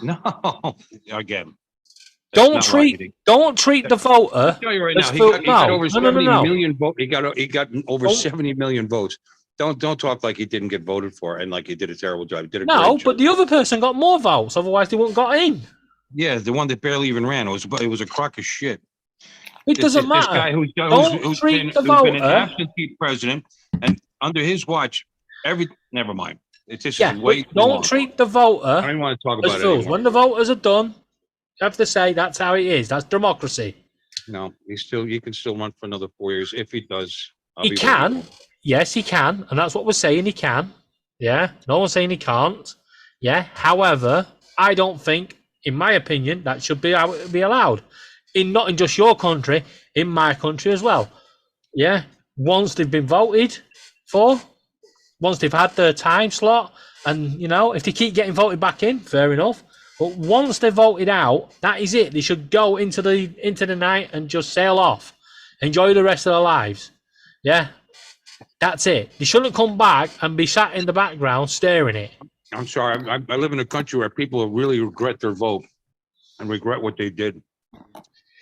No, again. Don't treat the voter. I'll tell you right now, as he vote got no. over No, no, 70 no. million votes. He got over Don't- 70 million votes. Don't talk like he didn't get voted for and like he did a terrible job. He did a No, great job. but the other person got more votes. Otherwise, they wouldn't got in. Yeah, the one that barely even ran. It was a crock of shit. It doesn't This matter. guy who's treat been, the who's been an voter- absentee president, and under his watch, never mind. It's just Yeah, way but too don't long. treat the I voter don't want to talk as about it fools. anymore. When the voters are done, you have to say that's how it is. That's democracy. No, he can still run for another 4 years if he does. I'll He be can. voting for him. Yes, he can, and that's what we're saying. He can. Yeah, no one's saying he can't. Yeah. However, I don't think, in my opinion, that should be allowed. Not in just your country, in my country as well. Yeah. Once they've been voted for, once they've had their time slot, and if they keep getting voted back in, fair enough. But once they're voted out, that is it. They should go into the night and just sail off, enjoy the rest of their lives. Yeah. That's it. They shouldn't come back and be sat in the background staring at it. I'm sorry. I live in a country where people really regret their vote and regret what they did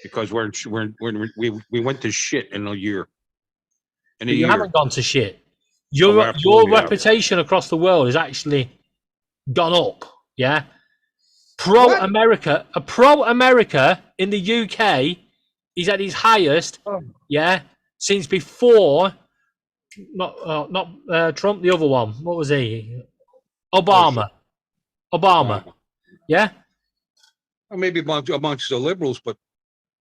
because we went to shit in a year. But you haven't gone to shit. Your we absolutely have. reputation across the world has actually gone up. Yeah. Pro-America in the UK is at his highest. Yeah. Since before. Not Trump, the other one. What was he? Obama. Yeah. Well, maybe amongst the liberals, but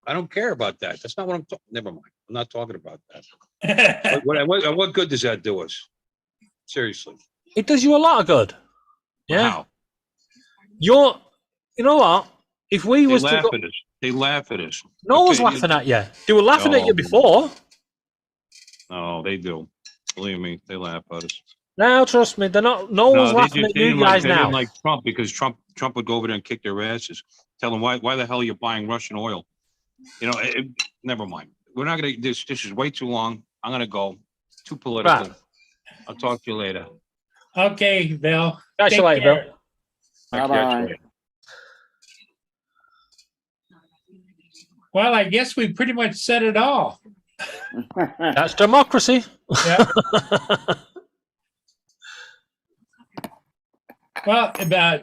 I don't care about that. That's not what I'm talking. Never mind. I'm not talking about that. What good does that do us? Seriously. It does you a lot of good. Yeah. Wow. You know what? If we They was laugh to go, at us. They laugh at us. no one's Okay, laughing at you. They were laughing at No. you before. No, they do. Believe me, they laugh at us. Now, trust me, they're not. No one's laughing at you guys they now. didn't like Trump because Trump would go over there and kick their asses. Tell them why the hell are you buying Russian oil? Never mind. We're not gonna. This is way too long. I'm gonna go. Too political. Right. I'll talk to you later. Okay, Bill. Catch you Take later, care. Bill. I'll catch you Bye-bye. later. Well, I guess we pretty much said it all. That's democracy. Yeah. Well, about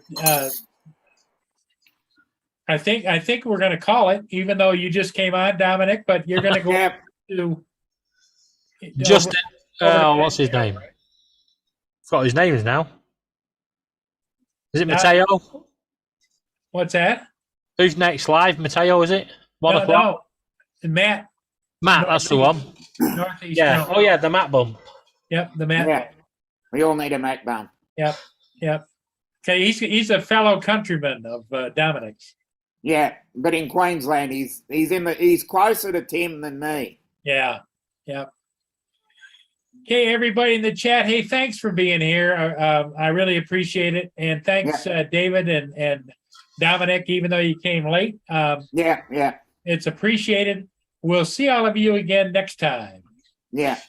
I think we're gonna call it, even though you just came on, Dominic, but you're gonna go Yeah, to. Justin, over to what's his Mateo, name? right? Forgot his name now. Is it Not- Mateo? What's that? Who's next live? Mateo, is it? 1 No, o'clock? no. Matt, Matt, that's the one. Northeast. Yeah. Oh, yeah, the Matt bum. Yep, the Matt. yeah. We all need a Mac bomb. Yep. Okay, he's a fellow countryman of Dominic's. Yeah, but in Queensland, he's closer to Tim than me. Yeah, yep. Okay, everybody in the chat, hey, thanks for being here. I really appreciate it. And thanks, David and Dominic, even though you came late. Yeah, It's appreciated. We'll see all of you again next time. yeah.